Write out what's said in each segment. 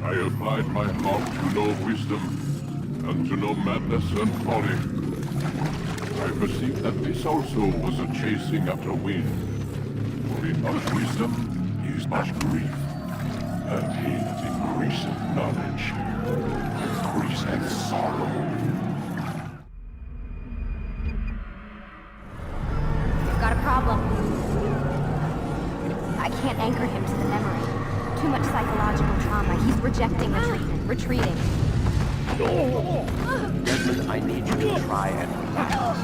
I applied my heart to know wisdom, and to know madness and folly. I perceived that this also was a chasing after wind. For in much wisdom is much grief, and he that increaseth knowledge increaseth sorrow. I've got a problem. I can't anchor him to the memory. Too much psychological trauma. He's rejecting the treatment, retreating. Desmond, I need you to try and relax.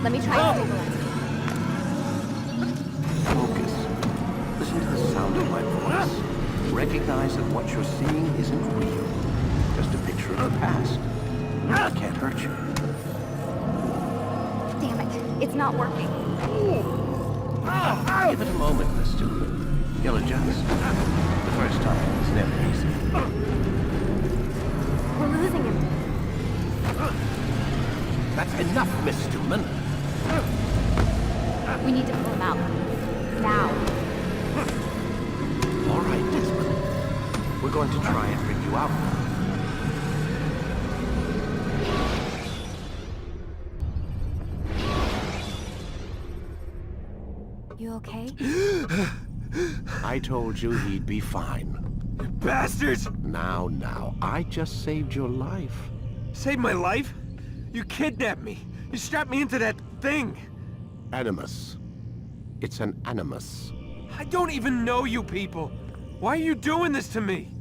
Let me try and stabilize. Focus. Listen to the sound of my voice. Recognize that what you're seeing isn't real. Just a picture of the past. It can't hurt you. Damn it. It's not working. Give it a moment, Miss Stillman. You'll adjust. The first time is never easy. We're losing him. That's enough, Miss Stillman. We need to pull him out. Now. All right, Desmond. We're going to try and bring you out. You okay? I told you he'd be fine. Bastards! Now, I just saved your life. Saved my life? You kidnapped me. You strapped me into that thing. Animus. It's an animus. I don't even know you people. Why are you doing this to me?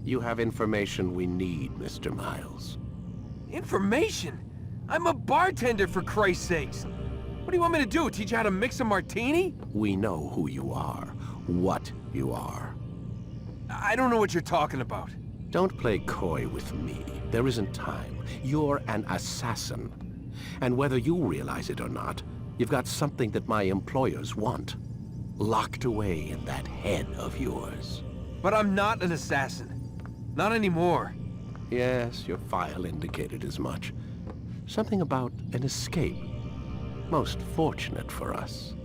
You have information we need, Mr. Miles. Information? I'm a bartender, for Christ's sakes. What do you want me to do? Teach you how to mix a martini? We know who you are, what you are. I don't know what you're talking about. Don't play coy with me. There isn't time. You're an assassin. And whether you realize it or not, you've got something that my employers want. Locked away in that head of yours. But I'm not an assassin. Not anymore. Yes, your file indicated as much. Something about an escape. Most fortunate for us.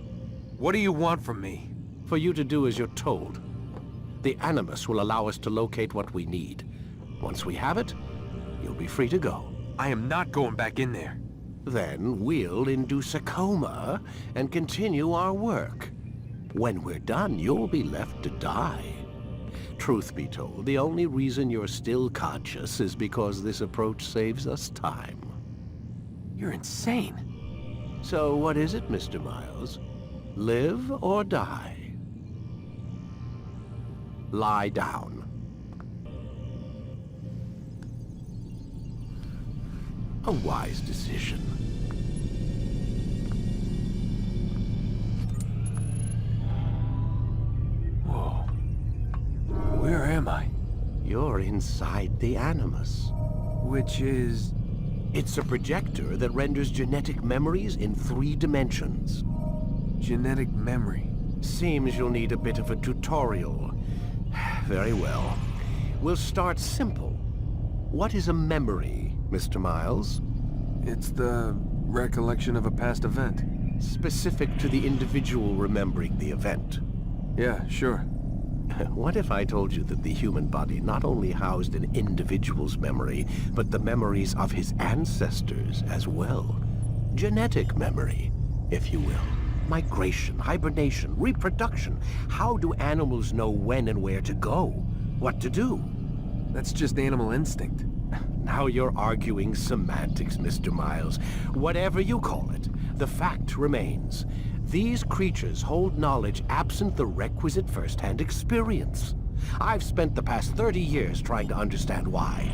What do you want from me? For you to do as you're told. The Animus will allow us to locate what we need. Once we have it, you'll be free to go. I am not going back in there. Then we'll induce a coma and continue our work. When we're done, you'll be left to die. Truth be told, the only reason you're still conscious is because this approach saves us time. You're insane. So what is it, Mr. Miles? Live or die? Lie down. A wise decision. Whoa. Where am I? You're inside the Animus. Which is It's a projector that renders genetic memories in 3 dimensions. Genetic memory. Seems you'll need a bit of a tutorial. Very well. We'll start simple. What is a memory, Mr. Miles? It's the recollection of a past event. Specific to the individual remembering the event. Yeah, sure. What if I told you that the human body not only housed an individual's memory, but the memories of his ancestors as well? Genetic memory, if you will. Migration, hibernation, reproduction. How do animals know when and where to go? What to do? That's just animal instinct. Now you're arguing semantics, Mr. Miles. Whatever you call it, the fact remains. These creatures hold knowledge absent the requisite first-hand experience. I've spent the past 30 years trying to understand why.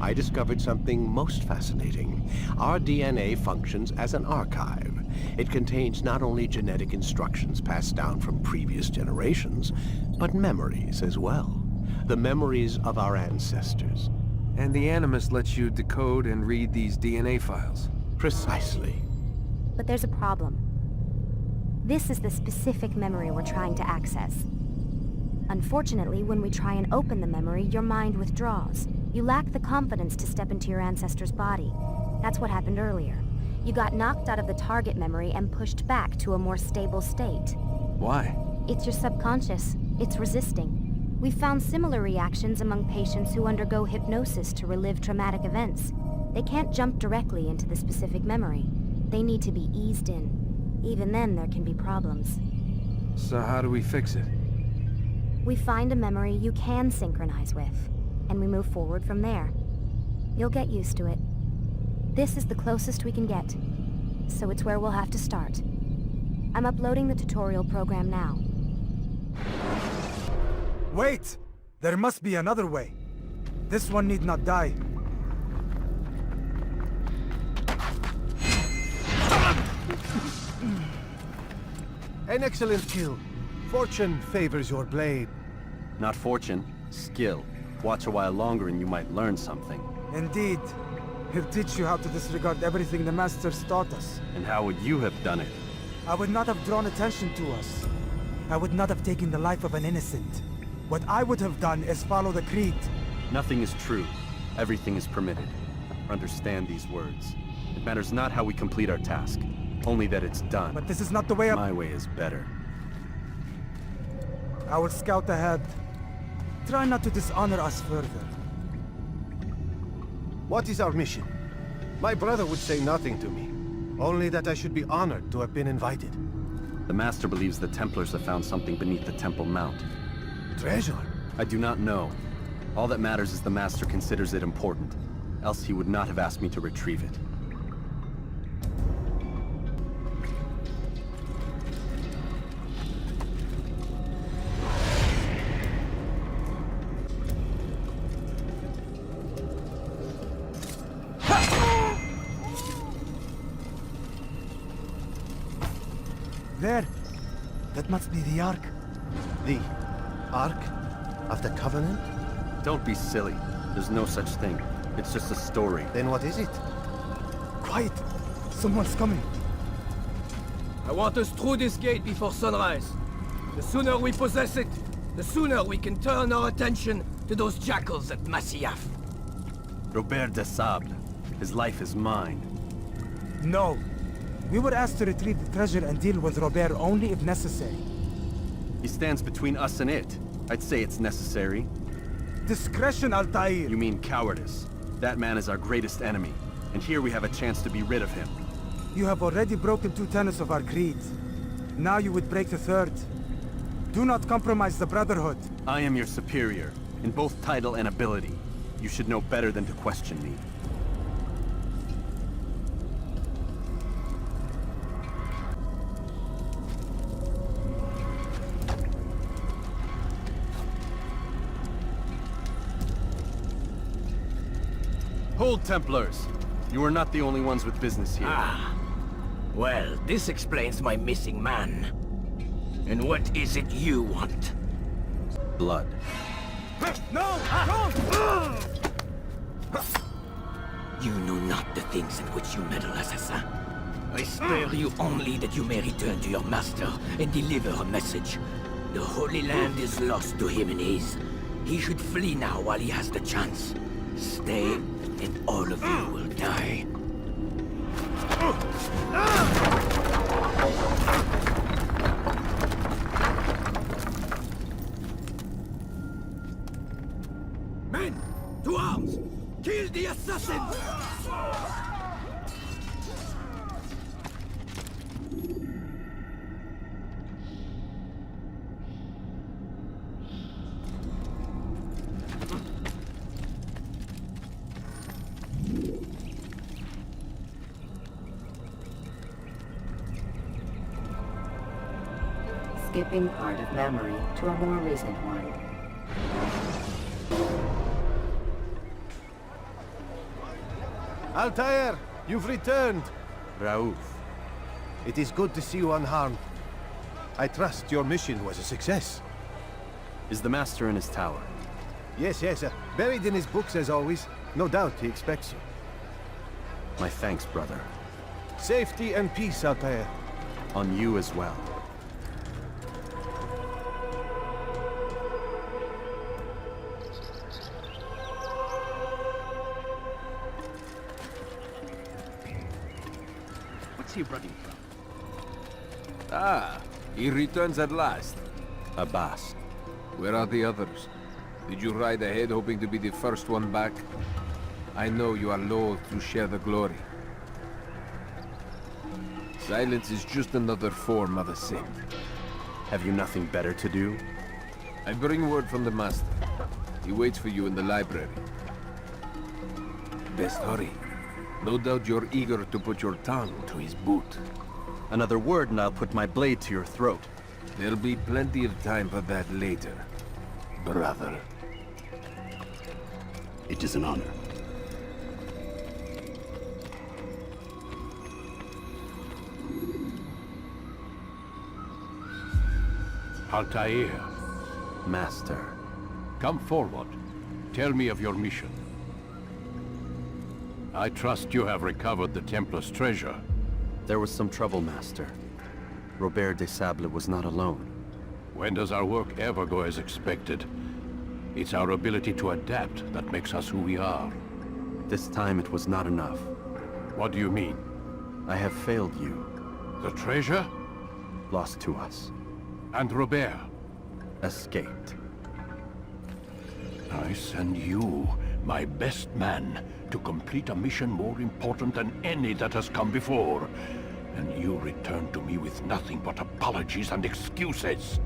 I discovered something most fascinating. Our DNA functions as an archive. It contains not only genetic instructions passed down from previous generations, but memories as well. The memories of our ancestors. And the Animus lets you decode and read these DNA files. Precisely. But there's a problem. This is the specific memory we're trying to access. Unfortunately, when we try and open the memory, your mind withdraws. You lack the confidence to step into your ancestor's body. That's what happened earlier. You got knocked out of the target memory and pushed back to a more stable state. Why? It's your subconscious. It's resisting. We've found similar reactions among patients who undergo hypnosis to relive traumatic events. They can't jump directly into the specific memory. They need to be eased in. Even then, there can be problems. So how do we fix it? We find a memory you can synchronize with, and we move forward from there. You'll get used to it. This is the closest we can get, so it's where we'll have to start. I'm uploading the tutorial program now. Wait! There must be another way. This one need not die. An excellent kill. Fortune favors your blade. Not fortune, skill. Watch a while longer and you might learn something. Indeed. He'll teach you how to disregard everything the Masters taught us. And how would you have done it? I would not have drawn attention to us. I would not have taken the life of an innocent. What I would have done is follow the creed. Nothing is true. Everything is permitted. Understand these words. It matters not how we complete our task, only that it's done. But this is not the way My way is better. I will scout ahead. Try not to dishonor us further. What is our mission? My brother would say nothing to me. Only that I should be honored to have been invited. The Master believes the Templars have found something beneath the Temple Mount. Treasure? I do not know. All that matters is the Master considers it important. Else he would not have asked me to retrieve it. There! That must be the Ark. The Ark of the Covenant? Don't be silly. There's no such thing. It's just a story. Then what is it? Quiet! Someone's coming. I want us through this gate before sunrise. The sooner we possess it, the sooner we can turn our attention to those jackals at Masyaf. Robert de Sable. His life is mine. No. We were asked to retrieve the treasure and deal with Robert only if necessary. He stands between us and it. I'd say it's necessary. Discretion, Altaïr! You mean cowardice. That man is our greatest enemy, and here we have a chance to be rid of him. You have already broken 2 tenets of our creed. Now you would break the 3rd. Do not compromise the Brotherhood. I am your superior, in both title and ability. You should know better than to question me. Hold, Templars! You are not the only ones with business here. Ah. Well, this explains my missing man. And what is it you want? Blood. No! Don't! You know not the things in which you meddle, assassin. I spare you only that you may return to your master and deliver a message. The Holy Land is lost to him and his. He should flee now while he has the chance. Stay, and all of you will die. Men, to arms! Kill the assassins! Skipping part of memory to a more recent one. Altaïr, you've returned. Raouf. It is good to see you unharmed. I trust your mission was a success. Is the Master in his tower? Yes, buried in his books as always. No doubt he expects you. My thanks, brother. Safety and peace, Altaïr. On you as well. What's he running from? Ah, he returns at last. Abbas. Where are the others? Did you ride ahead hoping to be the first one back? I know you are loath to share the glory. Silence is just another form of a sin. Have you nothing better to do? I bring word from the Master. He waits for you in the library. Best hurry. No doubt you're eager to put your tongue to his boot. Another word and I'll put my blade to your throat. There'll be plenty of time for that later, brother. It is an honor. Altaïr, Master. come forward. Tell me of your mission. I trust you have recovered the Templar's treasure. There was some trouble, Master. Robert de Sable was not alone. When does our work ever go as expected? It's our ability to adapt that makes us who we are. This time it was not enough. What do you mean? I have failed you. The treasure? Lost to us. And Robert? Escaped. I send you, my best man, to complete a mission more important than any that has come before. And you return to me with nothing but apologies and excuses.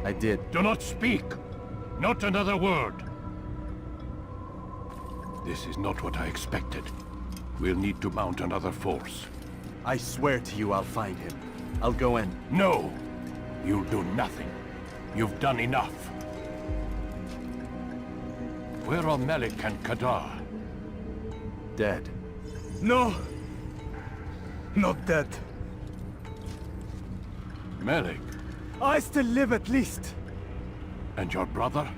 I did. Do not speak! Not another word! This is not what I expected. We'll need to mount another force. I swear to you I'll find him. I'll go in. No! You'll do nothing. You've done enough. Where are Malik and Kadar? Dead. No! Not dead. Malik? I still live at least. And your brother?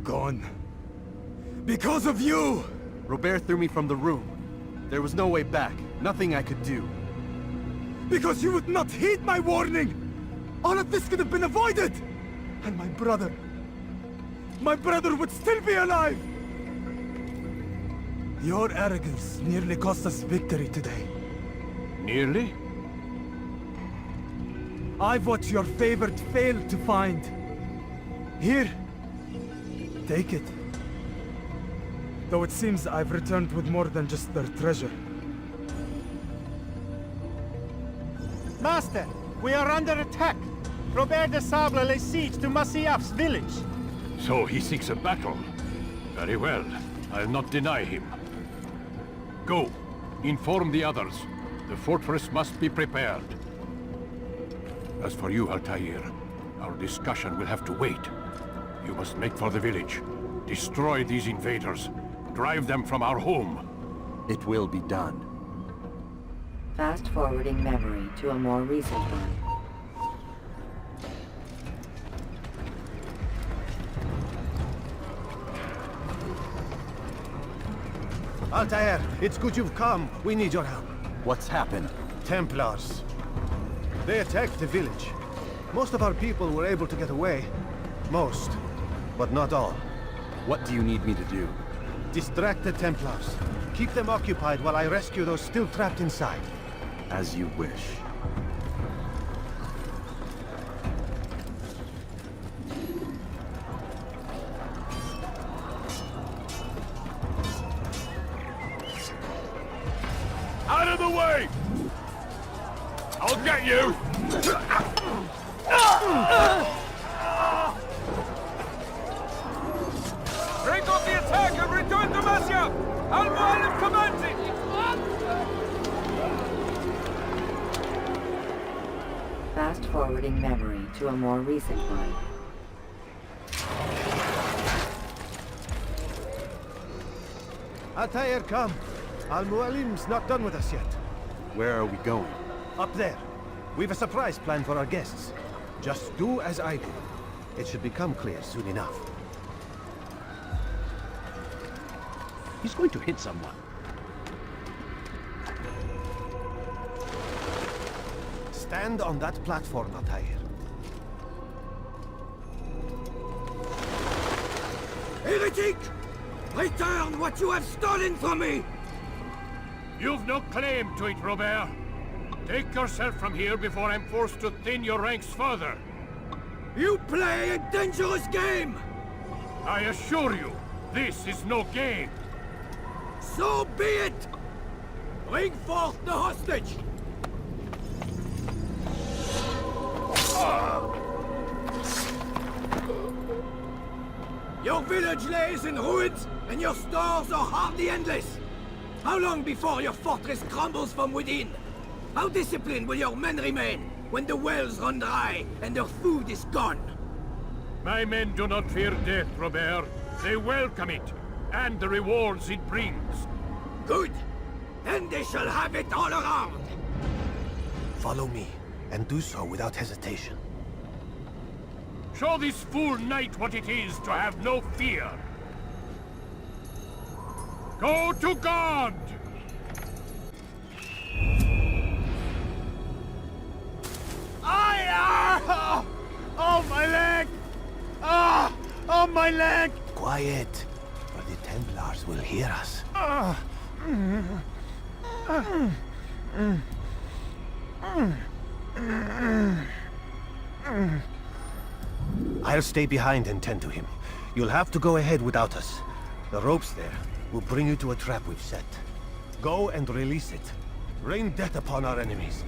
Gone. Because of you! Robert threw me from the room. There was no way back. Nothing I could do. Because you would not heed my warning! All of this could have been avoided! And my brother would still be alive! Your arrogance nearly cost us victory today. Nearly? I've what your favored failed to find. Here. Take it. Though it seems I've returned with more than just their treasure. Master, we are under attack. Robert de Sable lays siege to Masyaf's village. So he seeks a battle. Very well. I'll not deny him. Go. Inform the others. The fortress must be prepared. As for you, Altaïr, our discussion will have to wait. You must make for the village. Destroy these invaders. Drive them from our home. It will be done. Fast-forwarding memory to a more recent one. Altaïr, it's good you've come. We need your help. What's happened? Templars. They attacked the village. Most of our people were able to get away. Most, but not all. What do you need me to do? Distract the Templars. Keep them occupied while I rescue those still trapped inside. As you wish. Out of the way! I'll get you! Break off the attack and return to Masyaf! Mualim commands it! Fast-forwarding memory to a more recent one. Altaïr, come. Mualim's not done with us yet. Where are we going? Up there. We've a surprise plan for our guests. Just do as I do. It should become clear soon enough. He's going to hit someone. Stand on that platform, Altaïr. Heretic! Return what you have stolen from me! You've no claim to it, Robert. Take yourself from here before I'm forced to thin your ranks further. You play a dangerous game! I assure you, this is no game. So be it! Bring forth the hostage! Your village lays in ruins, and your stores are hardly endless. How long before your fortress crumbles from within? How disciplined will your men remain when the wells run dry and their food is gone? My men do not fear death, Robert. They welcome it, and the rewards it brings. Good. Then they shall have it all around. Follow me, and do so without hesitation. Show this fool knight what it is to have no fear. Go to God! Oh, my leg! Ah! Oh, my leg! Quiet, or the Templars will hear us. I'll stay behind and tend to him. You'll have to go ahead without us. The ropes there will bring you to a trap we've set. Go and release it. Rain death upon our enemies.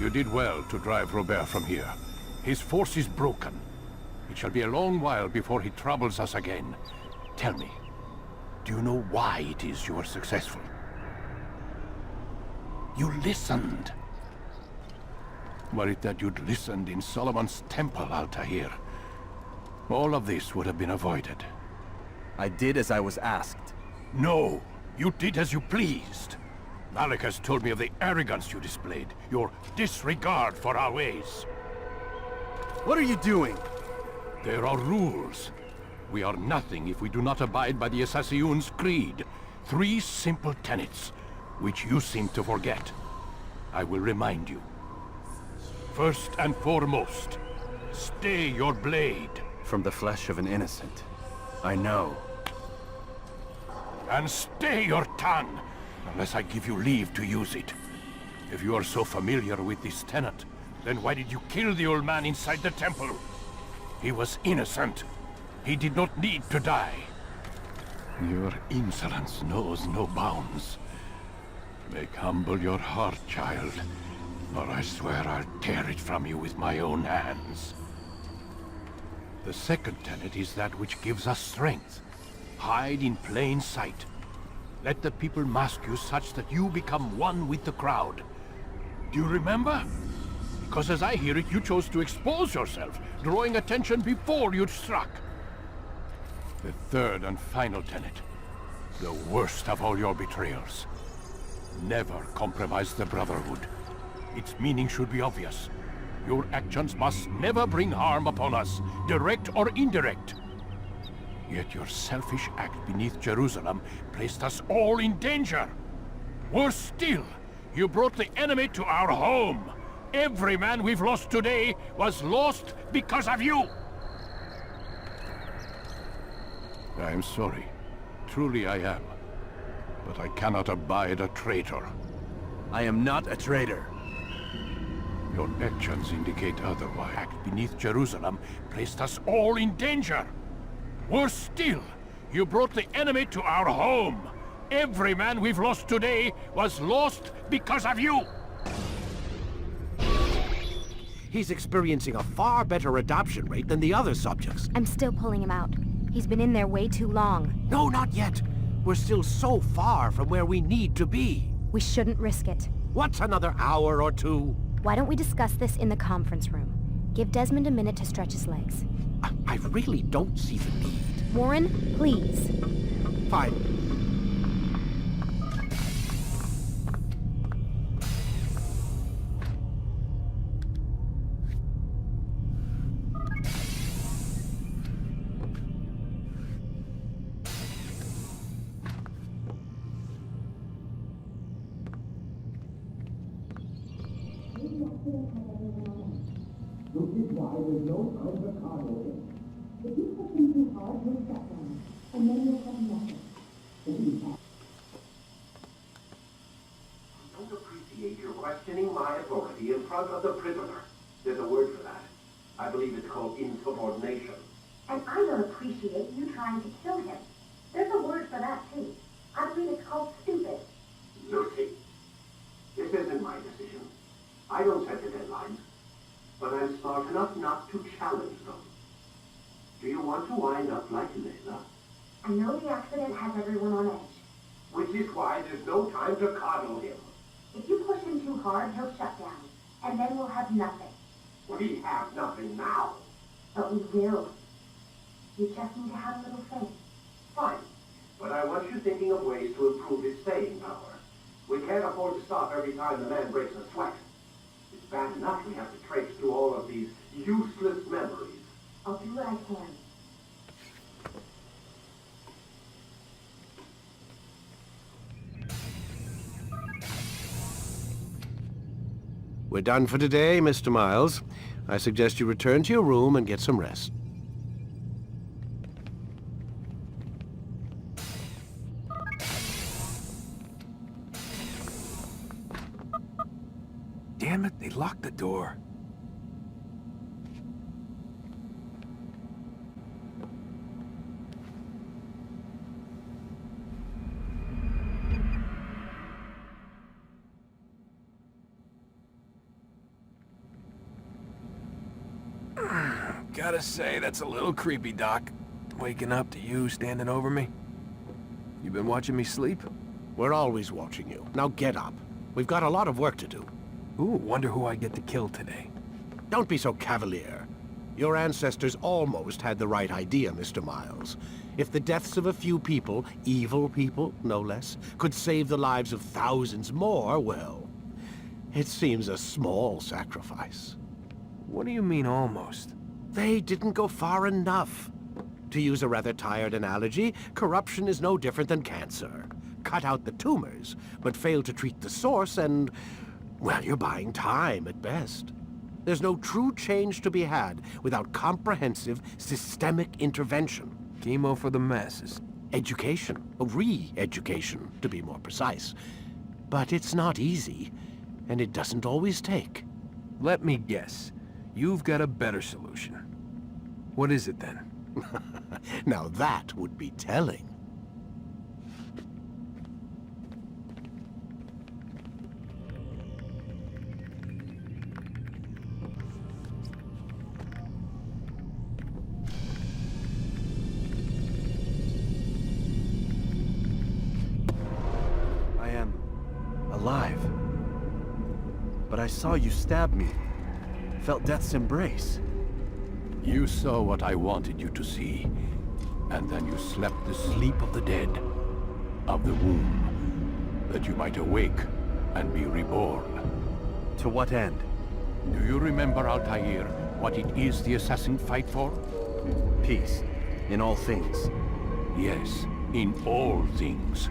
You did well to drive Robert from here. His force is broken. It shall be a long while before he troubles us again. Tell me, do you know why it is you were successful? You listened. Were it that you'd listened in Solomon's temple, Altaïr, all of this would have been avoided. I did as I was asked. No, you did as you pleased. Malik has told me of the arrogance you displayed, your disregard for our ways. What are you doing? There are rules. We are nothing if we do not abide by the Assassin's creed. 3 simple tenets, which you seem to forget. I will remind you. First and foremost, stay your blade. From the flesh of an innocent. I know. And stay your tongue, unless I give you leave to use it. If you are so familiar with this tenet, then why did you kill the old man inside the temple? He was innocent. He did not need to die. Your insolence knows no bounds. Make humble your heart, child, or I swear I'll tear it from you with my own hands. The second tenet is that which gives us strength. Hide in plain sight. Let the people mask you such that you become one with the crowd. Do you remember? Because as I hear it, you chose to expose yourself, drawing attention before you'd struck. The third and final tenet. The worst of all your betrayals. Never compromise the Brotherhood. Its meaning should be obvious. Your actions must never bring harm upon us, direct or indirect. Yet your selfish act beneath Jerusalem placed us all in danger. Worse still, you brought the enemy to our home. Every man we've lost today was lost because of you. I'm sorry. Truly I am. But I cannot abide a traitor. I am not a traitor. Your actions indicate otherwise. Act beneath Jerusalem placed us all in danger. Worse still, you brought the enemy to our home. Every man we've lost today was lost because of you. He's experiencing a far better adoption rate than the other subjects. I'm still pulling him out. He's been in there way too long. No, not yet. We're still so far from where we need to be. We shouldn't risk it. What's another hour or two? Why don't we discuss this in the conference room? Give Desmond a minute to stretch his legs. I really don't see the need. Warren, please. Fine. Questioning my authority in front of the prisoner. There's a word for that. I believe it's called insubordination. And I don't appreciate you trying to kill him. There's a word for that, too. I believe it's called stupid. Lucy, this isn't my decision. I don't set the deadlines, but I'm smart enough not to challenge them. Do you want to wind up like Layla? I know the accident has everyone on edge. Which is why there's no time to coddle him. If you push him too hard, he'll shut down. And then we'll have nothing. We have nothing now. But we will. You just need to have a little faith. Fine. But I want you thinking of ways to improve his staying power. We can't afford to stop every time the man breaks a sweat. It's bad enough we have to traipse through all of these useless memories. I'll do what I can. We're done for today, Mr. Miles. I suggest you return to your room and get some rest. Damn it, they locked the door. Gotta say, that's a little creepy, Doc. Waking up to you standing over me. You been watching me sleep? We're always watching you. Now get up. We've got a lot of work to do. Ooh, wonder who I get to kill today. Don't be so cavalier. Your ancestors almost had the right idea, Mr. Miles. If the deaths of a few people, evil people, no less, could save the lives of thousands more, well, it seems a small sacrifice. What do you mean, almost? They didn't go far enough. To use a rather tired analogy, corruption is no different than cancer. Cut out the tumors, but fail to treat the source and, well, you're buying time at best. There's no true change to be had without comprehensive, systemic intervention. Chemo for the masses. Education, re-education, to be more precise. But it's not easy, and it doesn't always take. Let me guess. You've got a better solution. What is it, then? Now that would be telling. But I saw you stab me. Felt death's embrace. You saw what I wanted you to see. And then you slept the sleep of the dead, of the womb, that you might awake and be reborn. To what end? Do you remember, Altaïr, what it is the assassins fight for? Peace. In all things. Yes, in all things.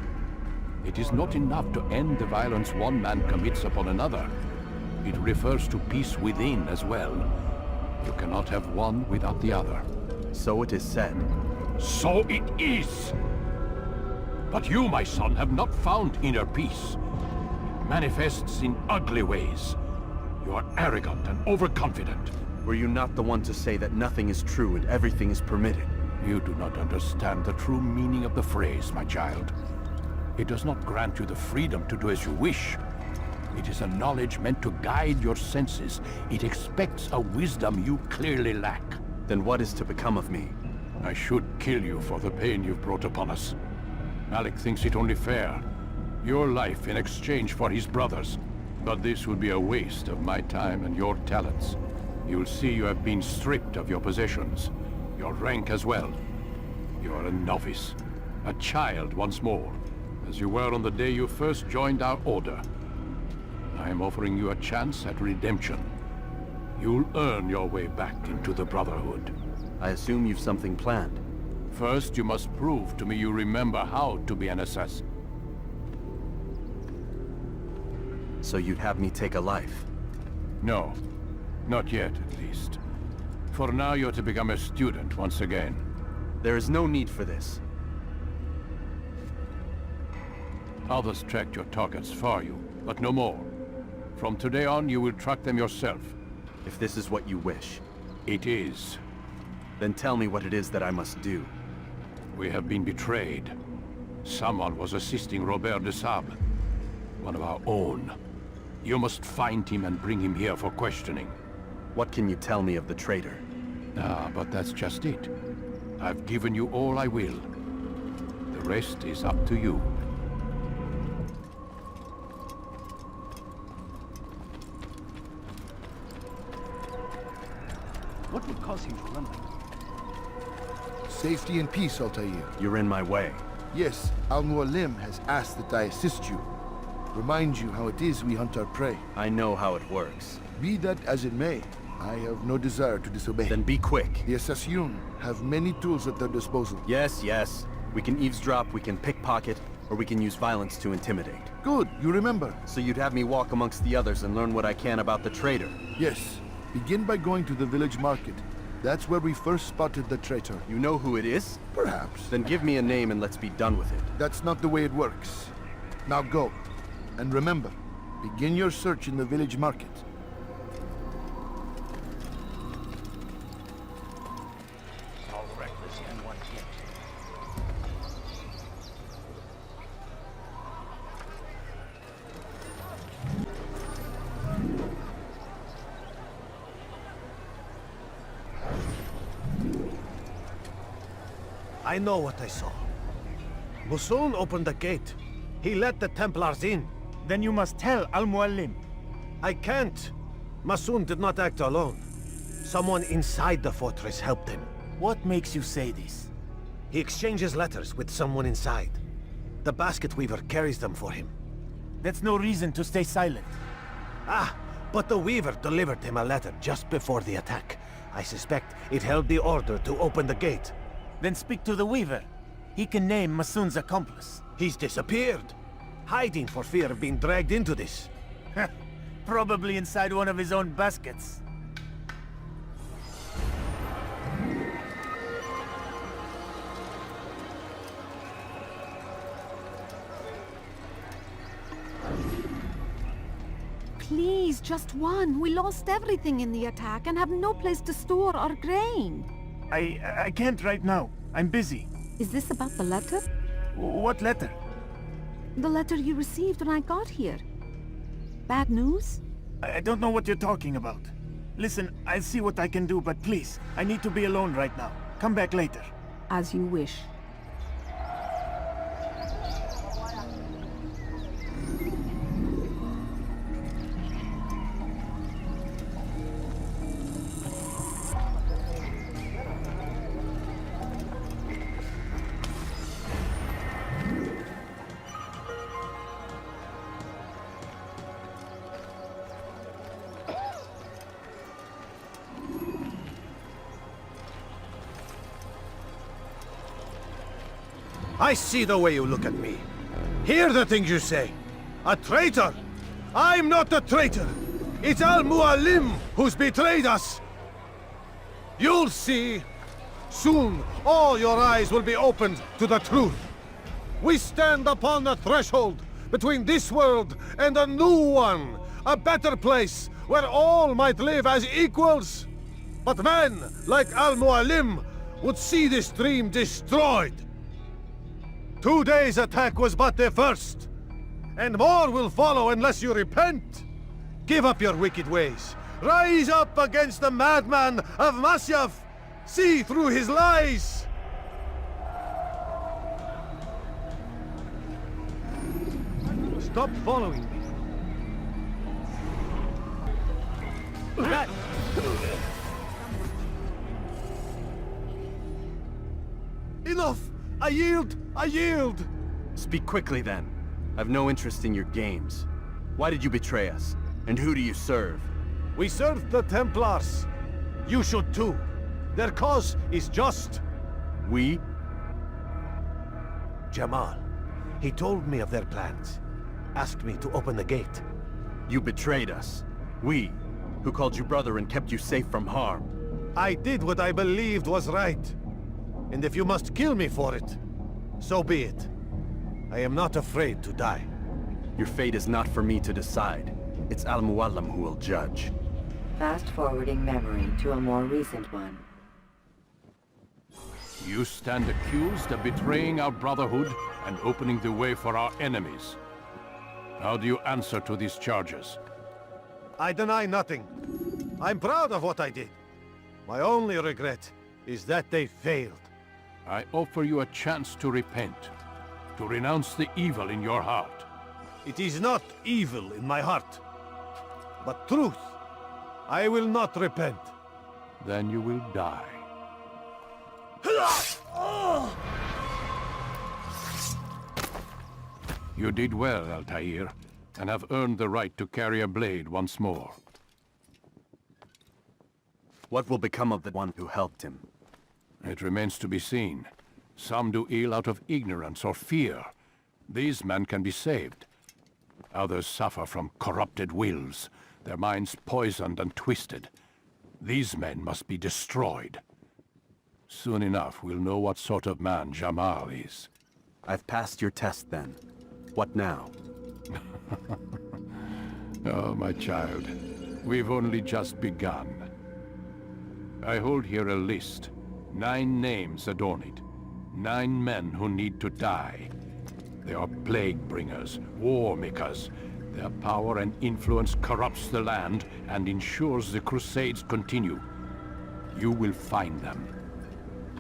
It is not enough to end the violence one man commits upon another. It refers to peace within as well. You cannot have one without the other. So it is said. So it is! But you, my son, have not found inner peace. It manifests in ugly ways. You are arrogant and overconfident. Were you not the one to say that nothing is true and everything is permitted? You do not understand the true meaning of the phrase, my child. It does not grant you the freedom to do as you wish. It is a knowledge meant to guide your senses. It expects a wisdom you clearly lack. Then what is to become of me? I should kill you for the pain you've brought upon us. Malik thinks it only fair. Your life in exchange for his brother's. But this would be a waste of my time and your talents. You'll see you have been stripped of your possessions. Your rank as well. You are a novice. A child once more. As you were on the day you first joined our order. I am offering you a chance at redemption. You'll earn your way back into the Brotherhood. I assume you've something planned. First, you must prove to me you remember how to be an assassin. So you'd have me take a life? No. Not yet, at least. For now, you're to become a student once again. There is no need for this. Others tracked your targets for you, but no more. From today on, you will track them yourself. If this is what you wish. It is. Then tell me what it is that I must do. We have been betrayed. Someone was assisting Robert de Sable, one of our own. You must find him and bring him here for questioning. What can you tell me of the traitor? But that's just it. I've given you all I will. The rest is up to you. What would cause him to run like that? Safety and peace, Altaïr. You're in my way. Yes, Mualim has asked that I assist you. Remind you how it is we hunt our prey. I know how it works. Be that as it may, I have no desire to disobey. Then be quick. The Assassin have many tools at their disposal. Yes, yes. We can eavesdrop, we can pickpocket, or we can use violence to intimidate. Good, you remember. So you'd have me walk amongst the others and learn what I can about the traitor? Yes. Begin by going to the village market. That's where we first spotted the traitor. You know who it is? Perhaps. Then give me a name and let's be done with it. That's not the way it works. Now go. And remember, begin your search in the village market. All reckless and one hit. I know what I saw. Musoon opened the gate. He let the Templars in. Then you must tell Al-Mualim. I can't. Musoon did not act alone. Someone inside the fortress helped him. What makes you say this? He exchanges letters with someone inside. The basket weaver carries them for him. That's no reason to stay silent. But the weaver delivered him a letter just before the attack. I suspect it held the order to open the gate. Then speak to the weaver. He can name Masoon's accomplice. He's disappeared. Hiding for fear of being dragged into this. Probably inside one of his own baskets. Please, just one. We lost everything in the attack and have no place to store our grain. I can't right now. I'm busy. Is this about the letter? What letter? The letter you received when I got here. Bad news? I don't know what you're talking about. Listen, I'll see what I can do, but please, I need to be alone right now. Come back later. As you wish. I see the way you look at me. Hear the things you say. A traitor! I'm not a traitor! It's Mualim who's betrayed us! You'll see. Soon, all your eyes will be opened to the truth. We stand upon the threshold between this world and a new one. A better place where all might live as equals. But men like Mualim would see this dream destroyed. Today's attack was but the first. And more will follow unless you repent. Give up your wicked ways. Rise up against the madman of Masyaf. See through his lies. Stop following me. Enough! I yield! I yield! Speak quickly then. I've no interest in your games. Why did you betray us? And who do you serve? We serve the Templars. You should too. Their cause is just. We? Jamal. He told me of their plans. Asked me to open the gate. You betrayed us. We, who called you brother and kept you safe from harm. I did what I believed was right. And if you must kill me for it, so be it. I am not afraid to die. Your fate is not for me to decide. It's Mualim who will judge. Fast-forwarding memory to a more recent one. You stand accused of betraying our Brotherhood and opening the way for our enemies. How do you answer to these charges? I deny nothing. I'm proud of what I did. My only regret is that they failed. I offer you a chance to repent, to renounce the evil in your heart. It is not evil in my heart, but truth. I will not repent. Then you will die. You did well, Altaïr, and have earned the right to carry a blade once more. What will become of the one who helped him? It remains to be seen. Some do ill out of ignorance or fear. These men can be saved. Others suffer from corrupted wills, their minds poisoned and twisted. These men must be destroyed. Soon enough, we'll know what sort of man Jamal is. I've passed your test then. What now? Oh, my child. We've only just begun. I hold here a list. 9 names adorn it. 9 men who need to die. They are plague bringers, war makers. Their power and influence corrupts the land and ensures the Crusades continue. You will find them.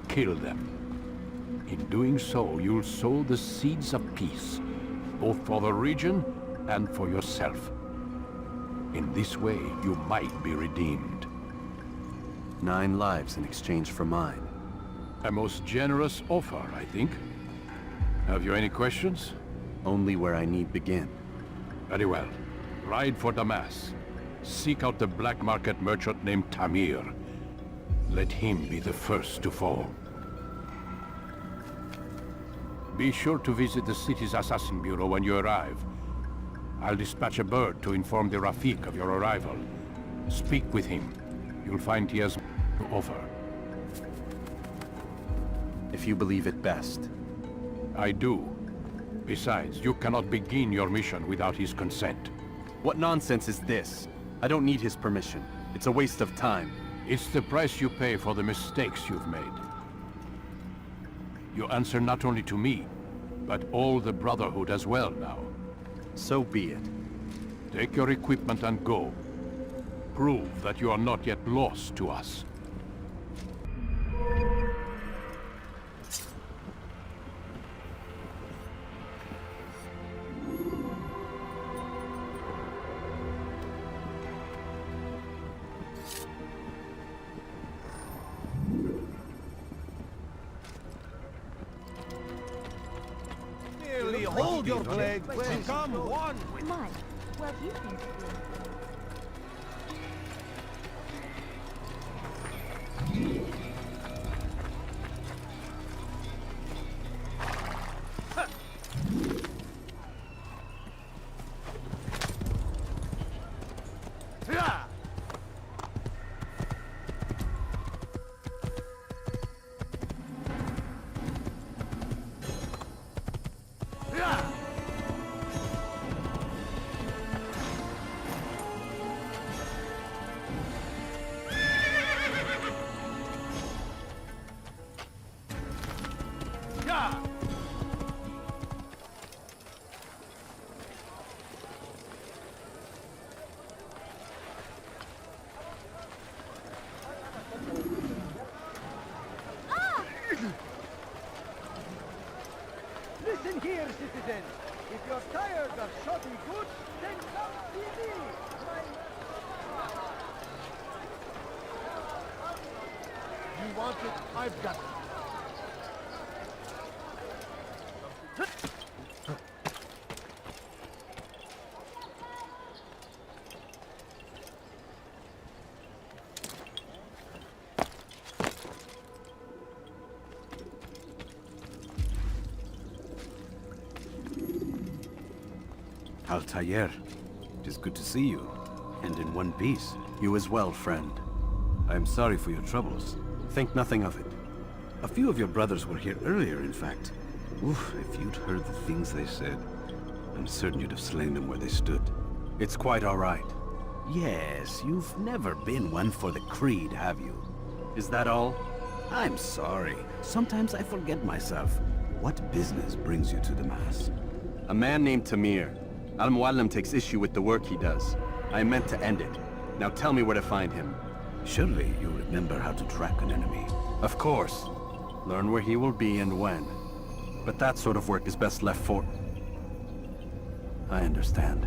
Kill them. In doing so, you'll sow the seeds of peace, both for the region and for yourself. In this way, you might be redeemed. 9 lives in exchange for mine. A most generous offer, I think. Have you any questions? Only where I need begin. Very well. Ride for Damas. Seek out the black market merchant named Tamir. Let him be the first to fall. Be sure to visit the city's assassin bureau when you arrive. I'll dispatch a bird to inform the Rafik of your arrival. Speak with him. You'll find he has to offer. If you believe it best. I do. Besides, you cannot begin your mission without his consent. What nonsense is this? I don't need his permission. It's a waste of time. It's the price you pay for the mistakes you've made. You answer not only to me, but all the Brotherhood as well now. So be it. Take your equipment and go. Prove that you are not yet lost to us. Hold your plague, become one! Mud. Well, you seem to be. Listen here, citizens. If you're tired of shoddy goods, then come see me. You want it? I've got it. Altaïr, it is good to see you, and in one piece. You as well, friend. I am sorry for your troubles. Think nothing of it. A few of your brothers were here earlier, in fact. Oof, if you'd heard the things they said, I'm certain you'd have slain them where they stood. It's quite all right. Yes, you've never been one for the creed, have you? Is that all? I'm sorry. Sometimes I forget myself. What business brings you to the Mass? A man named Tamir. Al-Mualim takes issue with the work he does. I meant to end it. Now tell me where to find him. Surely you remember how to track an enemy. Of course. Learn where he will be and when. But that sort of work is best left for... I understand.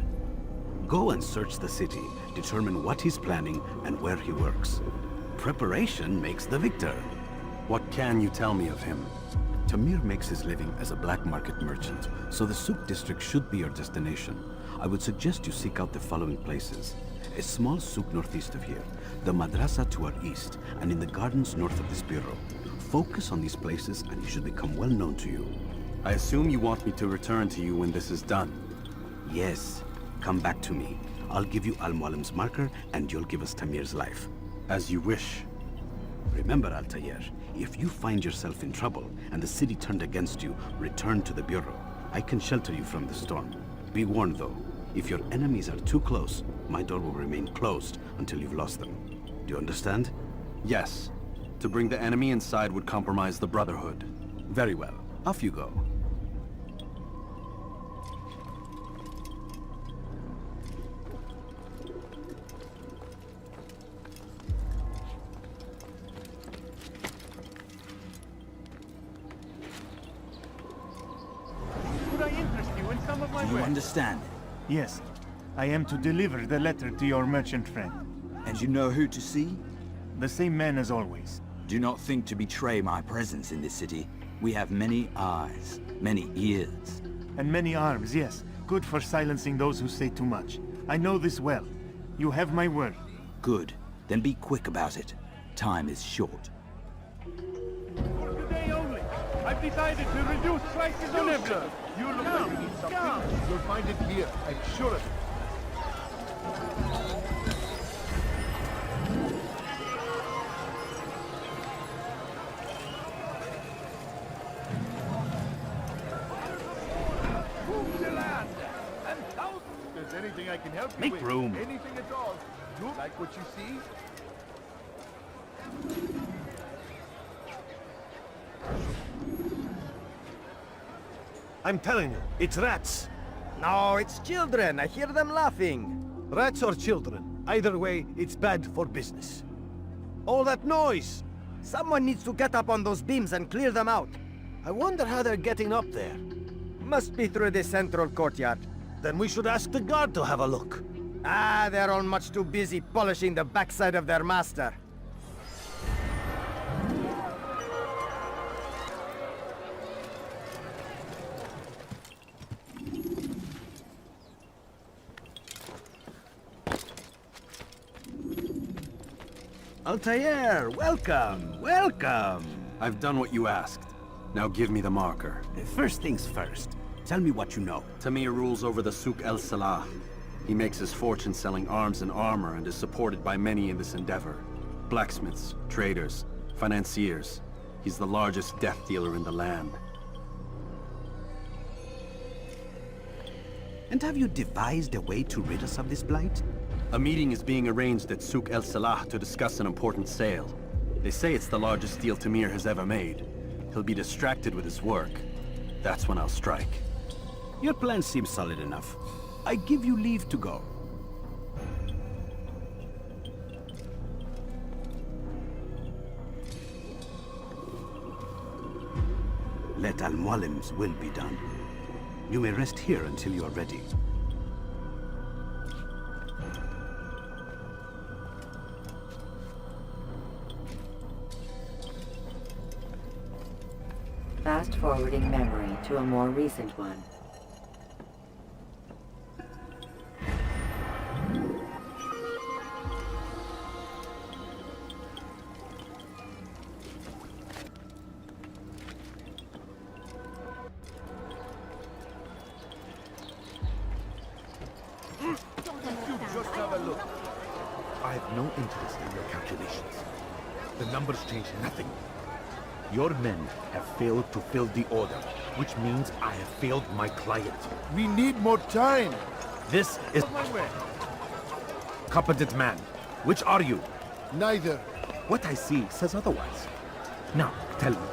Go and search the city, determine what he's planning and where he works. Preparation makes the victor. What can you tell me of him? Tamir makes his living as a black market merchant, so the souk district should be your destination. I would suggest you seek out the following places. A small souk northeast of here, the madrasa to our east, and in the gardens north of this bureau. Focus on these places and he should become well known to you. I assume you want me to return to you when this is done. Yes. Come back to me. I'll give you Al-Mualim's marker and you'll give us Tamir's life. As you wish. Remember, Altaïr, if you find yourself in trouble and the city turned against you, return to the bureau. I can shelter you from the storm. Be warned though, if your enemies are too close, my door will remain closed until you've lost them. Do you understand? Yes. To bring the enemy inside would compromise the Brotherhood. Very well. Off you go. Could I interest you in some of my Do you work? understand? Yes. I am to deliver the letter to your merchant friend. And you know who to see? The same man as always. Do not think to betray my presence in this city. We have many eyes, many ears. And many arms, yes. Good for silencing those who say too much. I know this well. You have my word. Good. Then be quick about it. Time is short. For today only, I've decided to reduce prices on everything. You look like you need something. You'll find it here. I'm sure of it. If there's anything I can help you Make with, room. anything at all, you like what you see? I'm telling you, it's rats. No, it's children. I hear them laughing. Rats or children. Either way, it's bad for business. All that noise! Someone needs to get up on those beams and clear them out. I wonder how they're getting up there. Must be through the central courtyard. Then we should ask the guard to have a look. Ah, they're all much too busy polishing the backside of their master. Altaïr, welcome, welcome! I've done what you asked. Now give me the marker. First things first. Tell me what you know. Tamir rules over the Souk el Salah. He makes his fortune selling arms and armor and is supported by many in this endeavor. Blacksmiths, traders, financiers. He's the largest death dealer in the land. And have you devised a way to rid us of this blight? A meeting is being arranged at Souk El Salah to discuss an important sale. They say it's the largest deal Tamir has ever made. He'll be distracted with his work. That's when I'll strike. Your plan seems solid enough. I give you leave to go. Let Al-Mualim's will be done. You may rest here until you are ready. Fast-forwarding memory to a more recent one. Just have a look. I have no interest in your calculations. The numbers change nothing. Your men have failed to fill the order, which means I have failed my client. We need more time. This is my way. competent man. Which are you? Neither. What I see says otherwise. Now, tell me,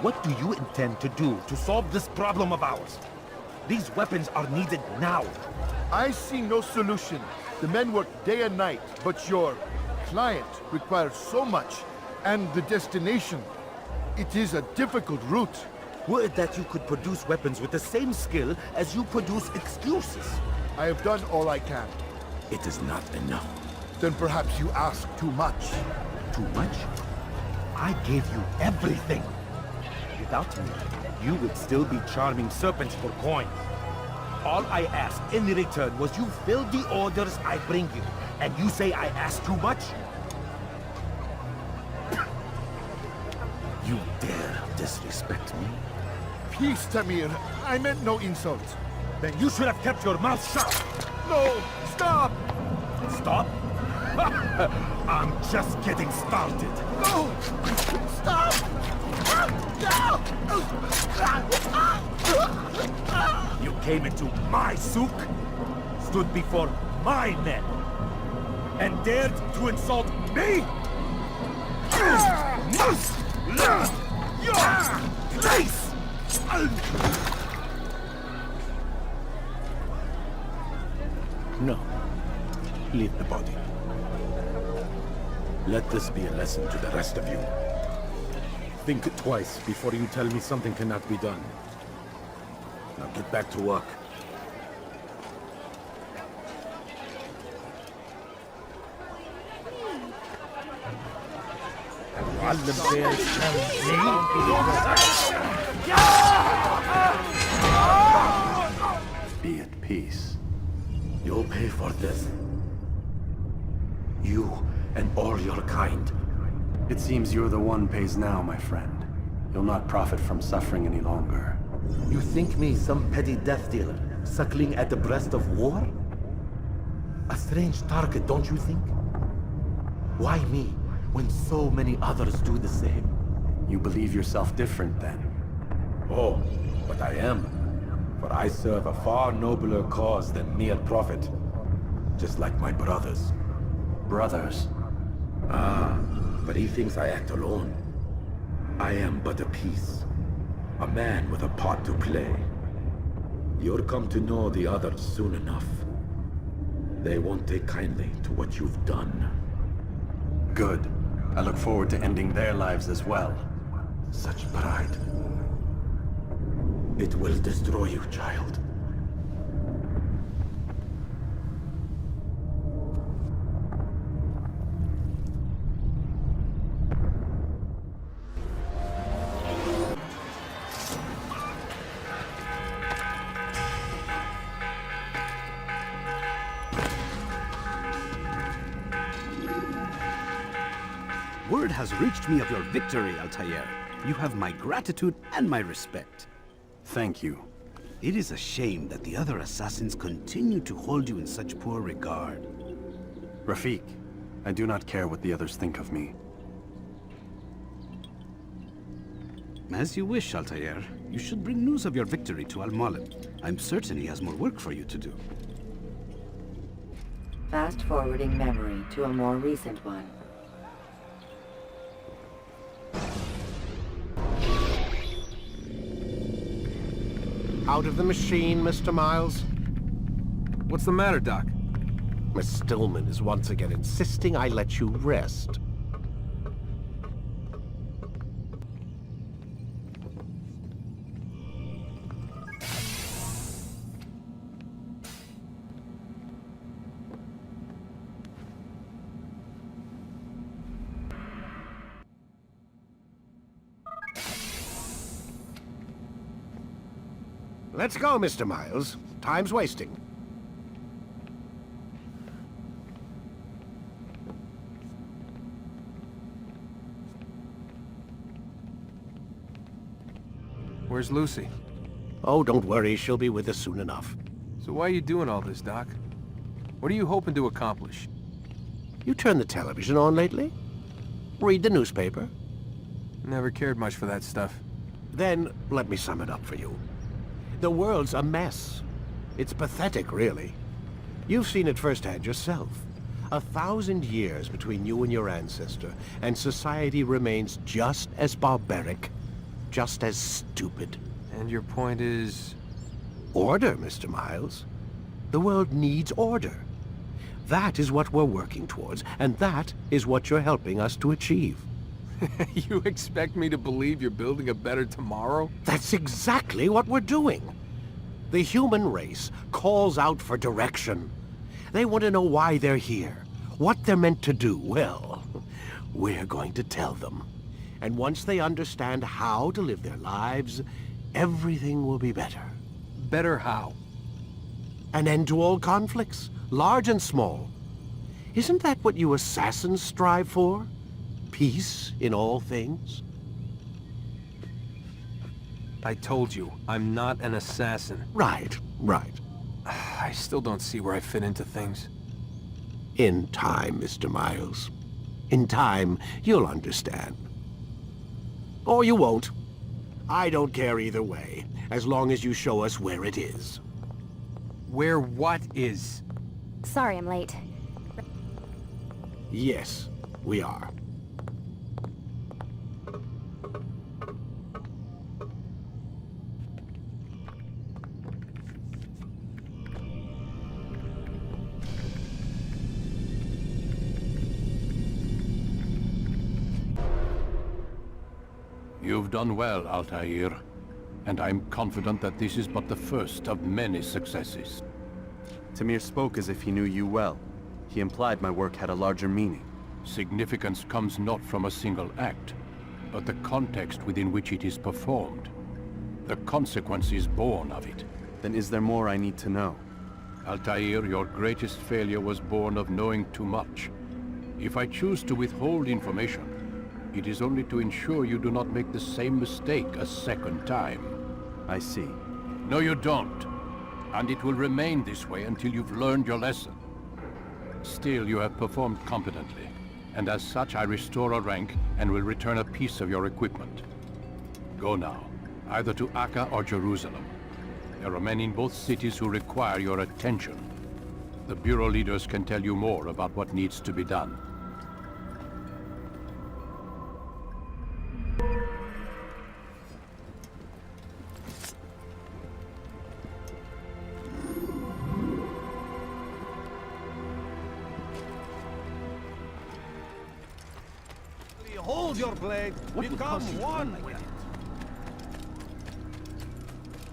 what do you intend to do to solve this problem of ours? These weapons are needed now. I see no solution. The men work day and night, but your client requires so much, and the destination. It is a difficult route. Would that you could produce weapons with the same skill as you produce excuses. I have done all I can. It is not enough. Then perhaps you ask too much. Too much? I gave you everything. Without me, you would still be charming serpents for coin. All I asked in return was you fill the orders I bring you, and you say I ask too much? You dare disrespect me? Peace, Tamir. I meant no insult. Then you should have kept your mouth shut. No! Stop! Stop? I'm just getting started. No! Stop! You came into my souk, stood before my men, and dared to insult me? Must learn your place! No. Leave the body. Let this be a lesson to the rest of you. Think twice before you tell me something cannot be done. Now get back to work. Be at peace. You'll pay for this. You and all your kind. It seems you're the one pays now, my friend. You'll not profit from suffering any longer. You think me some petty death dealer, suckling at the breast of war? A strange target, don't you think? Why me, when so many others do the same? You believe yourself different, then? Oh, but I am. For I serve a far nobler cause than mere profit. Just like my brothers. Brothers? Ah, but he thinks I act alone. I am but a piece. A man with a part to play. You'll come to know the others soon enough. They won't take kindly to what you've done. Good. I look forward to ending their lives as well. Such pride. It will destroy you, child. Word has reached me of your victory, Altaïr. You have my gratitude and my respect. Thank you. It is a shame that the other assassins continue to hold you in such poor regard. Rafik, I do not care what the others think of me. As you wish, Altaïr. You should bring news of your victory to Mualim. I'm certain he has more work for you to do. Fast-forwarding memory to a more recent one. Out of the machine, Mr. Miles. What's the matter, Doc? Miss Stillman is once again insisting I let you rest. Let's go, Mr. Miles. Time's wasting. Where's Lucy? Oh, don't worry. She'll be with us soon enough. So why are you doing all this, Doc? What are you hoping to accomplish? You turned the television on lately? Read the newspaper? Never cared much for that stuff. Then, let me sum it up for you. The world's a mess. It's pathetic, really. You've seen it firsthand yourself. 1,000 years between you and your ancestor, and society remains just as barbaric, just as stupid. And your point is? Order, Mr. Miles. The world needs order. That is what we're working towards, and that is what you're helping us to achieve. You expect me to believe you're building a better tomorrow? That's exactly what we're doing. The human race calls out for direction. They want to know why they're here, what they're meant to do. Well, we're going to tell them. And once they understand how to live their lives, everything will be better. Better how? An end to all conflicts, large and small. Isn't that what you assassins strive for? Peace in all things? I told you, I'm not an assassin. Right, right. I still don't see where I fit into things. In time, Mr. Miles. In time, you'll understand. Or you won't. I don't care either way, as long as you show us where it is. Where what is? Sorry I'm late. Yes, we are. You've done well, Altaïr, and I'm confident that this is but the first of many successes. Tamir spoke as if he knew you well. He implied my work had a larger meaning. Significance comes not from a single act, but the context within which it is performed. The consequences born of it. Then is there more I need to know? Altaïr, your greatest failure was born of knowing too much. If I choose to withhold information, it is only to ensure you do not make the same mistake a second time. I see. No, you don't. And it will remain this way until you've learned your lesson. Still, you have performed competently, and as such I restore a rank and will return a piece of your equipment. Go now, either to Akka or Jerusalem. There are men in both cities who require your attention. The Bureau leaders can tell you more about what needs to be done. Hold your blade. Become one with it.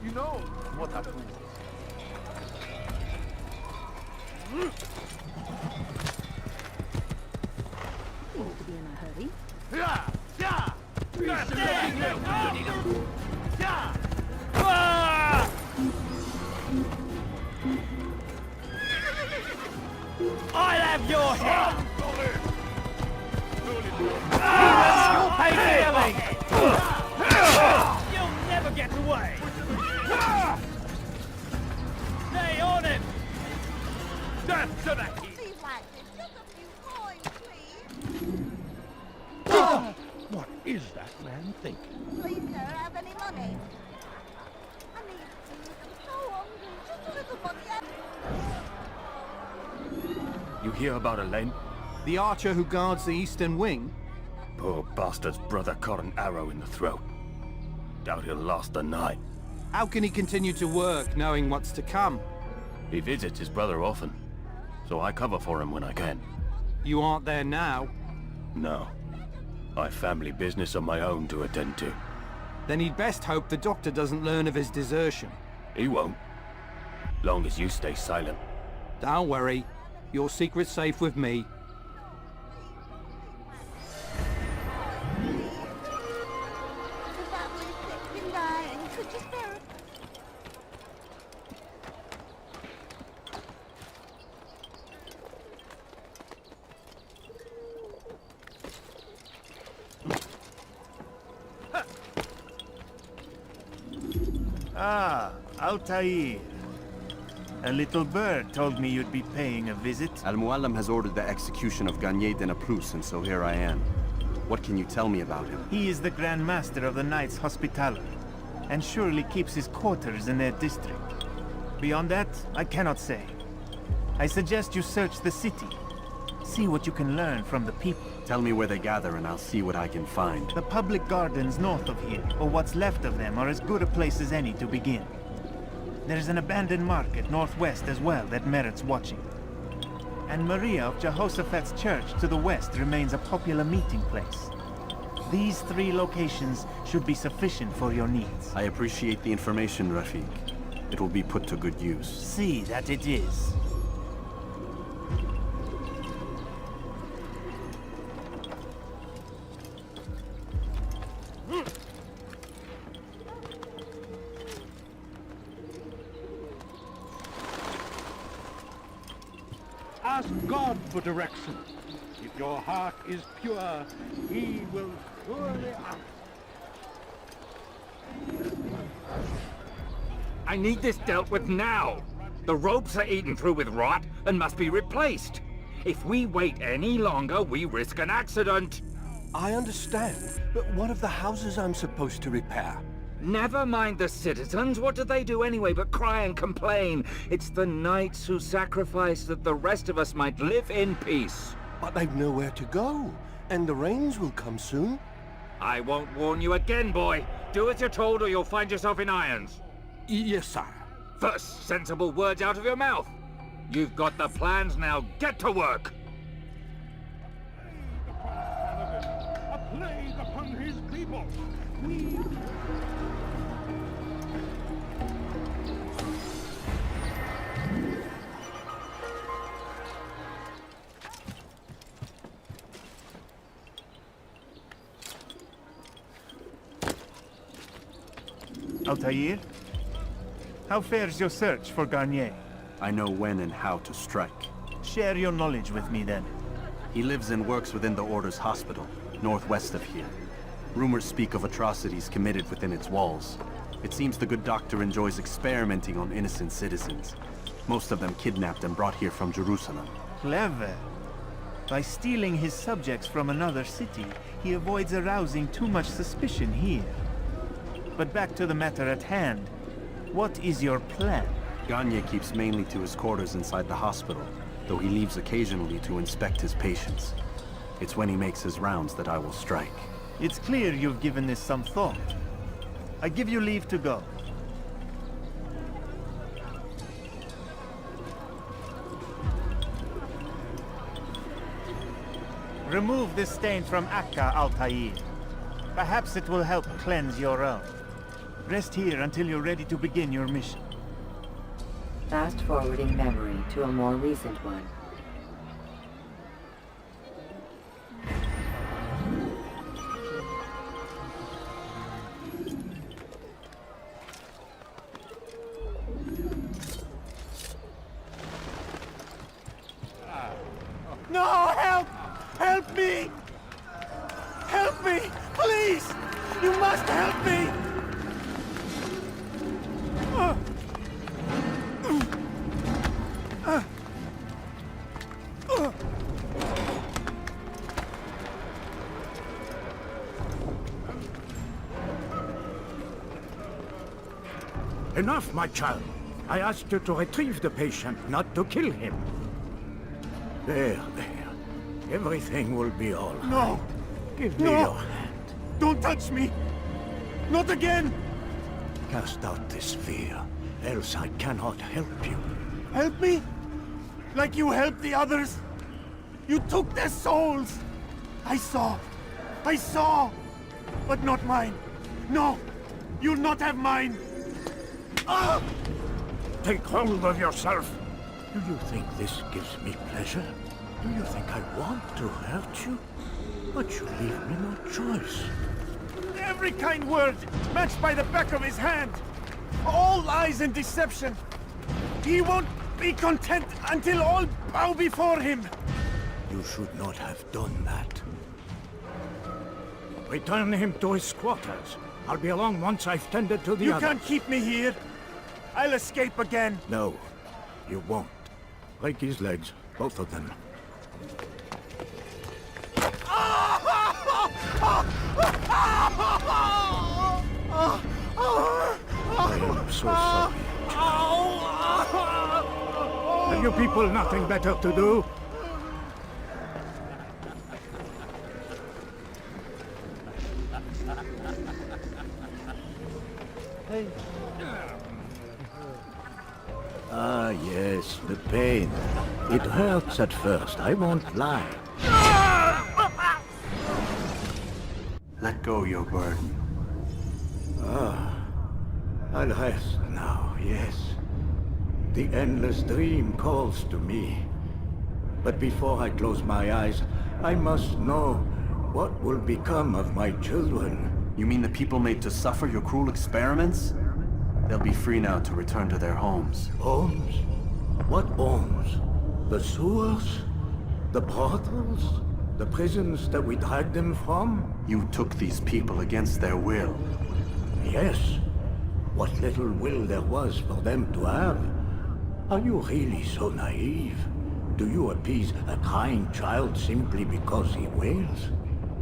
You know what happened. You need to be in a hurry. Yeah! Yeah! I'll have your head! You'll pay dearly! You'll never get away! on him! Death to the heat! What is that man thinking? Please, sir, have any money? I need food. I'm so hungry. Just a little money. You hear about Elaine? The archer who guards the eastern wing? Poor bastard's brother caught an arrow in the throat. Doubt he'll last the night. How can he continue to work, knowing what's to come? He visits his brother often, so I cover for him when I can. You aren't there now? No. I've family business of my own to attend to. Then he'd best hope the doctor doesn't learn of his desertion. He won't. Long as you stay silent. Don't worry. Your secret's safe with me. The family's sick and dying. Could you spare it? Ah, Altaïr. A little bird told me you'd be paying a visit. Mualim has ordered the execution of Garnier de Naplouse, and so here I am. What can you tell me about him? He is the Grand Master of the Knights Hospitaller, and surely keeps his quarters in their district. Beyond that, I cannot say. I suggest you search the city. See what you can learn from the people. Tell me where they gather and I'll see what I can find. The public gardens north of here, or what's left of them, are as good a place as any to begin. There's an abandoned market northwest as well that merits watching. And Maria of Jehoshaphat's church to the west remains a popular meeting place. These 3 locations should be sufficient for your needs. I appreciate the information, Rafiq. It will be put to good use. See that it is. Ask God for direction. If your heart is pure, he will surely act. I need this dealt with now. The ropes are eaten through with rot and must be replaced. If we wait any longer, we risk an accident. I understand, but what of the houses I'm supposed to repair? Never mind the citizens. What do they do anyway but cry and complain? It's the knights who sacrifice that the rest of us might live in peace. But they've nowhere to go, and the rains will come soon. I won't warn you again, boy. Do as you're told or you'll find yourself in irons. Yes, sir. First, sensible words out of your mouth. You've got the plans now. Get to work. A plague upon his people. Altaïr? How fares your search for Garnier? I know when and how to strike. Share your knowledge with me then. He lives and works within the Order's hospital, northwest of here. Rumors speak of atrocities committed within its walls. It seems the good doctor enjoys experimenting on innocent citizens. Most of them kidnapped and brought here from Jerusalem. Clever. By stealing his subjects from another city, he avoids arousing too much suspicion here. But back to the matter at hand. What is your plan? Garnier keeps mainly to his quarters inside the hospital, though he leaves occasionally to inspect his patients. It's when he makes his rounds that I will strike. It's clear you've given this some thought. I give you leave to go. Remove this stain from Akka, Altaïr. Perhaps it will help cleanse your own. Rest here until you're ready to begin your mission. Fast-forwarding memory to a more recent one. No, help! Help me! Help me! Please! You must help me! Enough, my child. I asked you to retrieve the patient, not to kill him. There. Everything will be all right. No! Give me your hand. Don't touch me! Not again! Cast out this fear, else I cannot help you. Help me? Like you helped the others? You took their souls! I saw! But not mine! No! You'll not have mine! Ah! Take hold of yourself! Do you think this gives me pleasure? Do you think I want to hurt you? But you leave me no choice. Every kind word matched by the back of his hand! All lies and deception! He won't be content until all bow before him! You should not have done that. Return him to his quarters. I'll be along once I've tended to the others. You can't keep me here! I'll escape again! No, you won't. Break his legs, both of them. I am so sorry. Have you people nothing better to do? Ah, yes, the pain. It hurts at first, I won't lie. Let go your burden. Ah, I'll rest now, yes. The endless dream calls to me. But before I close my eyes, I must know what will become of my children. You mean the people made to suffer your cruel experiments? They'll be free now to return to their homes. Homes? What homes? The sewers? The brothels? The prisons that we dragged them from? You took these people against their will. Yes. What little will there was for them to have. Are you really so naive? Do you appease a crying child simply because he wails?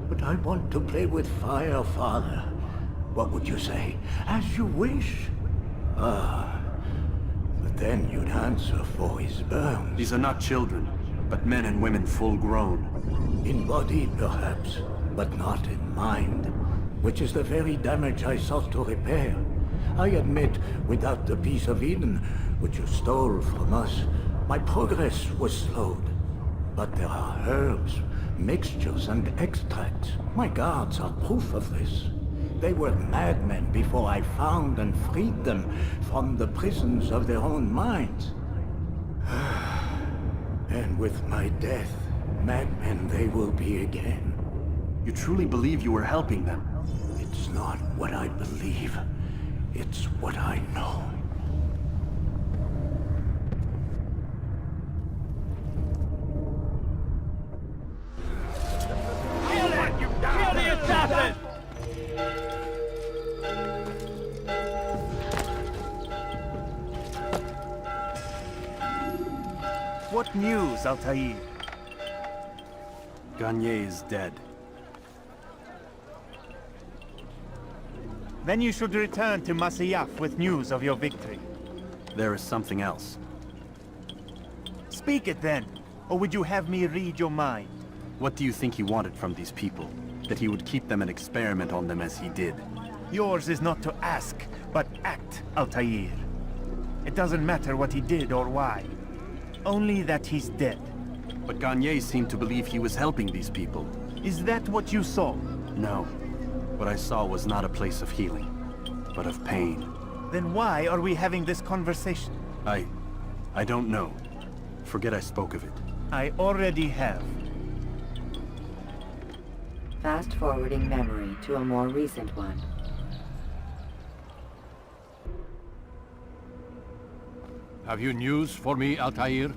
But I want to play with fire, Father. What would you say? As you wish. Ah, but then you'd answer for his burns. These are not children, but men and women full grown. In body, perhaps, but not in mind. Which is the very damage I sought to repair. I admit, without the piece of Eden, which you stole from us, my progress was slowed. But there are herbs, mixtures, and extracts. My guards are proof of this. They were madmen before I found and freed them from the prisons of their own minds. And with my death, madmen they will be again. You truly believe you were helping them? It's not what I believe. It's what I know. Kill the assassin! What news, Altaïr? Garnier is dead. Then you should return to Masyaf with news of your victory. There is something else. Speak it then, or would you have me read your mind? What do you think he wanted from these people? That he would keep them and experiment on them as he did? Yours is not to ask, but act, Altaïr. It doesn't matter what he did or why. Only that he's dead. But Garnier seemed to believe he was helping these people. Is that what you saw? No. What I saw was not a place of healing, but of pain. Then why are we having this conversation? I don't know. Forget I spoke of it. I already have. Fast-forwarding memory to a more recent one. Have you news for me, Altaïr?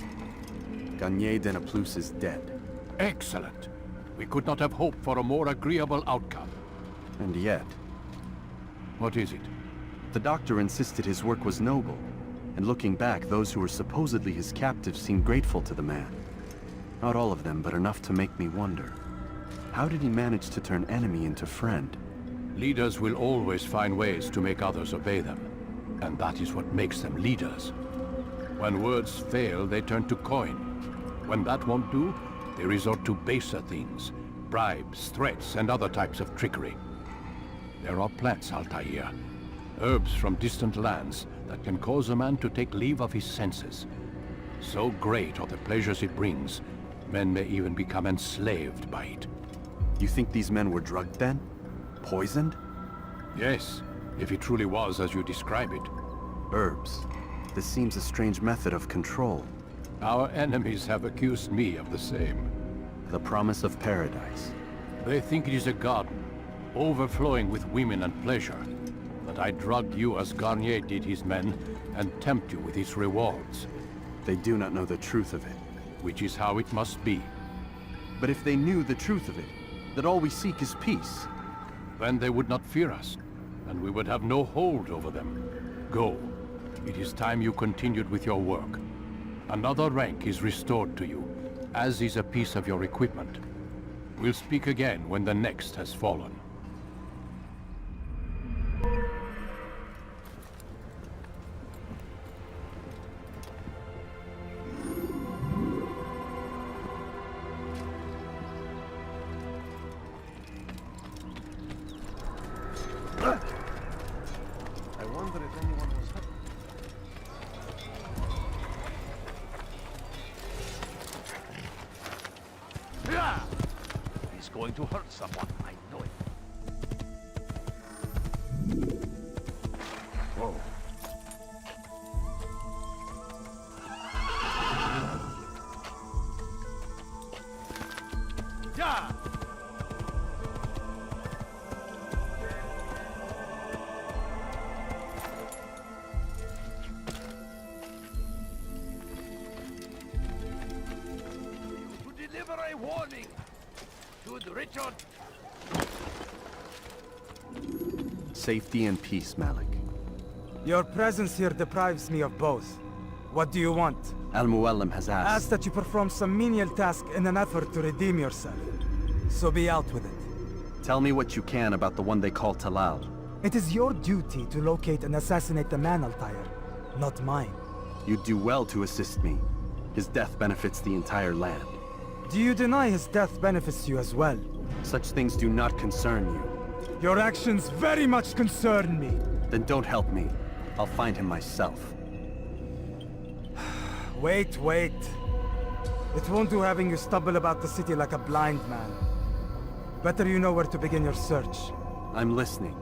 Garnier de Naplouse is dead. Excellent. We could not have hoped for a more agreeable outcome. And yet... What is it? The doctor insisted his work was noble. And looking back, those who were supposedly his captives seemed grateful to the man. Not all of them, but enough to make me wonder. How did he manage to turn enemy into friend? Leaders will always find ways to make others obey them. And that is what makes them leaders. When words fail, they turn to coin. When that won't do, they resort to baser things. Bribes, threats, and other types of trickery. There are plants, Altaïr. Herbs from distant lands that can cause a man to take leave of his senses. So great are the pleasures it brings, men may even become enslaved by it. You think these men were drugged then? Poisoned? Yes, if it truly was as you describe it. Herbs. This seems a strange method of control. Our enemies have accused me of the same. The promise of paradise. They think it is a garden, overflowing with women and pleasure. That I drug you as Garnier did his men, and tempt you with its rewards. They do not know the truth of it. Which is how it must be. But if they knew the truth of it, that all we seek is peace, then they would not fear us, and we would have no hold over them. Go. It is time you continued with your work. Another rank is restored to you, as is a piece of your equipment. We'll speak again when the next has fallen. I wonder if anyone was hurt. He's going to hurt someone, I know it. Whoa. Yeah! Deliver a warning! Good Richard! Safety and peace, Malik. Your presence here deprives me of both. What do you want? Al-Mualim has asked... Asked that you perform some menial task in an effort to redeem yourself. So be out with it. Tell me what you can about the one they call Talal. It is your duty to locate and assassinate the man, Altaïr, not mine. You'd do well to assist me. His death benefits the entire land. Do you deny his death benefits you as well? Such things do not concern you. Your actions very much concern me. Then don't help me. I'll find him myself. Wait. It won't do having you stumble about the city like a blind man. Better you know where to begin your search. I'm listening.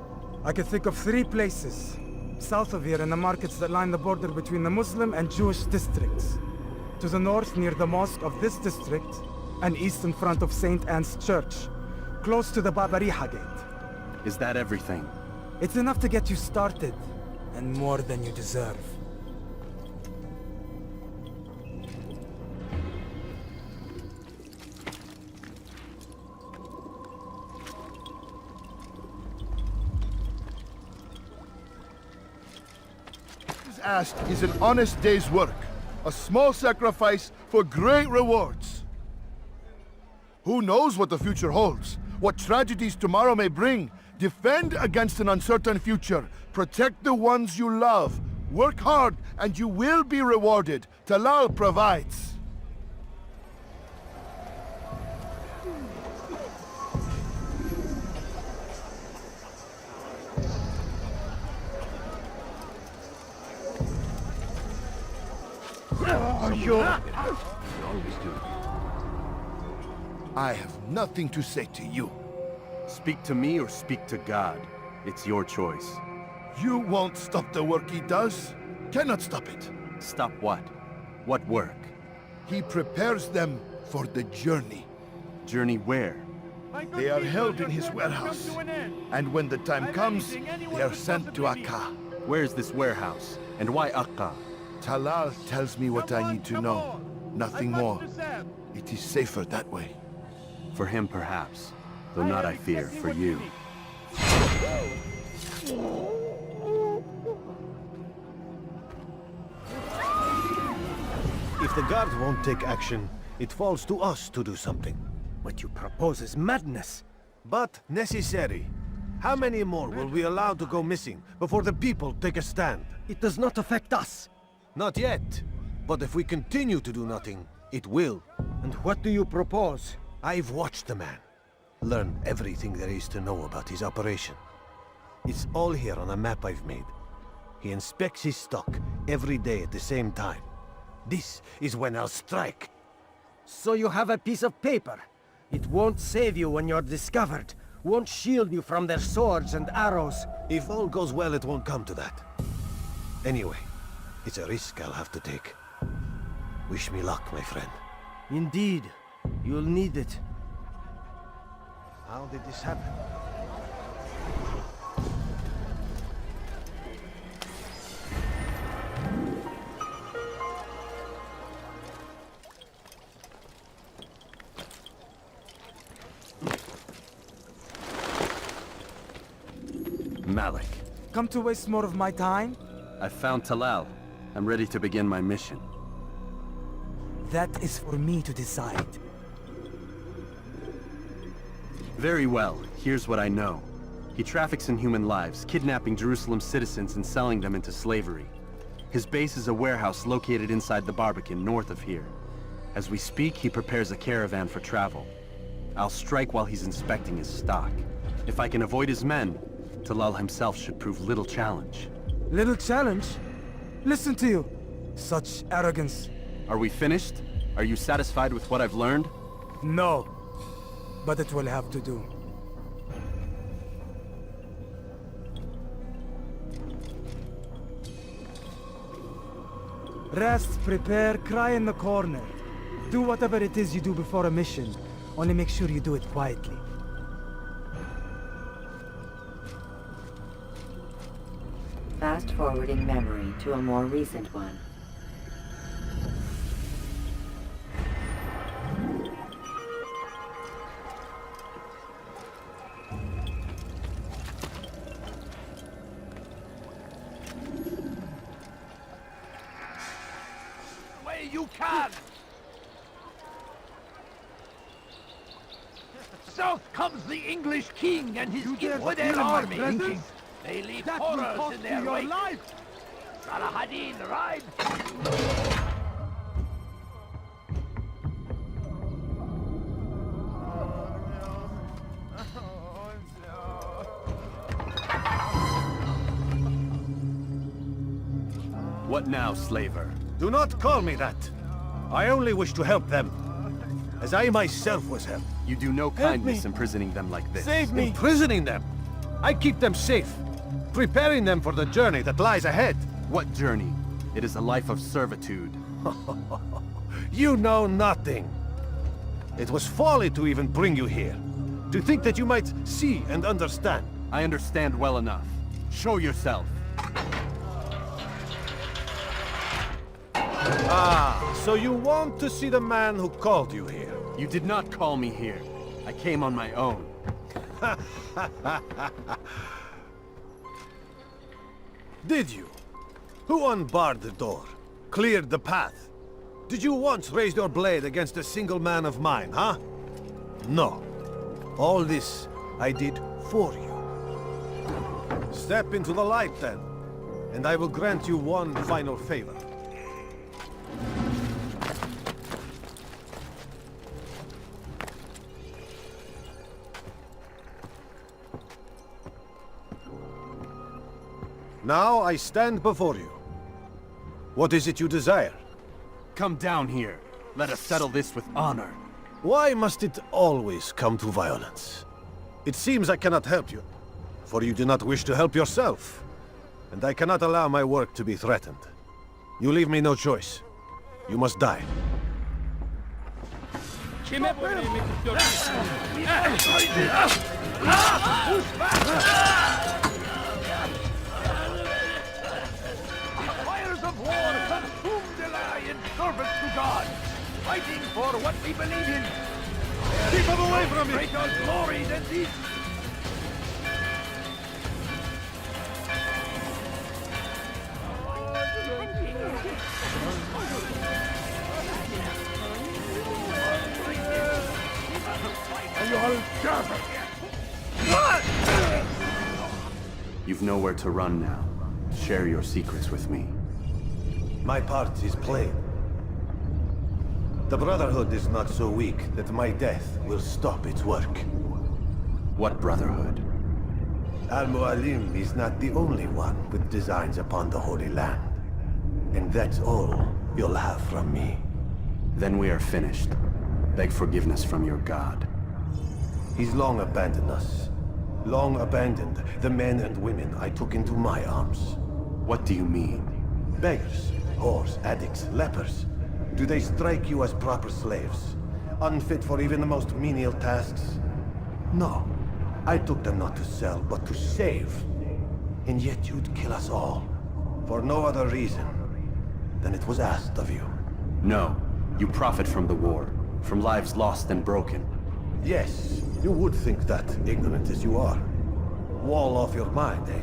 I can think of 3 places. South of here in the markets that line the border between the Muslim and Jewish districts. To the north near the mosque of this district, and east in front of St. Anne's Church, close to the Babariha Gate. Is that everything? It's enough to get you started, and more than you deserve. Asked is an honest day's work, a small sacrifice for great rewards. Who knows what the future holds, what tragedies tomorrow may bring? Defend against an uncertain future, protect the ones you love, work hard and you will be rewarded. Talal provides. I have nothing to say to you. Speak to me or speak to God. It's your choice. You won't stop the work he does. Cannot stop it. Stop what? What work? He prepares them for the journey. Journey where? They are held in his warehouse. And when the time comes, they are sent to Akka. Where's this warehouse? And why Akka? Talal tells me what I need to know. Nothing more. It is safer that way. For him, perhaps. Though not, I fear, for you. If the guards won't take action, it falls to us to do something. What you propose is madness, but necessary. How many more will we allow to go missing before the people take a stand? It does not affect us. Not yet. But if we continue to do nothing, it will. And what do you propose? I've watched the man. Learned everything there is to know about his operation. It's all here on a map I've made. He inspects his stock every day at the same time. This is when I'll strike. So you have a piece of paper. It won't save you when you're discovered. Won't shield you from their swords and arrows. If all goes well, it won't come to that. Anyway, it's a risk I'll have to take. Wish me luck, my friend. Indeed. You'll need it. How did this happen? Malik. Come to waste more of my time? I've found Talal. I'm ready to begin my mission. That is for me to decide. Very well. Here's what I know. He traffics in human lives, kidnapping Jerusalem citizens and selling them into slavery. His base is a warehouse located inside the Barbican, north of here. As we speak, he prepares a caravan for travel. I'll strike while he's inspecting his stock. If I can avoid his men, Talal himself should prove little challenge. Little challenge? Listen to you. Such arrogance. Are we finished? Are you satisfied with what I've learned? No. But it will have to do. Rest, prepare, cry in the corner. Do whatever it is you do before a mission. Only make sure you do it quietly. Fast-forwarding memory to a more recent one. Way you can! South comes the English king and his infidel army. They leave horrors in their wake. Salahadin, ride! What now, slaver? Do not call me that. I only wish to help them, as I myself was helped. You do no kindness imprisoning them like this. Save me! Imprisoning them? I keep them safe, preparing them for the journey that lies ahead. What journey? It is a life of servitude. You know nothing. It was folly to even bring you here. To think that you might see and understand. I understand well enough. Show yourself. Ah, so you want to see the man who called you here? You did not call me here. I came on my own. Did you? Who unbarred the door? Cleared the path? Did you once raise your blade against a single man of mine, huh? No. All this I did for you. Step into the light then, and I will grant you one final favor. Now I stand before you. What is it you desire? Come down here. Let us settle this with honor. Why must it always come to violence? It seems I cannot help you, for you do not wish to help yourself. And I cannot allow my work to be threatened. You leave me no choice. You must die. Fires of war consume the lie in service to God, fighting for what we believe in. Keep them away from me! Greater glory than these. أيها الكافر! You've nowhere to run now. Share your secrets with me. My part is plain. The Brotherhood is not so weak that my death will stop its work. What Brotherhood? Al-Mualim is not the only one with designs upon the Holy Land. And that's all you'll have from me. Then we are finished. Beg forgiveness from your god. He's long abandoned us. Long abandoned the men and women I took into my arms. What do you mean? Beggars, whores, addicts, lepers. Do they strike you as proper slaves? Unfit for even the most menial tasks? No. I took them not to sell, but to save. And yet you'd kill us all. For no other reason than it was asked of you. No. You profit from the war. From lives lost and broken. Yes, you would think that, ignorant as you are. Wall off your mind, eh?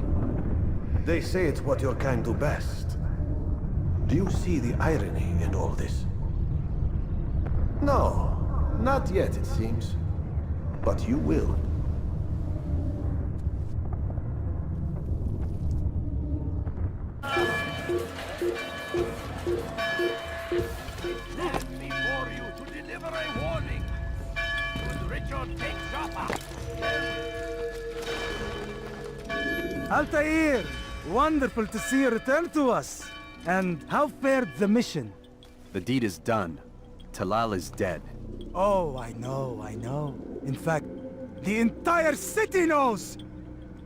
They say it's what your kind do best. Do you see the irony in all this? No, not yet, it seems. But you will. Stand before you to deliver a warning. Would Richard take Shahbaz? Altaïr! Wonderful to see you return to us. And how fared the mission? The deed is done. Talal is dead. Oh, I know. In fact, the entire city knows!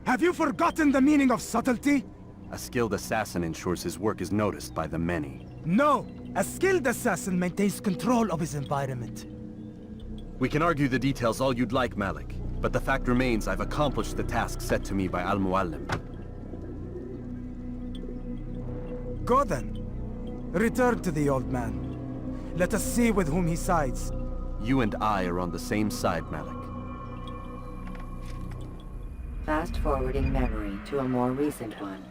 Have you forgotten the meaning of subtlety? A skilled assassin ensures his work is noticed by the many. No! A skilled assassin maintains control of his environment. We can argue the details all you'd like, Malik. But the fact remains I've accomplished the task set to me by Al-Mualim. Go then. Return to the old man. Let us see with whom he sides. You and I are on the same side, Malik. Fast-forwarding memory to a more recent one.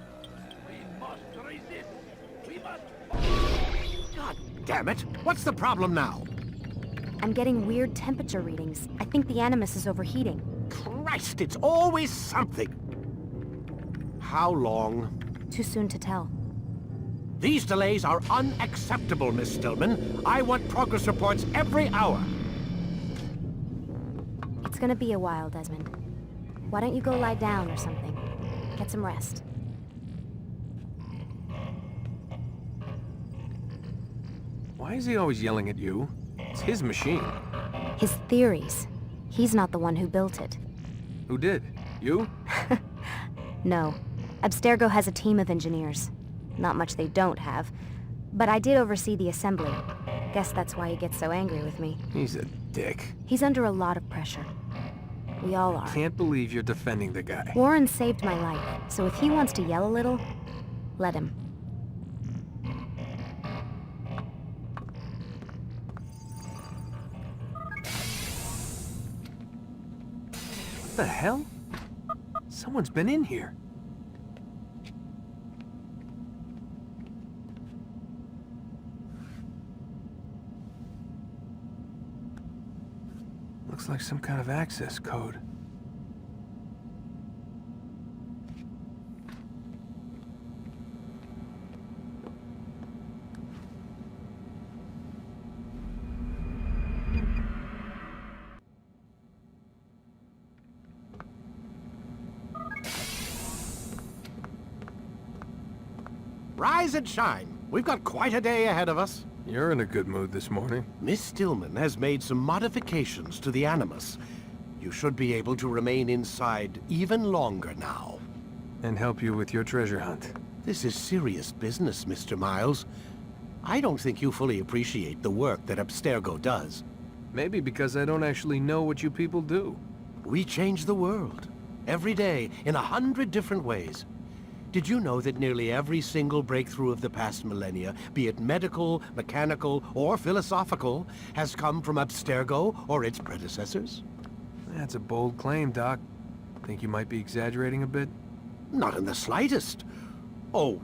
God damn it! What's the problem now? I'm getting weird temperature readings. I think the Animus is overheating. Christ, it's always something! How long? Too soon to tell. These delays are unacceptable, Miss Stillman. I want progress reports every hour. It's gonna be a while, Desmond. Why don't you go lie down or something? Get some rest. Why is he always yelling at you? It's his machine. His theories. He's not the one who built it. Who did? You? No. Abstergo has a team of engineers. Not much they don't have. But I did oversee the assembly. Guess that's why he gets so angry with me. He's a dick. He's under a lot of pressure. We all are. Can't believe you're defending the guy. Warren saved my life, so if he wants to yell a little, let him. What the hell? Someone's been in here. Looks like some kind of access code. Rise and shine. We've got quite a day ahead of us. You're in a good mood this morning. Miss Stillman has made some modifications to the Animus. You should be able to remain inside even longer now. And help you with your treasure hunt. This is serious business, Mr. Miles. I don't think you fully appreciate the work that Abstergo does. Maybe because I don't actually know what you people do. We change the world. Every day, in 100 different ways. Did you know that nearly every single breakthrough of the past millennia, be it medical, mechanical, or philosophical, has come from Abstergo or its predecessors? That's a bold claim, Doc. Think you might be exaggerating a bit? Not in the slightest. Oh,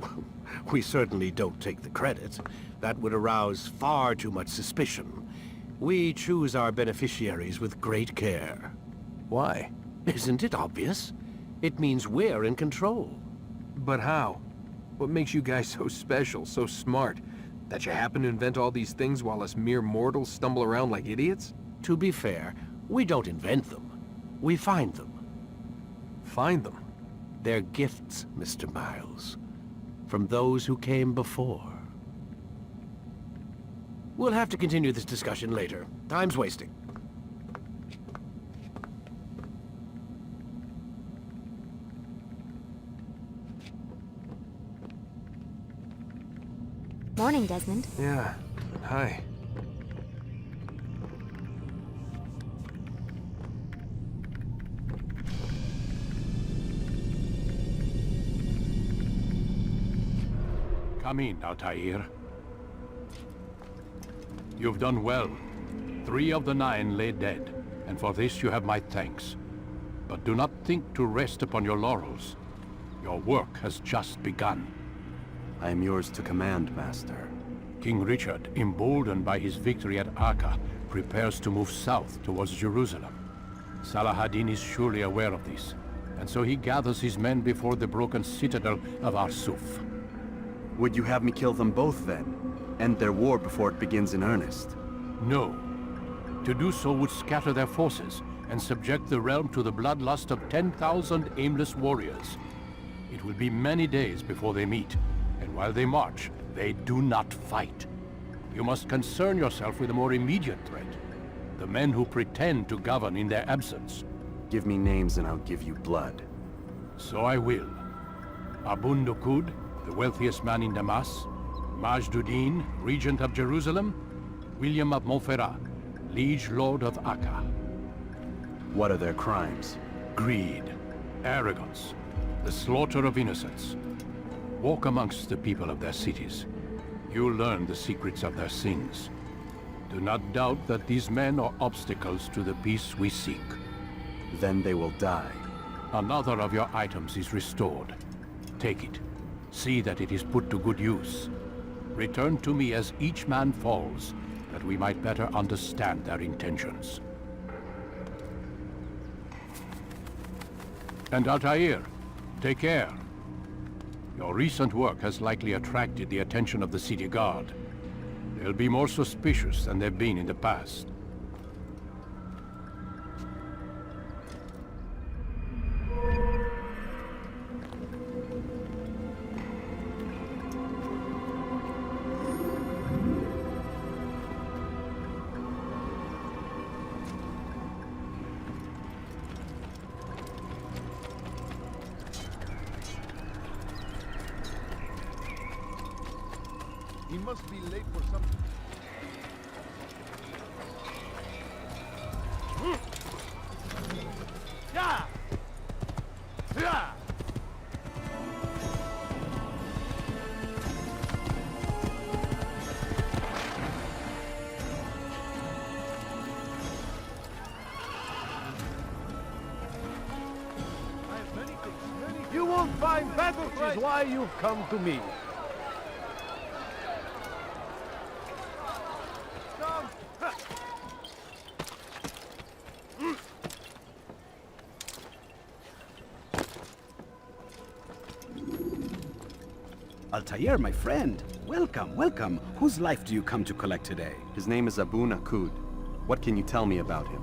we certainly don't take the credit. That would arouse far too much suspicion. We choose our beneficiaries with great care. Why? Isn't it obvious? It means we're in control. But how? What makes you guys so special, so smart? That you happen to invent all these things while us mere mortals stumble around like idiots? To be fair, we don't invent them. We find them. Find them? They're gifts, Mr. Miles. From those who came before. We'll have to continue this discussion later. Time's wasting. Morning, Desmond. Yeah. Hi. Come in, Altaïr. You've done well. 3 of the 9 lay dead, and for this you have my thanks. But do not think to rest upon your laurels. Your work has just begun. I am yours to command, Master. King Richard, emboldened by his victory at Acre, prepares to move south towards Jerusalem. Saladin is surely aware of this, and so he gathers his men before the broken citadel of Arsuf. Would you have me kill them both then? End their war before it begins in earnest? No. To do so would scatter their forces and subject the realm to the bloodlust of 10,000 aimless warriors. It will be many days before they meet, and while they march, they do not fight. You must concern yourself with a more immediate threat. The men who pretend to govern in their absence. Give me names and I'll give you blood. So I will. Abun Dukud, the wealthiest man in Damas. Majduddin, regent of Jerusalem. William of Montferrat, liege lord of Acre. What are their crimes? Greed, arrogance, the slaughter of innocents. Walk amongst the people of their cities. You'll learn the secrets of their sins. Do not doubt that these men are obstacles to the peace we seek. Then they will die. Another of your items is restored. Take it. See that it is put to good use. Return to me as each man falls, that we might better understand their intentions. And Altaïr, take care. Your recent work has likely attracted the attention of the city guard. They'll be more suspicious than they've been in the past. He must be late for something. Yeah! Yeah! You won't find battle, which is why you've come to me. Altaïr, my friend. Welcome, welcome. Whose life do you come to collect today? His name is Abun Akud. What can you tell me about him?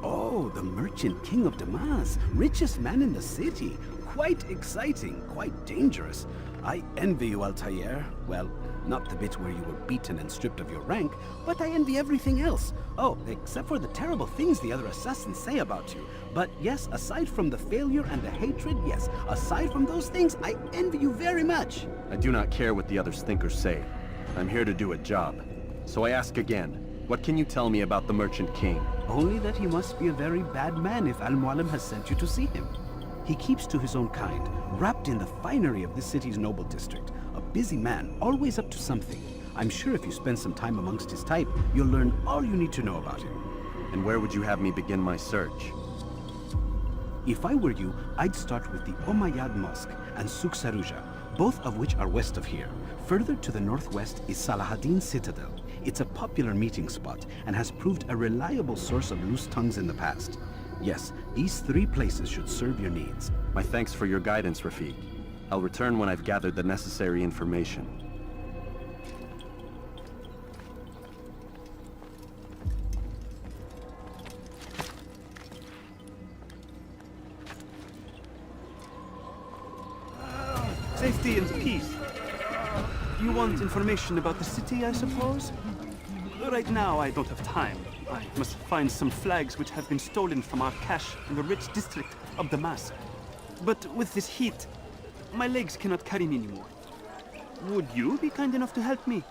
Oh, the merchant king of Damas. Richest man in the city. Quite exciting, quite dangerous. I envy you, Altaïr. Well, not the bit where you were beaten and stripped of your rank, but I envy everything else. Oh, except for the terrible things the other assassins say about you. But yes, aside from the failure and the hatred, yes, aside from those things, I envy you very much. I do not care what the others think or say. I'm here to do a job. So I ask again, what can you tell me about the Merchant King? Only that he must be a very bad man if Mualim has sent you to see him. He keeps to his own kind, wrapped in the finery of this city's noble district. A busy man, always up to something. I'm sure if you spend some time amongst his type, you'll learn all you need to know about him. And where would you have me begin my search? If I were you, I'd start with the Umayyad Mosque and Souk Sarouja, both of which are west of here. Further to the northwest is Saladin's Citadel. It's a popular meeting spot and has proved a reliable source of loose tongues in the past. Yes, these 3 places should serve your needs. My thanks for your guidance, Rafiq. I'll return when I've gathered the necessary information. Safety and peace. You want information about the city, I suppose? Right now, I don't have time. I must find some flags which have been stolen from our cache in the rich district of Damas. But with this heat, my legs cannot carry me anymore. Would you be kind enough to help me?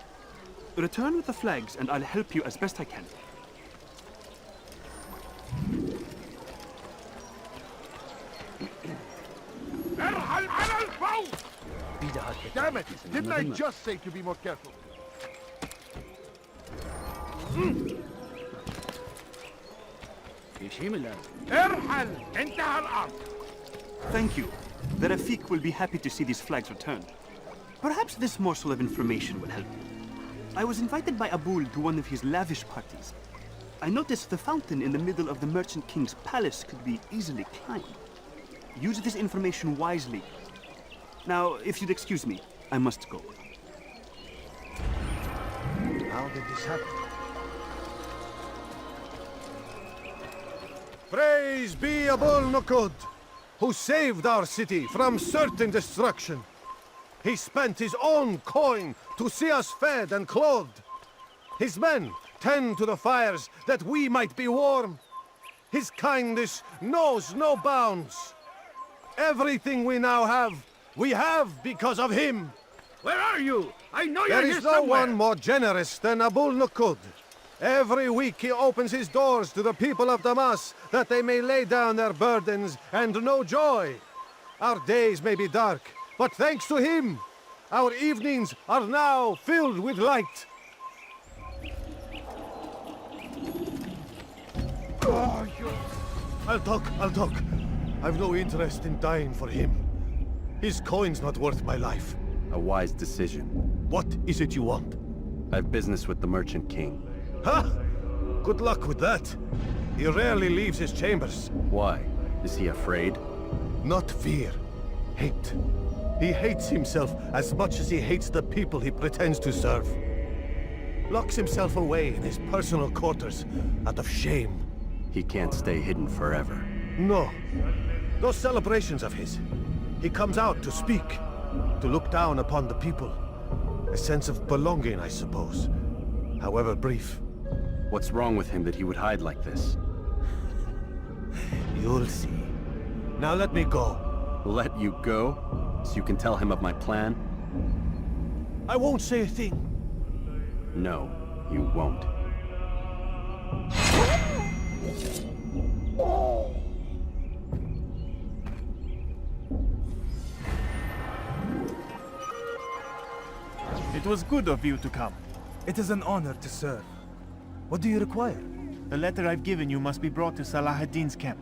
Return with the flags, and I'll help you as best I can. Damn it! Didn't I just say to be more careful? Thank you. The Rafiq will be happy to see these flags returned. Perhaps this morsel of information will help you. I was invited by Abul to one of his lavish parties. I noticed the fountain in the middle of the Merchant King's palace could be easily climbed. Use this information wisely. Now, if you'd excuse me, I must go. How did this happen? Praise be Abul-Nuqud, who saved our city from certain destruction. He spent his own coin to see us fed and clothed. His men tend to the fires that we might be warm. His kindness knows no bounds. Everything we now have, we have because of him. Where are you? I know you're There here is no somewhere. one more generous than Abul-Nuqud. Every week he opens his doors to the people of Damas that they may lay down their burdens and know joy. Our days may be dark, but thanks to him, our evenings are now filled with light. I'll talk. I've no interest in dying for him. His coin's not worth my life. A wise decision. What is it you want? I have business with the Merchant King. Huh? Good luck with that. He rarely leaves his chambers. Why? Is he afraid? Not fear. Hate. He hates himself as much as he hates the people he pretends to serve. Locks himself away in his personal quarters out of shame. He can't stay hidden forever. No. Those celebrations of his. He comes out to speak, to look down upon the people. A sense of belonging, I suppose. However brief. What's wrong with him that he would hide like this? You'll see. Now let me go. Let you go? So you can tell him of my plan? I won't say a thing. No, you won't. It was good of you to come. It is an honor to serve. What do you require? The letter I've given you must be brought to Salah ad-Din's camp.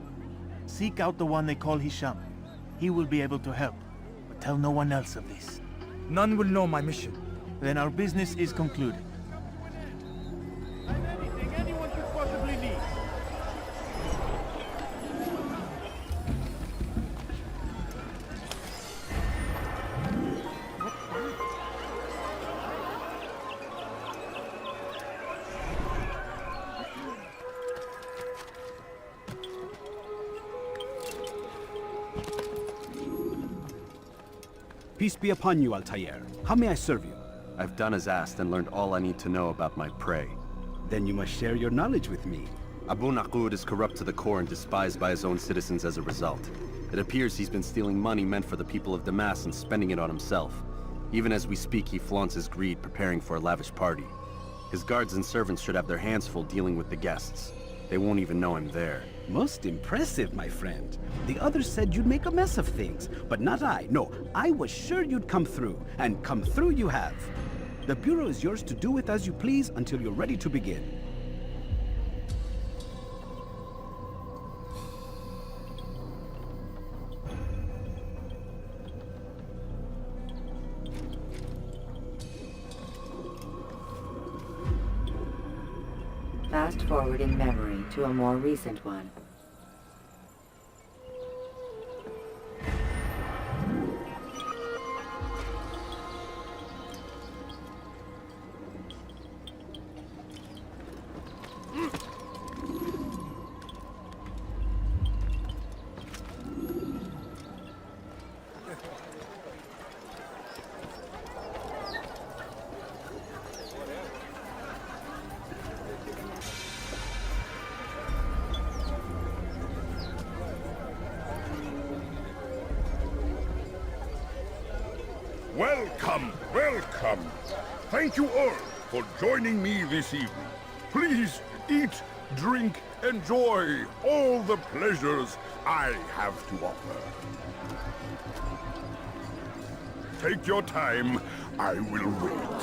Seek out the one they call Hisham. He will be able to help, but tell no one else of this. None will know my mission. Then our business is concluded. Anything anyone could possibly need. Peace be upon you, Altaïr. How may I serve you? I've done as asked and learned all I need to know about my prey. Then you must share your knowledge with me. Abul-Nuqud is corrupt to the core and despised by his own citizens as a result. It appears he's been stealing money meant for the people of Damas and spending it on himself. Even as we speak, he flaunts his greed, preparing for a lavish party. His guards and servants should have their hands full dealing with the guests. They won't even know I'm there. Most impressive, my friend. The others said you'd make a mess of things, but not I. No, I was sure you'd come through, and come through you have. The Bureau is yours to do with as you please until you're ready to begin. Fast-forwarding memory to a more recent one. Welcome, welcome. Thank you all for joining me this evening. Please eat, drink, enjoy all the pleasures I have to offer. Take your time, I will wait.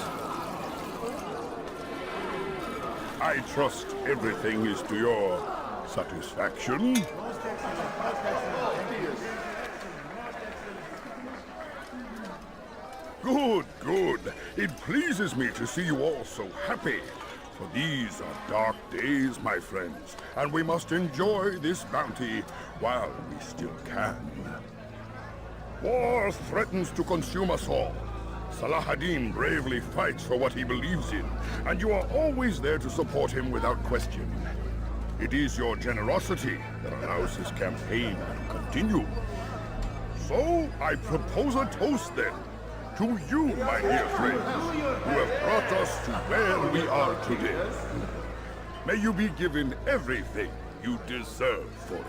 I trust everything is to your satisfaction. Good, good. It pleases me to see you all so happy. For these are dark days, my friends, and we must enjoy this bounty while we still can. War threatens to consume us all. Salah ad-Din bravely fights for what he believes in, and you are always there to support him without question. It is your generosity that allows his campaign to continue. So, I propose a toast then, to you, my dear friends, who have brought us to where we are today. May you be given everything you deserve for it.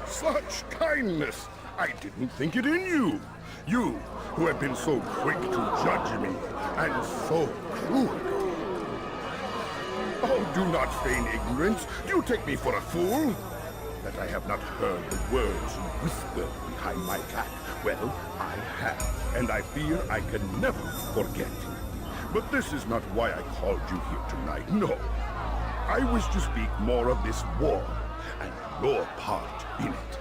Such kindness! I didn't think it in you. You, who have been so quick to judge me, and so cruel. Oh, do not feign ignorance. Do you take me for a fool? That I have not heard the words you whisper behind my back. Well, I have, and I fear I can never forget. But this is not why I called you here tonight, no. I wish to speak more of this war, and your part in it.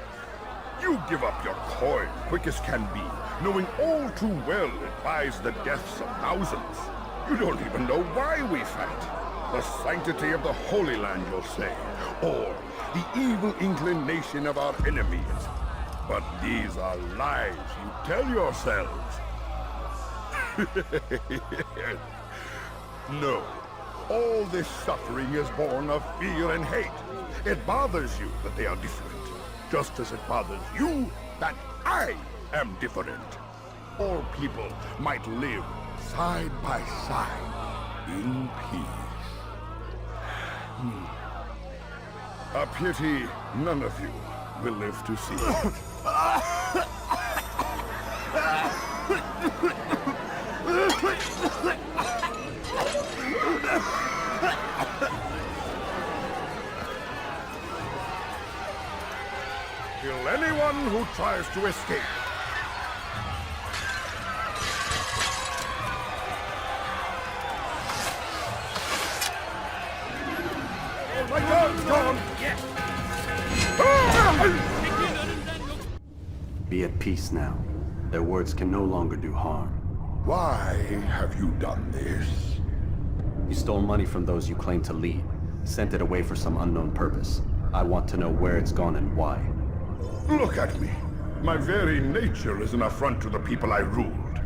You give up your coin quick as can be, knowing all too well it buys the deaths of thousands. You don't even know why we fight. The sanctity of the Holy Land, you'll say, or the evil inclination of our enemies. But these are lies you tell yourselves. No, all this suffering is born of fear and hate. It bothers you that they are different, just as it bothers you that I am different. All people might live side by side in peace. A pity none of you will live to see it. Kill anyone who tries to escape. Oh, my gun's gone! Be at peace now. Their words can no longer do harm. Why have you done this? You stole money from those you claim to lead, sent it away for some unknown purpose. I want to know where it's gone and why. Look at me. My very nature is an affront to the people I ruled.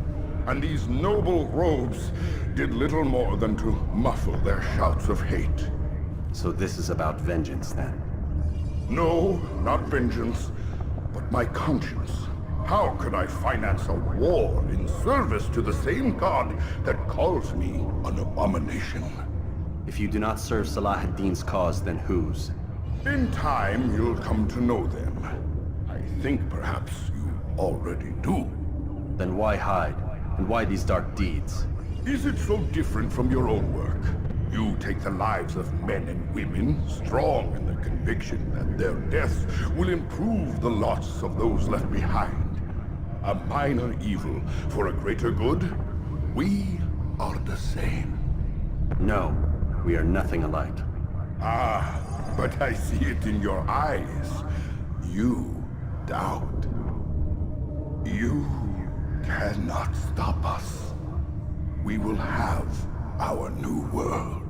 And these noble robes did little more than to muffle their shouts of hate. So this is about vengeance, then? No, not vengeance, but my conscience. How could I finance a war in service to the same god that calls me an abomination? If you do not serve Salah ad-Din's cause, then whose? In time, you'll come to know them. I think perhaps you already do. Then why hide? And why these dark deeds? Is it so different from your own work? You take the lives of men and women, strong in the conviction that their deaths will improve the lots of those left behind. A minor evil for a greater good? We are the same. No, we are nothing alike. Ah, but I see it in your eyes. You doubt. You cannot stop us. We will have our new world.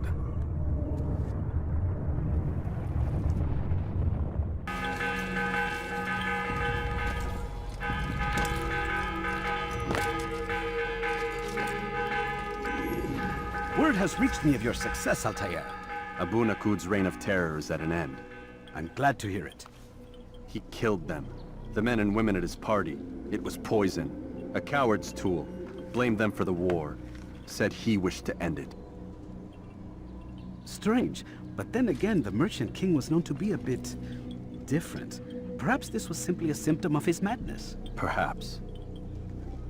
Word has reached me of your success, Altaïr. Abu Nakud's reign of terror is at an end. I'm glad to hear it. He killed them. The men and women at his party. It was poison. A coward's tool. Blamed them for the war. Said he wished to end it. Strange, but then again, the Merchant King was known to be a bit different. Perhaps this was simply a symptom of his madness. Perhaps.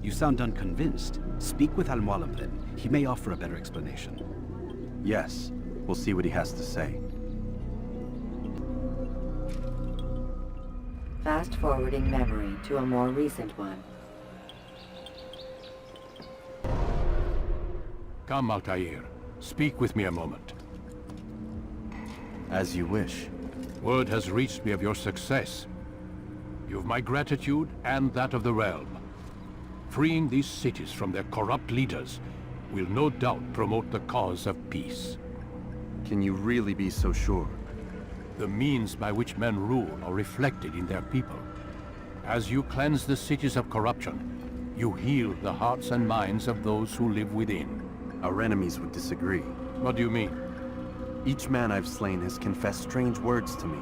You sound unconvinced. Speak with Al-Mualim then. He may offer a better explanation. Yes, we'll see what he has to say. Fast-forwarding memory to a more recent one. Come, Altaïr. Speak with me a moment. As you wish. Word has reached me of your success. You've my gratitude and that of the realm. Freeing these cities from their corrupt leaders will no doubt promote the cause of peace. Can you really be so sure? The means by which men rule are reflected in their people. As you cleanse the cities of corruption, you heal the hearts and minds of those who live within. Our enemies would disagree. What do you mean? Each man I've slain has confessed strange words to me.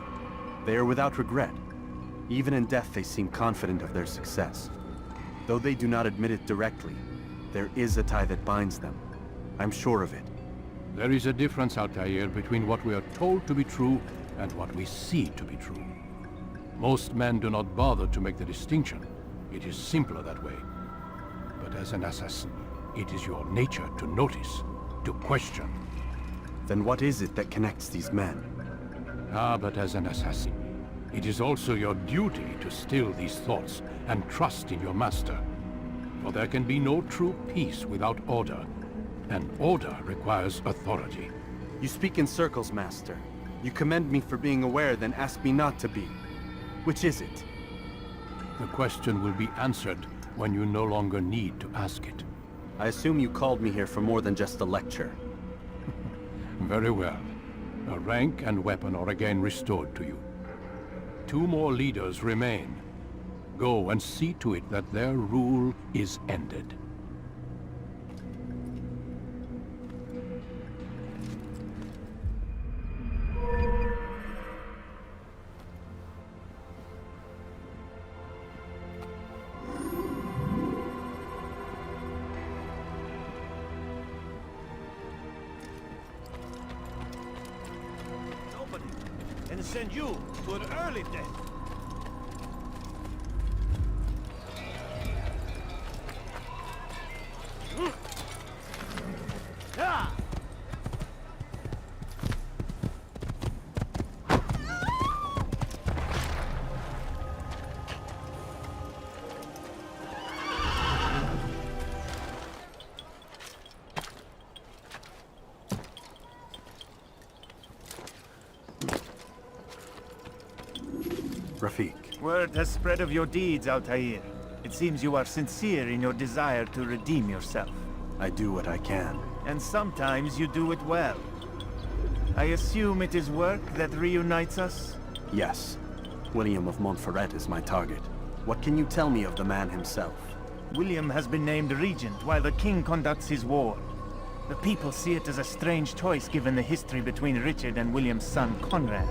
They are without regret. Even in death they seem confident of their success. Though they do not admit it directly, there is a tie that binds them. I'm sure of it. There is a difference, Altaïr, between what we are told to be true and what we see to be true. Most men do not bother to make the distinction. It is simpler that way. But as an assassin, it is your nature to notice, to question. Then what is it that connects these men? But as an assassin, it is also your duty to still these thoughts and trust in your master. For there can be no true peace without order, and order requires authority. You speak in circles, Master. You commend me for being aware, then ask me not to be. Which is it? The question will be answered when you no longer need to ask it. I assume you called me here for more than just a lecture. Very well. A rank and weapon are again restored to you. 2 more leaders remain. Go and see to it that their rule is ended. And send you to an early death. Rafiq. Word has spread of your deeds, Altaïr. It seems you are sincere in your desire to redeem yourself. I do what I can. And sometimes you do it well. I assume it is work that reunites us? Yes. William of Montferrat is my target. What can you tell me of the man himself? William has been named regent while the king conducts his war. The people see it as a strange choice given the history between Richard and William's son Conrad.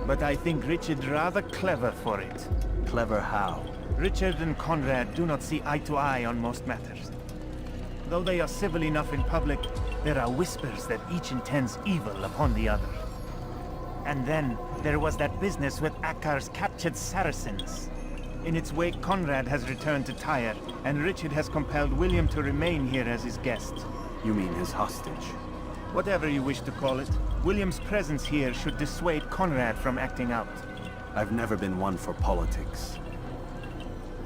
But I think Richard rather clever for it. Clever how? Richard and Conrad do not see eye to eye on most matters. Though they are civil enough in public, there are whispers that each intends evil upon the other. And then, there was that business with Akkar's captured Saracens. In its wake, Conrad has returned to Tyre, and Richard has compelled William to remain here as his guest. You mean his hostage? Whatever you wish to call it, William's presence here should dissuade Conrad from acting out. I've never been one for politics.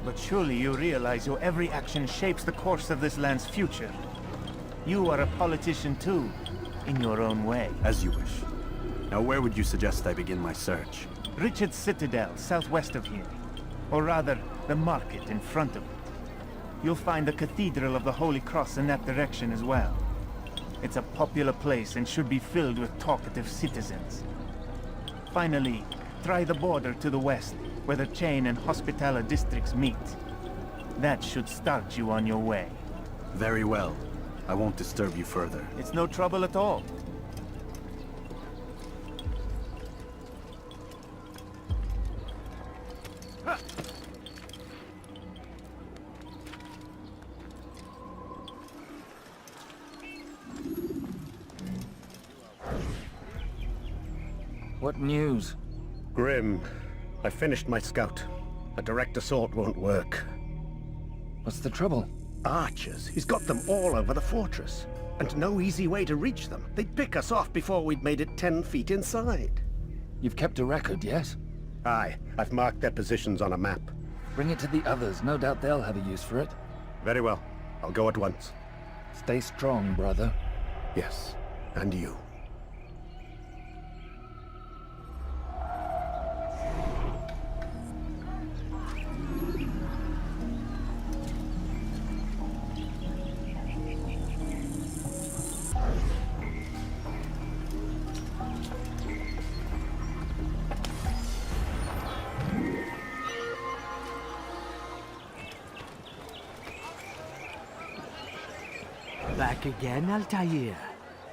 But surely you realize your every action shapes the course of this land's future. You are a politician too, in your own way. As you wish. Now where would you suggest I begin my search? Richard's Citadel, southwest of here. Or rather, the market in front of it. You'll find the Cathedral of the Holy Cross in that direction as well. It's a popular place and should be filled with talkative citizens. Finally, try the border to the west, where the Chain and Hospitaller districts meet. That should start you on your way. Very well. I won't disturb you further. It's no trouble at all. What news? Grim. I finished my scout. A direct assault won't work. What's the trouble? Archers. He's got them all over the fortress. And no easy way to reach them. They'd pick us off before we'd made it 10 feet inside. You've kept a record, yes? Aye. I've marked their positions on a map. Bring it to the others. No doubt they'll have a use for it. Very well. I'll go at once. Stay strong, brother. Yes. And you. Back again, Altaïr.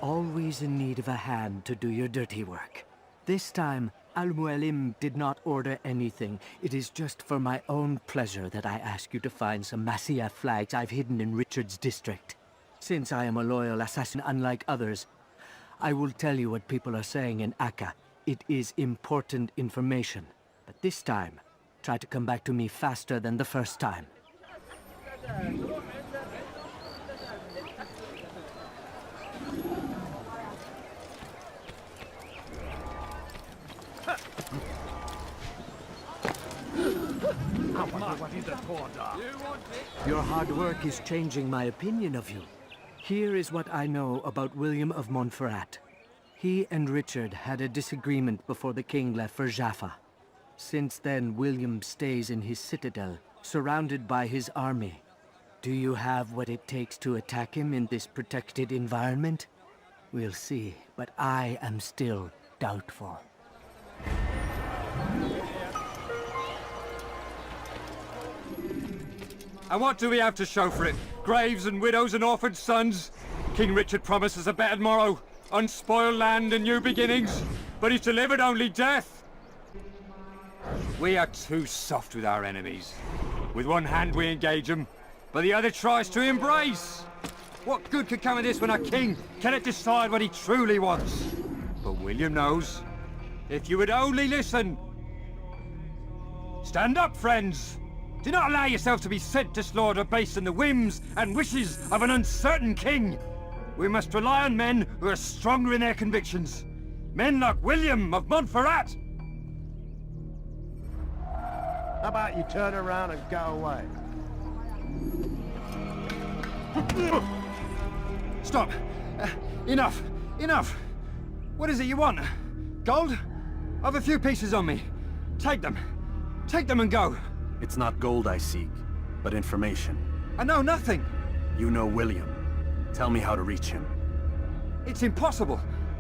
Always in need of a hand to do your dirty work. This time, Mualim did not order anything. It is just for my own pleasure that I ask you to find some Masyaf flags I've hidden in Richard's district. Since I am a loyal assassin unlike others, I will tell you what people are saying in Akka. It is important information. But this time, try to come back to me faster than the first time. Your hard work is changing my opinion of you. Here is what I know about William of Montferrat. He and Richard had a disagreement before the king left for Jaffa. Since then, William stays in his citadel, surrounded by his army. Do you have what it takes to attack him in this protected environment? We'll see, but I am still doubtful. And what do we have to show for it? Graves and widows and orphaned sons? King Richard promises a better morrow, unspoiled land and new beginnings, but he's delivered only death. We are too soft with our enemies. With one hand we engage them, but the other tries to embrace. What good could come of this when our king cannot decide what he truly wants? But William knows. If you would only listen. Stand up, friends! Do not allow yourself to be sent to slaughter based on the whims and wishes of an uncertain king. We must rely on men who are stronger in their convictions. Men like William of Montferrat. How about you turn around and go away? Stop! Enough! Enough! What is it you want? Gold? I've a few pieces on me. Take them. Take them and go. It's not gold I seek, but information. I know nothing. You know William. Tell me how to reach him. It's impossible.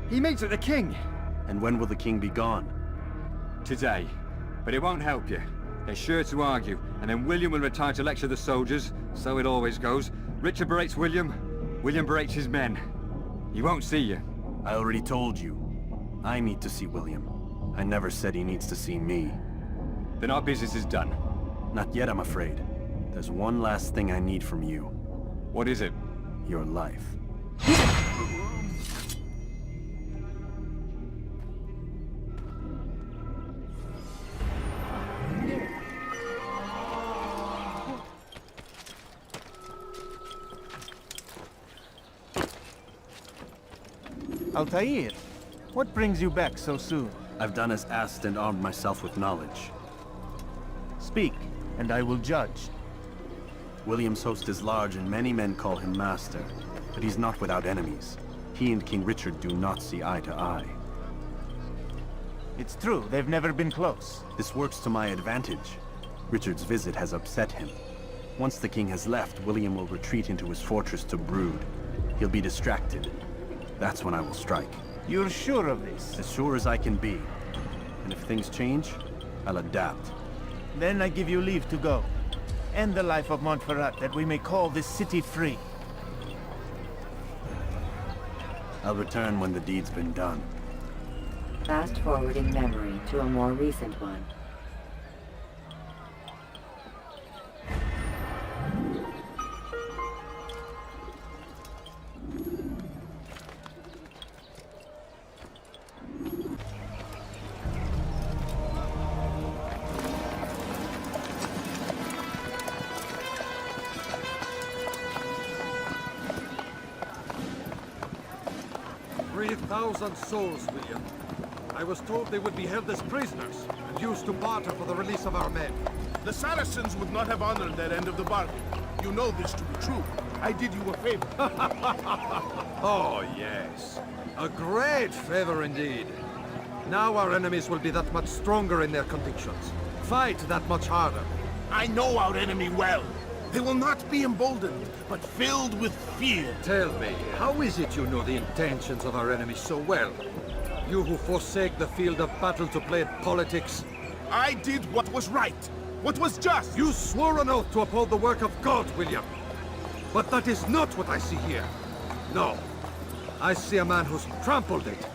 He meets with the king. And when will the king be gone? Today. But it won't help you. They're sure to argue, and then William will retire to lecture the soldiers. So it always goes. Richard berates William. William berates his men. He won't see you. I already told you. I need to see William. I never said he needs to see me. Then our business is done. Not yet, I'm afraid. There's one last thing I need from you. What is it? Your life. Altaïr, what brings you back so soon? I've done as asked and armed myself with knowledge. Speak, and I will judge. William's host is large and many men call him master, but he's not without enemies. He and King Richard do not see eye to eye. It's true, they've never been close. This works to my advantage. Richard's visit has upset him. Once the king has left, William will retreat into his fortress to brood. He'll be distracted. That's when I will strike. You're sure of this? As sure as I can be. And if things change, I'll adapt. Then I give you leave to go. End the life of Montferrat, that we may call this city free. I'll return when the deed's been done. Fast-forwarding memory to a more recent one. 5,000 souls, William. I was told they would be held as prisoners and used to barter for the release of our men. The Saracens would not have honored their end of the bargain. You know this to be true. I did you a favor. Oh, yes. A great favor indeed. Now our enemies will be that much stronger in their convictions. Fight that much harder. I know our enemy well. They will not be emboldened, but filled with fear. Tell me, how is it you know the intentions of our enemies so well? You who forsake the field of battle to play at politics. I did what was right, what was just. You swore an oath to uphold the work of God, William. But that is not what I see here. No. I see a man who's trampled it.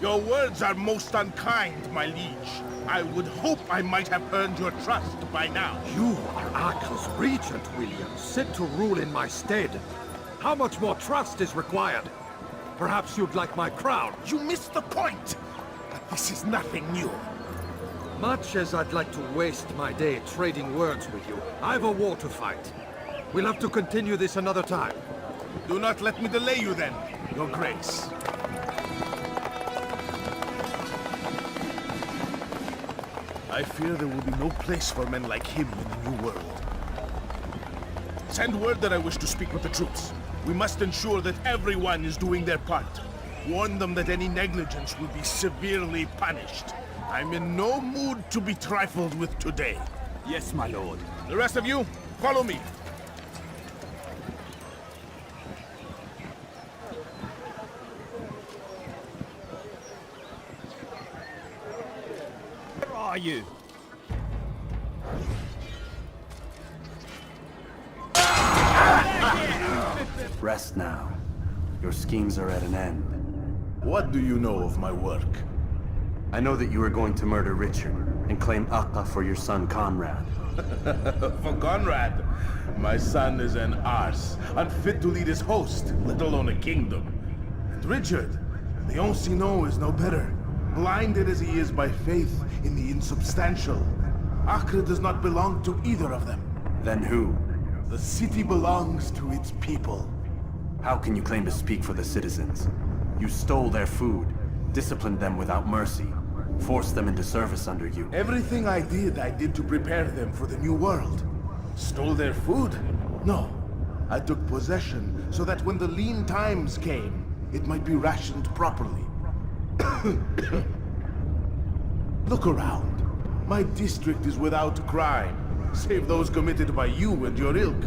Your words are most unkind, my liege. I would hope I might have earned your trust by now. You are Acre's regent, William, sent to rule in my stead. How much more trust is required? Perhaps you'd like my crown. You missed the point! This is nothing new. Much as I'd like to waste my day trading words with you, I've a war to fight. We'll have to continue this another time. Do not let me delay you then, Your Grace. I fear there will be no place for men like him in the New World. Send word that I wish to speak with the troops. We must ensure that everyone is doing their part. Warn them that any negligence will be severely punished. I'm in no mood to be trifled with today. Yes, my lord. The rest of you, follow me. Where are you? Rest now. Your schemes are at an end. What do you know of my work? I know that you are going to murder Richard and claim Akka for your son Conrad. For Conrad? My son is an arse, unfit to lead his host, let alone a kingdom. And Richard, the Ancien is no better, blinded as he is by faith in the insubstantial. Acre does not belong to either of them. Then who? The city belongs to its people. How can you claim to speak for the citizens? You stole their food, disciplined them without mercy, forced them into service under you. Everything I did to prepare them for the new world. Stole their food? No. I took possession so that when the lean times came, it might be rationed properly. Look around. My district is without crime, save those committed by you and your ilk.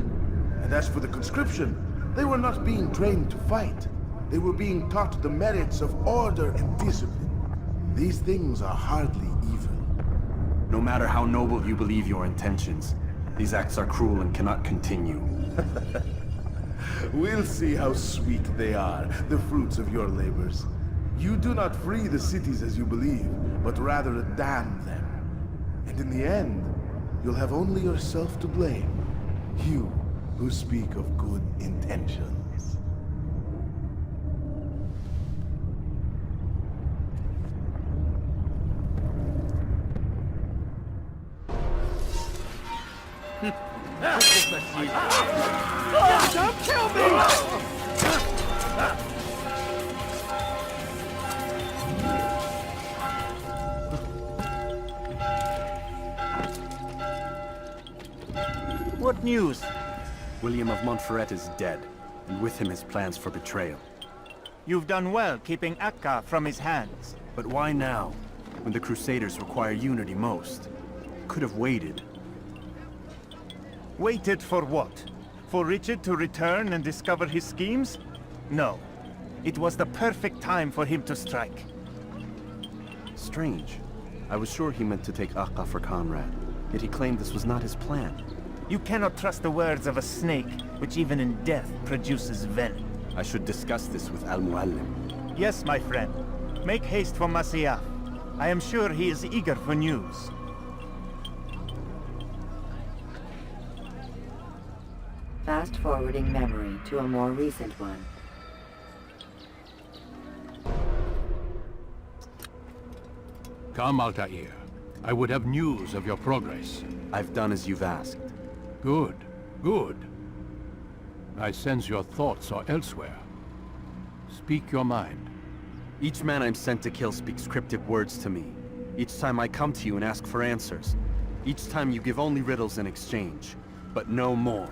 And as for the conscription, they were not being trained to fight. They were being taught the merits of order and discipline. These things are hardly evil. No matter how noble you believe your intentions, these acts are cruel and cannot continue. We'll see how sweet they are, the fruits of your labors. You do not free the cities as you believe, but rather damn them. And in the end, you'll have only yourself to blame. You who speak of good intentions. Don't kill me! What news? William of Montferrat is dead, and with him his plans for betrayal. You've done well keeping Akka from his hands. But why now, when the Crusaders require unity most? Could have waited. Waited for what? For Richard to return and discover his schemes? No. It was the perfect time for him to strike. Strange. I was sure he meant to take Akka for Conrad, yet he claimed this was not his plan. You cannot trust the words of a snake, which even in death produces venom. I should discuss this with Mualim. Yes, my friend. Make haste for Masyaf. I am sure he is eager for news. Fast-forwarding memory to a more recent one. Come, Altaïr. I would have news of your progress. I've done as you've asked. Good, good. I sense your thoughts are elsewhere. Speak your mind. Each man I'm sent to kill speaks cryptic words to me. Each time I come to you and ask for answers. Each time you give only riddles in exchange, but no more.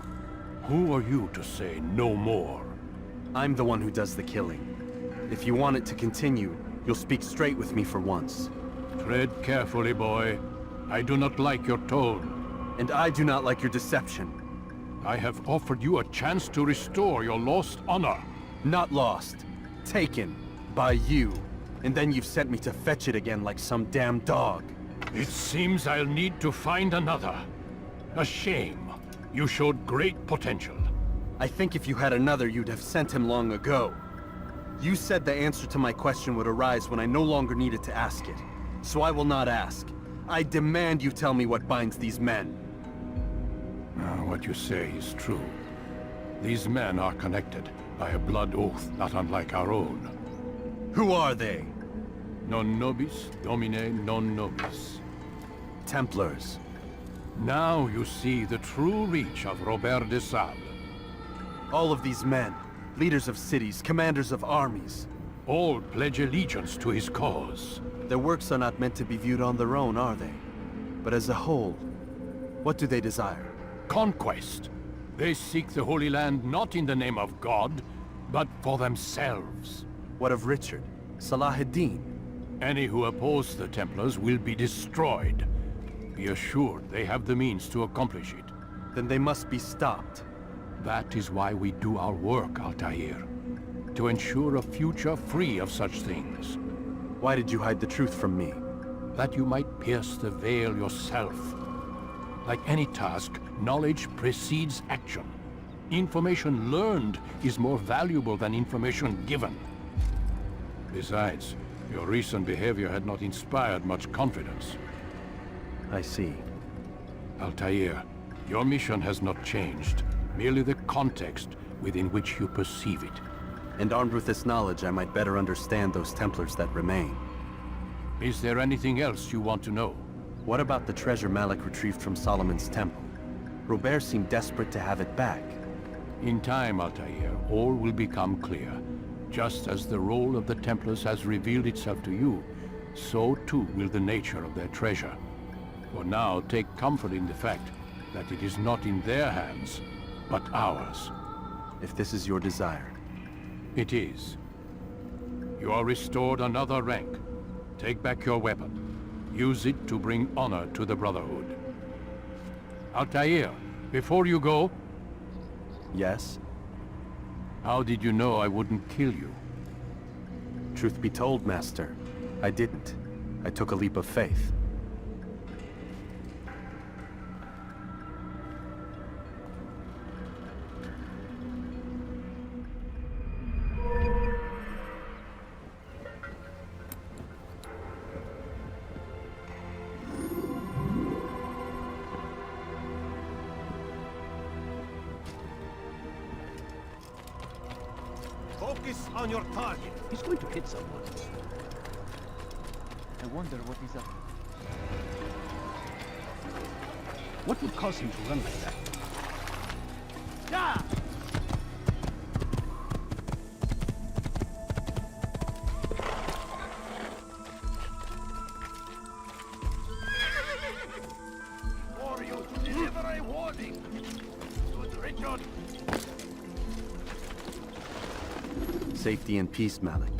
Who are you to say no more? I'm the one who does the killing. If you want it to continue, you'll speak straight with me for once. Tread carefully, boy. I do not like your tone. And I do not like your deception. I have offered you a chance to restore your lost honor. Not lost. Taken. By you. And then you've sent me to fetch it again like some damn dog. It seems I'll need to find another. A shame. You showed great potential. I think if you had another, you'd have sent him long ago. You said the answer to my question would arise when I no longer needed to ask it. So I will not ask. I demand you tell me what binds these men. What you say is true. These men are connected by a blood oath not unlike our own. Who are they? Non nobis, domine non nobis. Templars. Now you see the true reach of Robert de Sable. All of these men, leaders of cities, commanders of armies. All pledge allegiance to his cause. Their works are not meant to be viewed on their own, are they? But as a whole, what do they desire? Conquest. They seek the Holy Land not in the name of God, but for themselves. What of Richard? Salah ad-Din? Any who oppose the Templars will be destroyed. Be assured they have the means to accomplish it. Then they must be stopped. That is why we do our work, Altaïr. To ensure a future free of such things. Why did you hide the truth from me? That you might pierce the veil yourself. Like any task, knowledge precedes action. Information learned is more valuable than information given. Besides, your recent behavior had not inspired much confidence. I see. Altaïr, your mission has not changed. Merely the context within which you perceive it. And armed with this knowledge, I might better understand those Templars that remain. Is there anything else you want to know? What about the treasure Malik retrieved from Solomon's temple? Robert seemed desperate to have it back. In time, Altaïr, all will become clear. Just as the role of the Templars has revealed itself to you, so too will the nature of their treasure. For now, take comfort in the fact that it is not in their hands, but ours. If this is your desire. It is. You are restored another rank. Take back your weapon. Use it to bring honor to the Brotherhood. Altaïr, before you go... Yes? How did you know I wouldn't kill you? Truth be told, Master, I didn't. I took a leap of faith. Focus on your target. He's going to hit someone. I wonder what he's up to. What would cause him to run like that? Yeah! For you to deliver a warning. Good Richard. Safety and peace, Malik.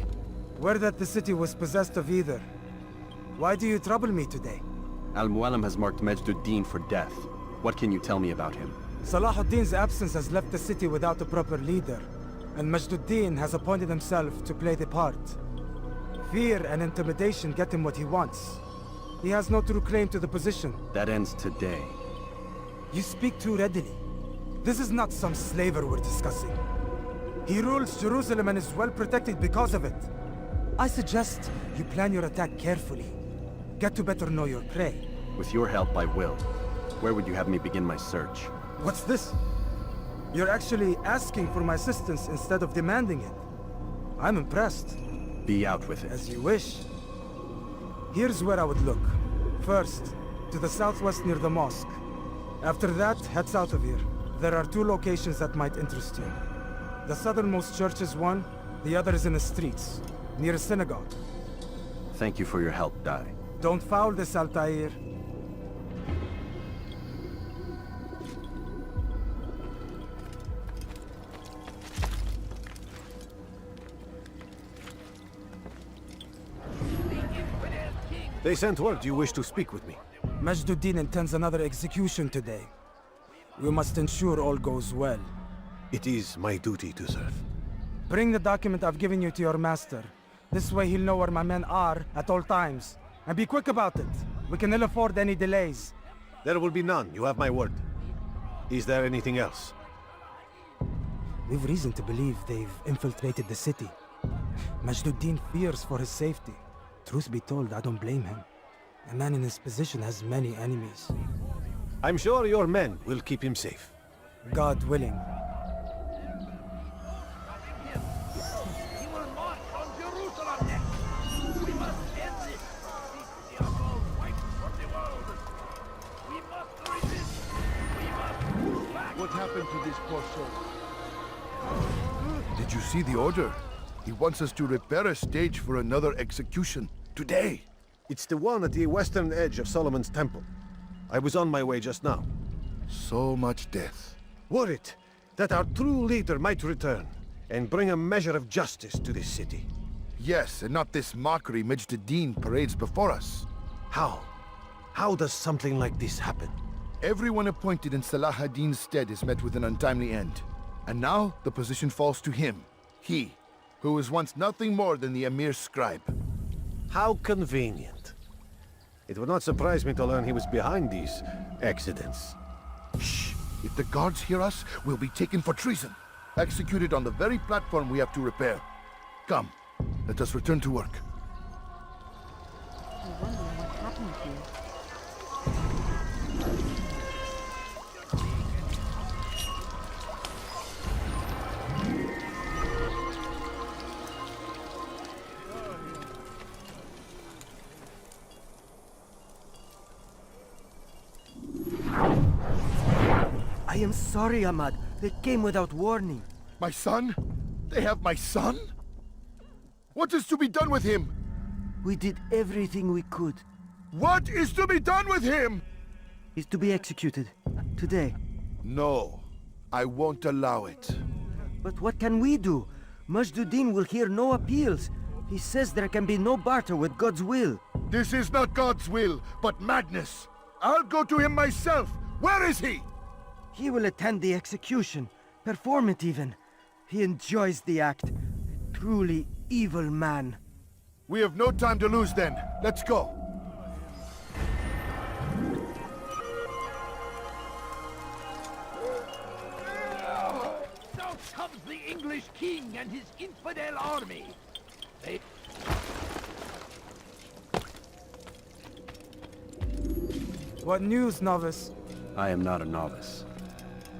Word that the city was possessed of either. Why do you trouble me today? Al-Mualim has marked Majd-ud-Din for death. What can you tell me about him? Salah ad-Din's absence has left the city without a proper leader, and Majd-ud-Din has appointed himself to play the part. Fear and intimidation get him what he wants. He has no true claim to the position. That ends today. You speak too readily. This is not some slaver we're discussing. He rules Jerusalem and is well protected because of it. I suggest you plan your attack carefully. Get to better know your prey. With your help, I will. Where would you have me begin my search? What's this? You're actually asking for my assistance instead of demanding it. I'm impressed. Be out with it. As you wish. Here's where I would look. First, to the southwest near the mosque. After that, head south of here. There are two locations that might interest you. The southernmost church is one, the other is in the streets. near a synagogue. Thank you for your help, Dai. Don't foul this, Altaïr. They sent word you wish to speak with me. Majduddin intends another execution today. We must ensure all goes well. It is my duty to serve. Bring the document I've given you to your master. This way he'll know where my men are at all times. And be quick about it. We can ill afford any delays. There will be none, you have my word. Is there anything else? We've reason to believe they've infiltrated the city. Majduddin fears for his safety. Truth be told, I don't blame him. A man in his position has many enemies. I'm sure your men will keep him safe. God willing. What happened to this poor soul? Did you see the order? He wants us to repair a stage for another execution. Today. It's the one at the western edge of Solomon's temple. I was on my way just now. So much death. Worried that our true leader might return and bring a measure of justice to this city. Yes, and not this mockery Majduddin parades before us. How? How does something like this happen? Everyone appointed in Salah ad-Din's stead is met with an untimely end. And now, the position falls to him. He, who was once nothing more than the Emir's scribe. How convenient. It would not surprise me to learn he was behind these accidents. Shh! If the guards hear us, we'll be taken for treason. Executed on the very platform we have to repair. Come, let us return to work. I'm wondering what happened to you. I am sorry, Ahmad. They came without warning. My son? They have my son? What is to be done with him? We did everything we could. What is to be done with him? He's to be executed. Today. No. I won't allow it. But what can we do? Majduddin will hear no appeals. He says there can be no barter with God's will. This is not God's will, but madness. I'll go to him myself. Where is he? He will attend the execution. Perform it even. He enjoys the act. A truly evil man. We have no time to lose then. Let's go. So comes the English king and his infidel army. What news, novice? I am not a novice.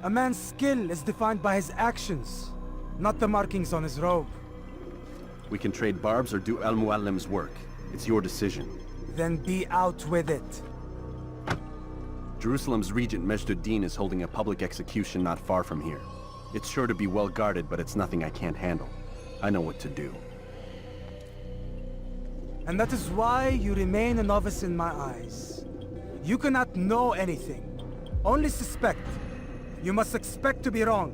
A man's skill is defined by his actions, not the markings on his robe. We can trade barbs or do Al-Mualim's work. It's your decision. Then be out with it. Jerusalem's regent Majduddin is holding a public execution not far from here. It's sure to be well guarded, but it's nothing I can't handle. I know what to do. And that is why you remain a novice in my eyes. You cannot know anything. Only suspect. You must expect to be wrong.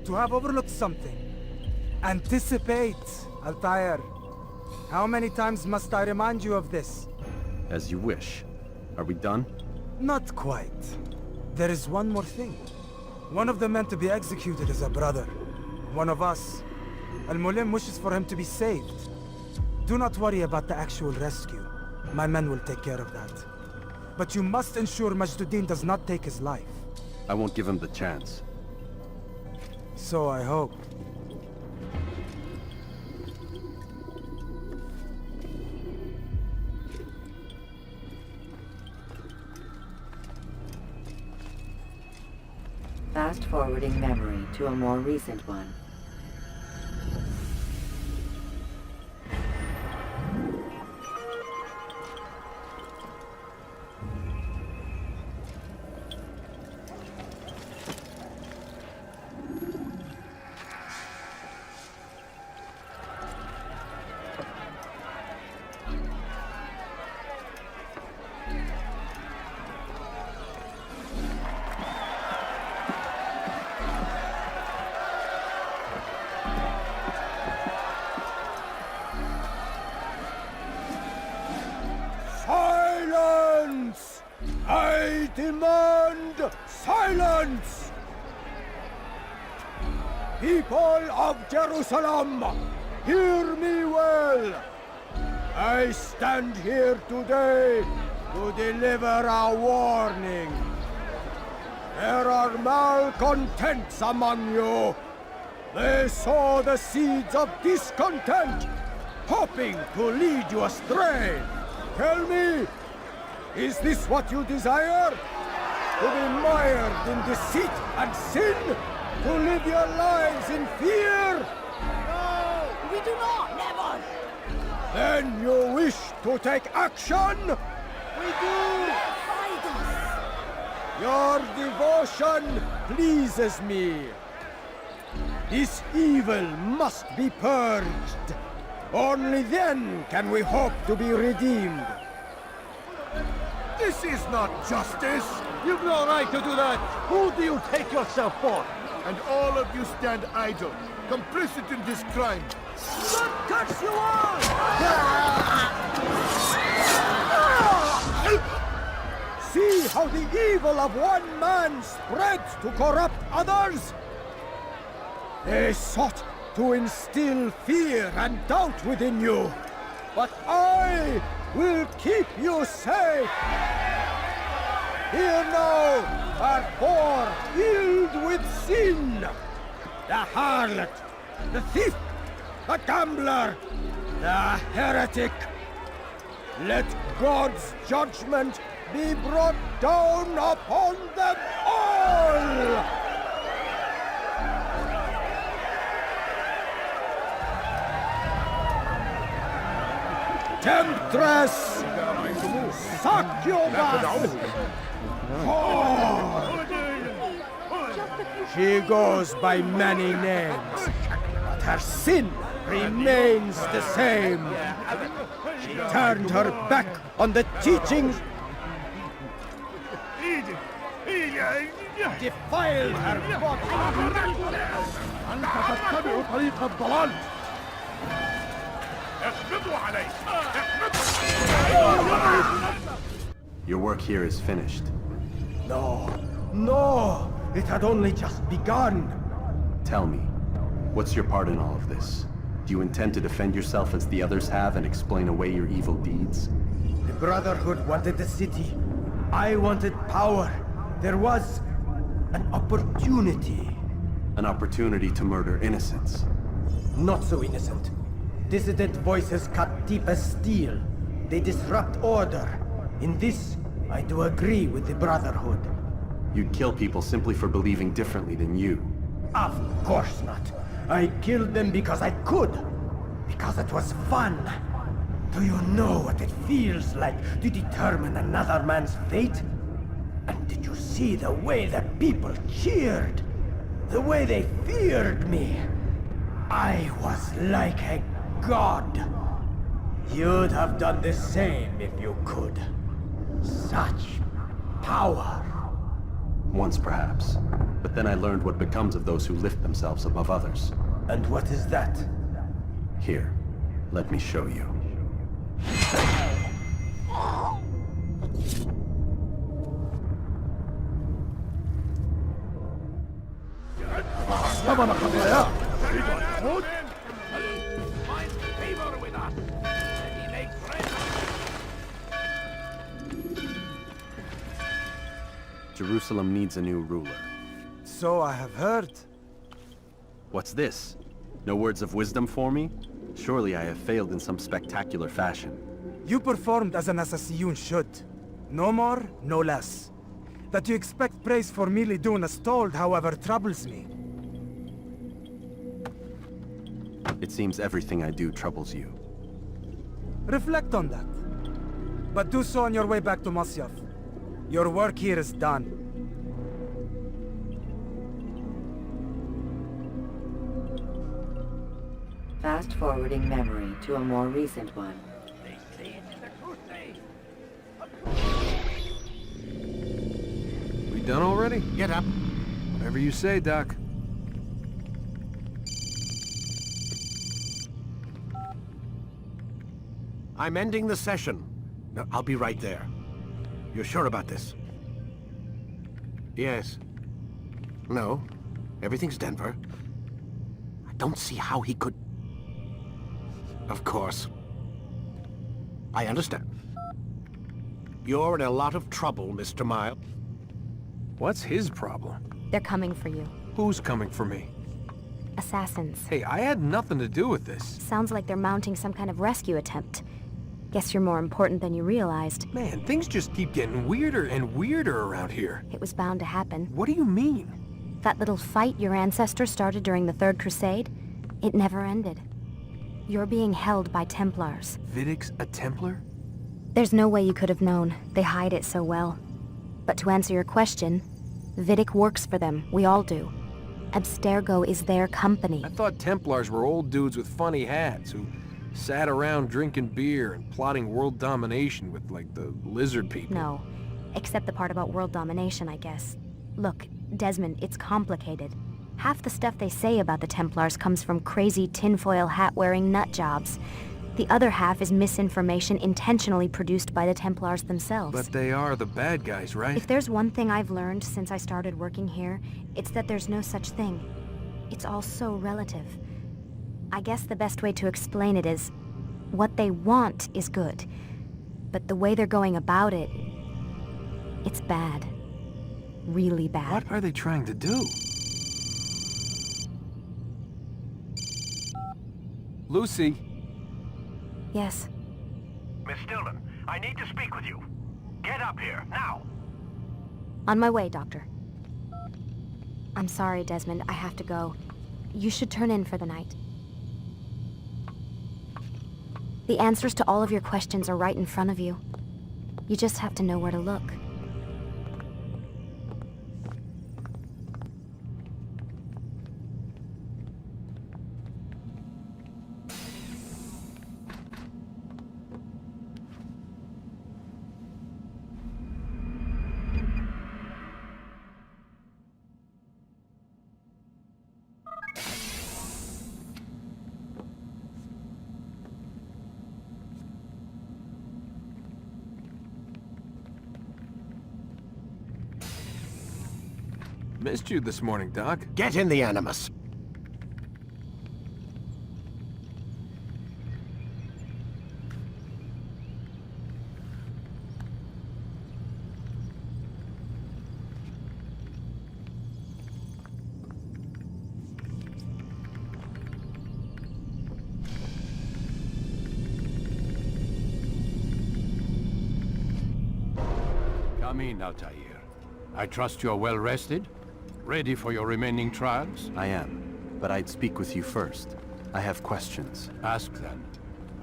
To have overlooked something. Anticipate, Altaïr. How many times must I remind you of this? As you wish. Are we done? Not quite. There is one more thing. One of the men to be executed is a brother. One of us. Al-Mualim wishes for him to be saved. Do not worry about the actual rescue. My men will take care of that. But you must ensure Majduddin does not take his life. I won't give him the chance. So I hope. Fast-forwarding memory to a more recent one. demand silence! People of Jerusalem, hear me well! I stand here today to deliver a warning. There are malcontents among you. They sow the seeds of discontent, hoping to lead you astray. Tell me, is this what you desire? To be mired in deceit and sin? To live your lives in fear? No, we do not, never! Then you wish to take action? We do! Fight us! Your devotion pleases me. This evil must be purged. Only then can we hope to be redeemed. This is not justice! You've no right to do that! Who do you take yourself for? And all of you stand idle, complicit in this crime. What cuts you on? See how the evil of one man spreads to corrupt others? They sought to instill fear and doubt within you, but I will keep you safe. Here now are four filled with sin. The harlot, the thief, the gambler, the heretic. Let God's judgment be brought down upon them all! Temptress! Succubus! She goes by many names, but her sin remains the same. She turned her back on the teachings, defiled her body. Your work here is finished. No, no! It had only just begun. Tell me, what's your part in all of this? Do you intend to defend yourself as the others have and explain away your evil deeds? The Brotherhood wanted the city. I wanted power. There was an opportunity. An opportunity to murder innocents. Not so innocent. Dissident voices cut deep as steel. They disrupt order. In this, I do agree with the Brotherhood. You'd kill people simply for believing differently than you. Of course not. I killed them because I could. Because it was fun. Do you know what it feels like to determine another man's fate? And did you see the way the people cheered? The way they feared me? I was like a god. You'd have done the same if you could. Such power. Once, perhaps. But then I learned what becomes of those who lift themselves above others. And what is that? Here, let me show you. Jerusalem needs a new ruler. So I have heard. What's this? No words of wisdom for me? Surely I have failed in some spectacular fashion. You performed as an assassin should. No more, no less. That you expect praise for merely doing as told, however, troubles me. It seems everything I do troubles you. Reflect on that. But do so on your way back to Masyaf. Your work here is done. Fast-forwarding memory to a more recent one. We done already? Get up. Whatever you say, Doc. I'm ending the session. No, I'll be right there. You're sure about this? Yes. No. Everything's Denver. I don't see how he could... Of course. I understand. You're in a lot of trouble, Mr. Miles. What's his problem? They're coming for you. Who's coming for me? Assassins. Hey, I had nothing to do with this. Sounds like they're mounting some kind of rescue attempt. Guess you're more important than you realized. Man, things just keep getting weirder and weirder around here. It was bound to happen. What do you mean? That little fight your ancestors started during the Third Crusade, it never ended. You're being held by Templars. Vidic's a Templar? There's no way you could have known. They hide it so well. But to answer your question, Vidic works for them. We all do. Abstergo is their company. I thought Templars were old dudes with funny hats who sat around drinking beer and plotting world domination with, like, the lizard people. No. Except the part about world domination, I guess. Look, Desmond, it's complicated. Half the stuff they say about the Templars comes from crazy tinfoil hat-wearing nut jobs. The other half is misinformation intentionally produced by the Templars themselves. But they are the bad guys, right? If there's one thing I've learned since I started working here, it's that there's no such thing. It's all so relative. I guess the best way to explain it is, what they want is good. But the way they're going about it, it's bad. Really bad. What are they trying to do? Lucy? Yes. Miss Stillman, I need to speak with you. Get up here, now! On my way, Doctor. I'm sorry, Desmond. I have to go. You should turn in for the night. The answers to all of your questions are right in front of you. You just have to know where to look. Missed you this morning, Doc. Get in the Animus. Come in, Altaïr. I trust you're well rested? Ready for your remaining trials? I am, but I'd speak with you first. I have questions. Ask then.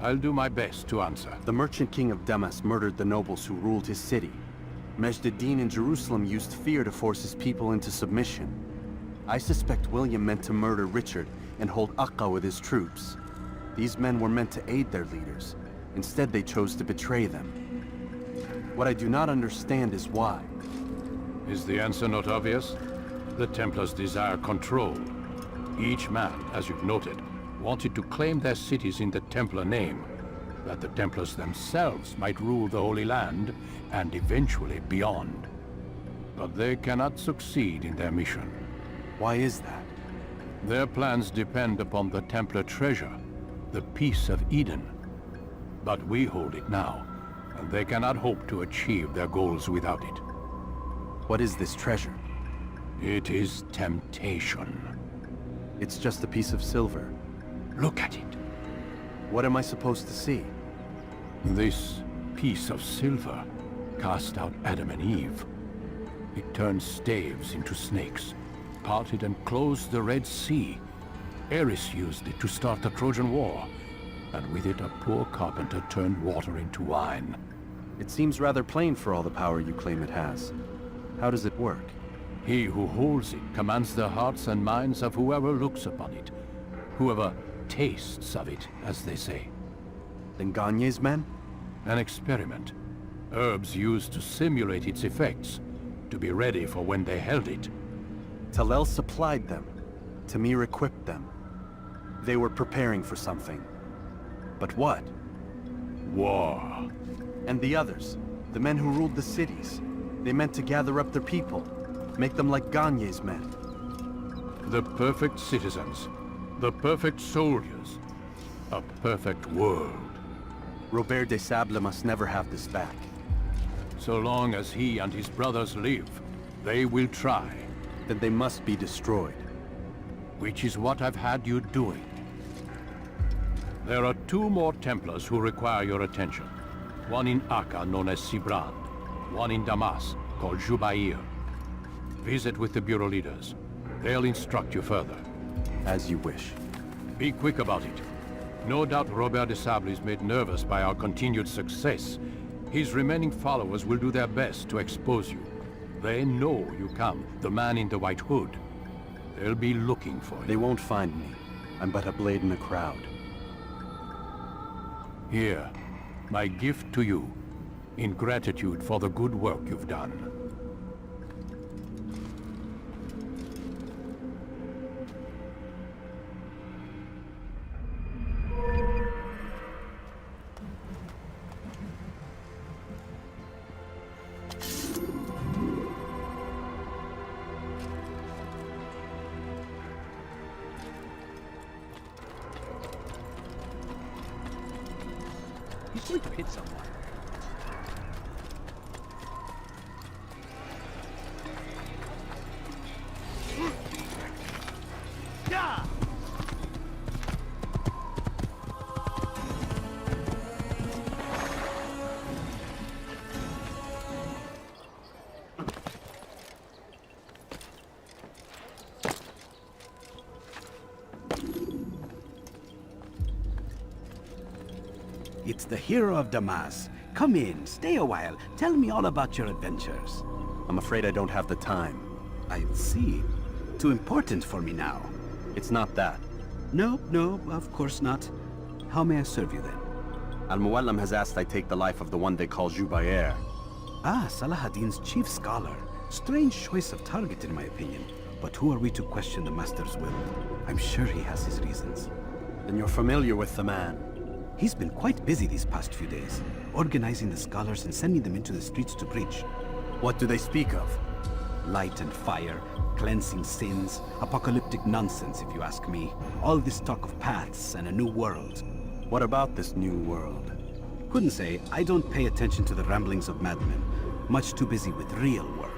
I'll do my best to answer. The merchant king of Damas murdered the nobles who ruled his city. Majd ad-Din in Jerusalem used fear to force his people into submission. I suspect William meant to murder Richard and hold Aqqa with his troops. These men were meant to aid their leaders. Instead, they chose to betray them. What I do not understand is why. Is the answer not obvious? The Templars desire control. Each man, as you've noted, wanted to claim their cities in the Templar name, that the Templars themselves might rule the Holy Land, and eventually beyond. But they cannot succeed in their mission. Why is that? Their plans depend upon the Templar treasure, the Peace of Eden. But we hold it now, and they cannot hope to achieve their goals without it. What is this treasure? It is temptation. It's just a piece of silver. Look at it. What am I supposed to see? This piece of silver cast out Adam and Eve. It turned staves into snakes, parted and closed the Red Sea. Eris used it to start the Trojan War, and with it a poor carpenter turned water into wine. It seems rather plain for all the power you claim it has. How does it work? He who holds it commands the hearts and minds of whoever looks upon it. Whoever tastes of it, as they say. Then Gagne's men? An experiment. Herbs used to simulate its effects, to be ready for when they held it. Talel supplied them. Tamir equipped them. They were preparing for something. But what? War. And the others, the men who ruled the cities, they meant to gather up their people. Make them like Gagne's men. The perfect citizens. The perfect soldiers. A perfect world. Robert de Sable must never have this back. So long as he and his brothers live, they will try. Then they must be destroyed. Which is what I've had you doing. There are 2 more Templars who require your attention. One in Akka, known as Sibrand. One in Damas, called Jubair. Visit with the Bureau leaders. They'll instruct you further. As you wish. Be quick about it. No doubt Robert de Sable is made nervous by our continued success. His remaining followers will do their best to expose you. They know you come, the man in the white hood. They'll be looking for you. They won't find me. I'm but a blade in a crowd. Here, my gift to you, in gratitude for the good work you've done. He's going to hit someone. Yeah! It's the hero of Damas. Come in, stay a while. Tell me all about your adventures. I'm afraid I don't have the time. I see. Too important for me now. It's not that. No, of course not. How may I serve you then? Al-Mualim has asked I take the life of the one they call Jubair. Ah, Salahadin's chief scholar. Strange choice of target in my opinion. But who are we to question the Master's will? I'm sure he has his reasons. Then you're familiar with the man. He's been quite busy these past few days, organizing the scholars and sending them into the streets to preach. What do they speak of? Light and fire, cleansing sins, apocalyptic nonsense if you ask me. All this talk of paths and a new world. What about this new world? Couldn't say. I don't pay attention to the ramblings of madmen. Much too busy with real work.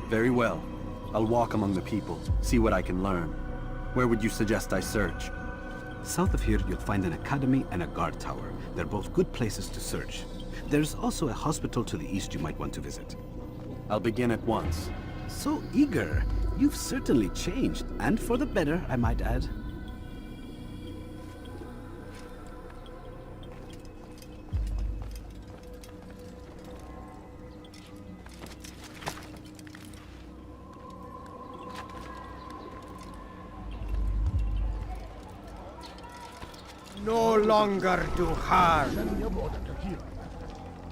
Very well. I'll walk among the people, see what I can learn. Where would you suggest I search? South of here, you'll find an academy and a guard tower. They're both good places to search. There's also a hospital to the east you might want to visit. I'll begin at once. So eager. You've certainly changed, and for the better, I might add. No longer do harm.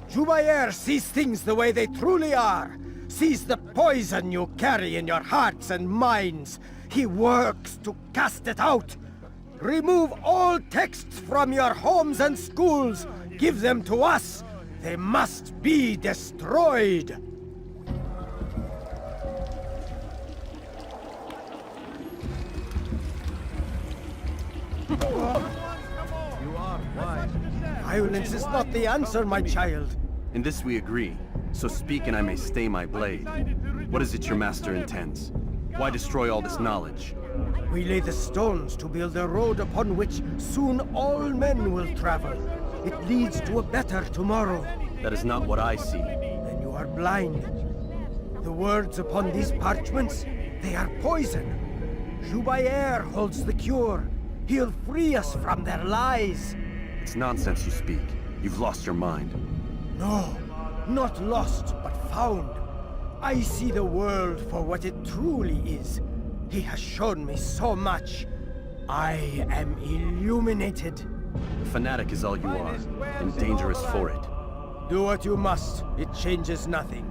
Jubair sees things the way they truly are. Sees the poison you carry in your hearts and minds. He works to cast it out. Remove all texts from your homes and schools. Give them to us. They must be destroyed. Violence is not the answer, my child. In this we agree, so speak and I may stay my blade. What is it your master intends? Why destroy all this knowledge? We lay the stones to build a road upon which soon all men will travel. It leads to a better tomorrow. That is not what I see. Then you are blind. The words upon these parchments, they are poison. Jubair holds the cure. He'll free us from their lies. It's nonsense you speak. You've lost your mind. No, not lost, but found. I see the world for what it truly is. He has shown me so much. I am illuminated. A fanatic is all you are, and dangerous for it. Do what you must. It changes nothing.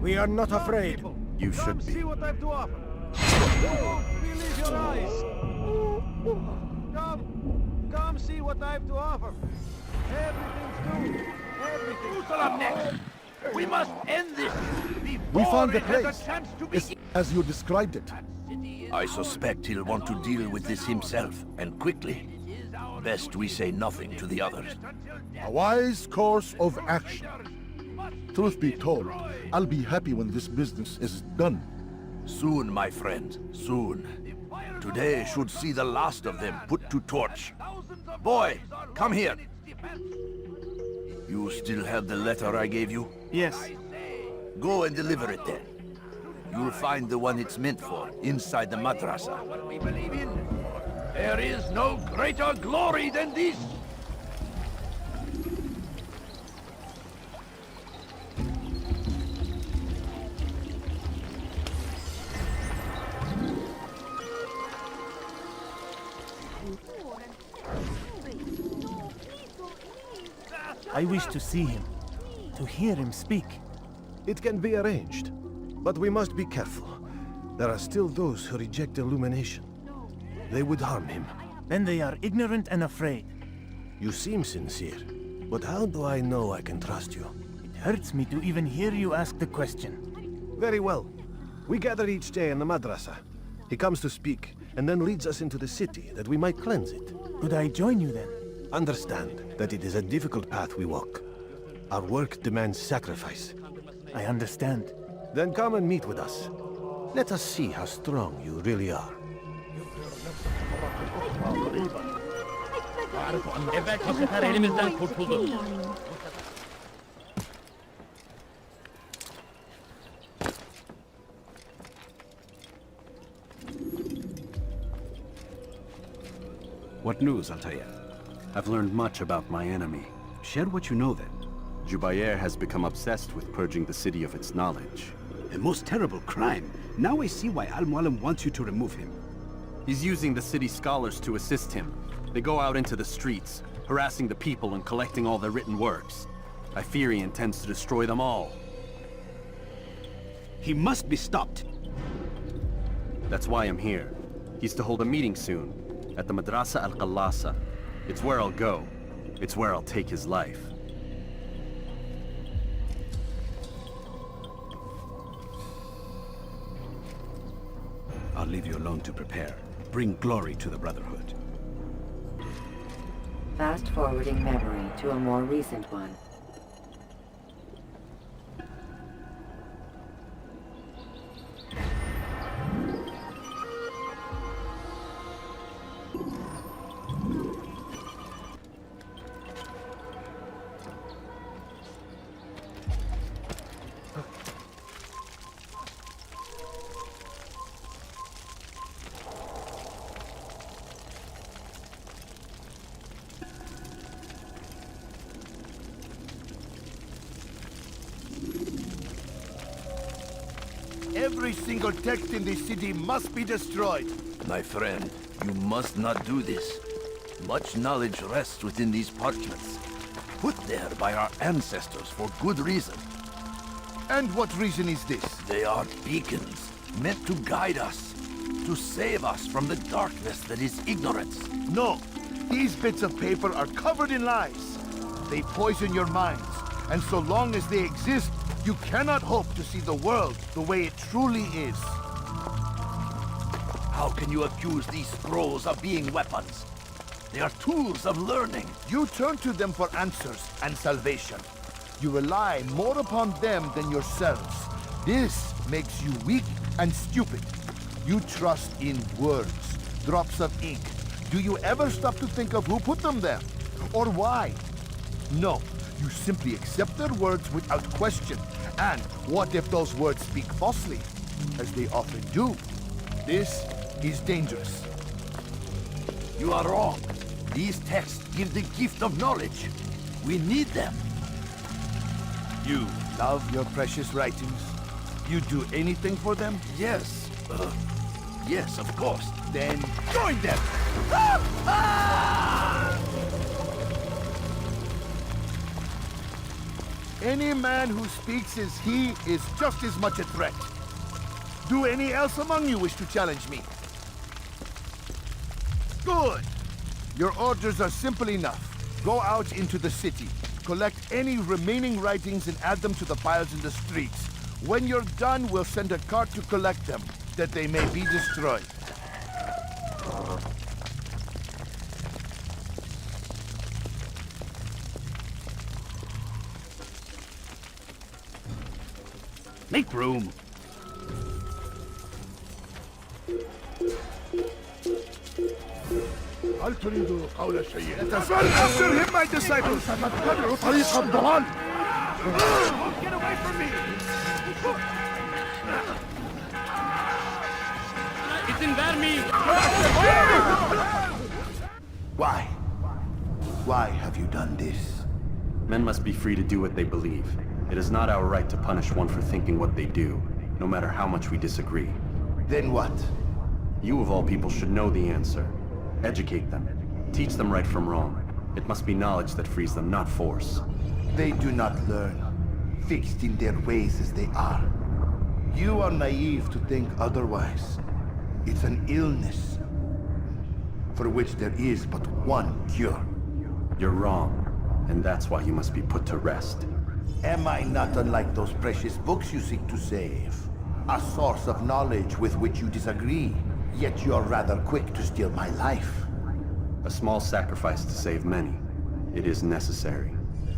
We are not afraid. You should be. See what I've to offer. Believe your eyes. Come see what I have to offer. Everything's due. Everything. Who's up next? We must end this before We found the before it has place. a chance to It's begin. as you described it. I suspect he'll want to deal with this himself, and quickly. Best we say nothing to the others. A wise course of action. Truth be told, I'll be happy when this business is done. Soon, my friend, soon. Today should see the last of them put to torch. Boy, come here. You still have the letter I gave you? Yes. Go and deliver it then. You'll find the one it's meant for inside the madrasa. What we believe in. There is no greater glory than this. I wish to see him, to hear him speak. It can be arranged, but we must be careful. There are still those who reject illumination. They would harm him. Then they are ignorant and afraid. You seem sincere, but how do I know I can trust you? It hurts me to even hear you ask the question. Very well. We gather each day in the madrasa. He comes to speak, and then leads us into the city, that we might cleanse it. Could I join you then? Understand that it is a difficult path we walk. Our work demands sacrifice. I understand. Then come and meet with us. Let us see how strong you really are. Evet, bu sefer elimizden kurtuldu. What news, Altaïr? I've learned much about my enemy. Share what you know then. Jubair has become obsessed with purging the city of its knowledge. A most terrible crime. Now I see why Al-Mualim wants you to remove him. He's using the city scholars to assist him. They go out into the streets, harassing the people and collecting all their written works. I fear he intends to destroy them all. He must be stopped. That's why I'm here. He's to hold a meeting soon, at the Madrasa al-Qallasa. It's where I'll go. It's where I'll take his life. I'll leave you alone to prepare. Bring glory to the Brotherhood. Fast-forwarding memory to a more recent one. Every single text in this city must be destroyed. My friend, you must not do this. Much knowledge rests within these parchments, put there by our ancestors for good reason. And what reason is this? They are beacons, meant to guide us, to save us from the darkness that is ignorance. No, these bits of paper are covered in lies. They poison your minds, and so long as they exist, you cannot hope to see the world the way it truly is. How can you accuse these scrolls of being weapons? They are tools of learning. You turn to them for answers and salvation. You rely more upon them than yourselves. This makes you weak and stupid. You trust in words, drops of ink. Do you ever stop to think of who put them there? Or why? No, you simply accept their words without question. And what if those words speak falsely? As they often do. This is dangerous. You are wrong. These texts give the gift of knowledge. We need them. You love your precious writings? You'd do anything for them? Yes. Yes, of course. Then join them! Any man who speaks as he is just as much a threat. Do any else among you wish to challenge me? Good! Your orders are simple enough. Go out into the city, collect any remaining writings and add them to the piles in the streets. When you're done, we'll send a cart to collect them, that they may be destroyed. Make room. هل تريد قول شيء؟ After him, my disciples! ستتبع طريق الضلال! Get away from me! It's in Vermi! Why? Why have you done this? Men must be free to do what they believe. It is not our right to punish one for thinking what they do, no matter how much we disagree. Then what? You of all people should know the answer. Educate them. Teach them right from wrong. It must be knowledge that frees them, not force. They do not learn, fixed in their ways as they are. You are naive to think otherwise. It's an illness, for which there is but one cure. You're wrong, and that's why you must be put to rest. Am I not unlike those precious books you seek to save? A source of knowledge with which you disagree, yet you're rather quick to steal my life. A small sacrifice to save many. It is necessary.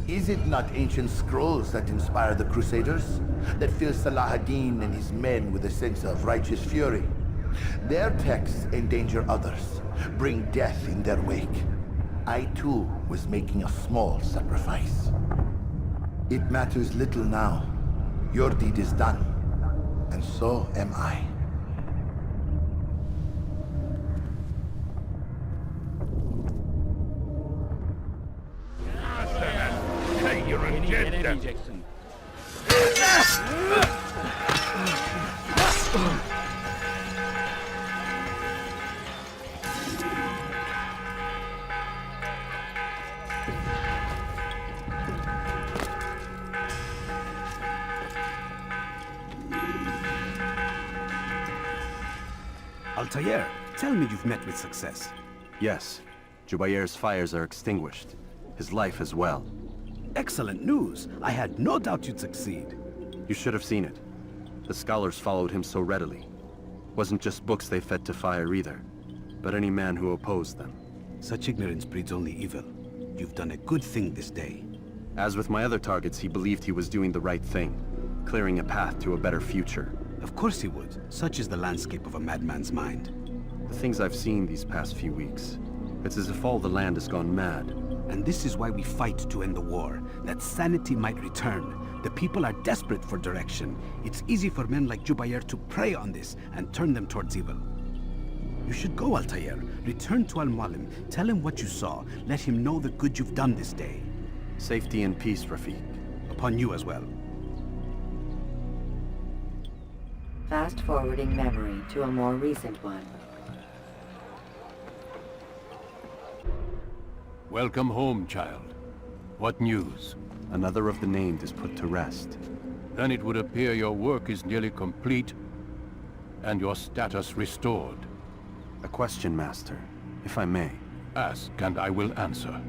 Is it not ancient scrolls that inspire the Crusaders? That fill Salah ad-Din and his men with a sense of righteous fury? Their texts endanger others, bring death in their wake. I too was making a small sacrifice. It matters little now. Your deed is done, and so am I. You're a dead. Altaïr, tell me you've met with success. Yes. Jubayr's fires are extinguished. His life as well. Excellent news. I had no doubt you'd succeed. You should have seen it. The scholars followed him so readily. Wasn't just books they fed to fire either, but any man who opposed them. Such ignorance breeds only evil. You've done a good thing this day. As with my other targets, he believed he was doing the right thing, clearing a path to a better future. Of course he would. Such is the landscape of a madman's mind. The things I've seen these past few weeks, it's as if all the land has gone mad. And this is why we fight to end the war, that sanity might return. The people are desperate for direction. It's easy for men like Jubayr to prey on this and turn them towards evil. You should go, Altaïr. Return to Mualim. Tell him what you saw. Let him know the good you've done this day. Safety and peace, Rafiq. Upon you as well. Fast-forwarding memory to a more recent one. Welcome home, child. What news? Another of the named is put to rest. Then it would appear your work is nearly complete, and your status restored. A question, Master, if I may. Ask, and I will answer.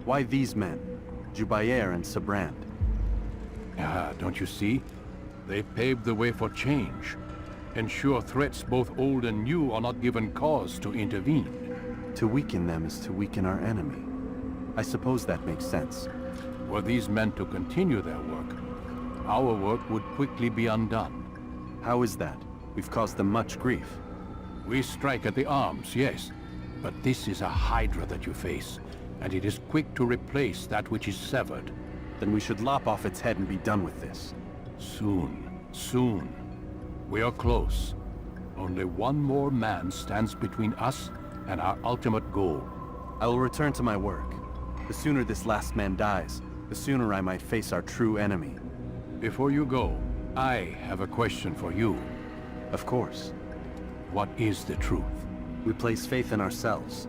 Why these men? Jubayr and Sabrand? Ah, don't you see? They paved the way for change. Ensure threats both old and new are not given cause to intervene. To weaken them is to weaken our enemy. I suppose that makes sense. Were these men to continue their work, our work would quickly be undone. How is that? We've caused them much grief. We strike at the arms, yes. But this is a hydra that you face, and it is quick to replace that which is severed. Then we should lop off its head and be done with this. Soon, soon. We are close. Only one more man stands between us and our ultimate goal. I will return to my work. The sooner this last man dies, the sooner I might face our true enemy. Before you go, I have a question for you. Of course. What is the truth? We place faith in ourselves.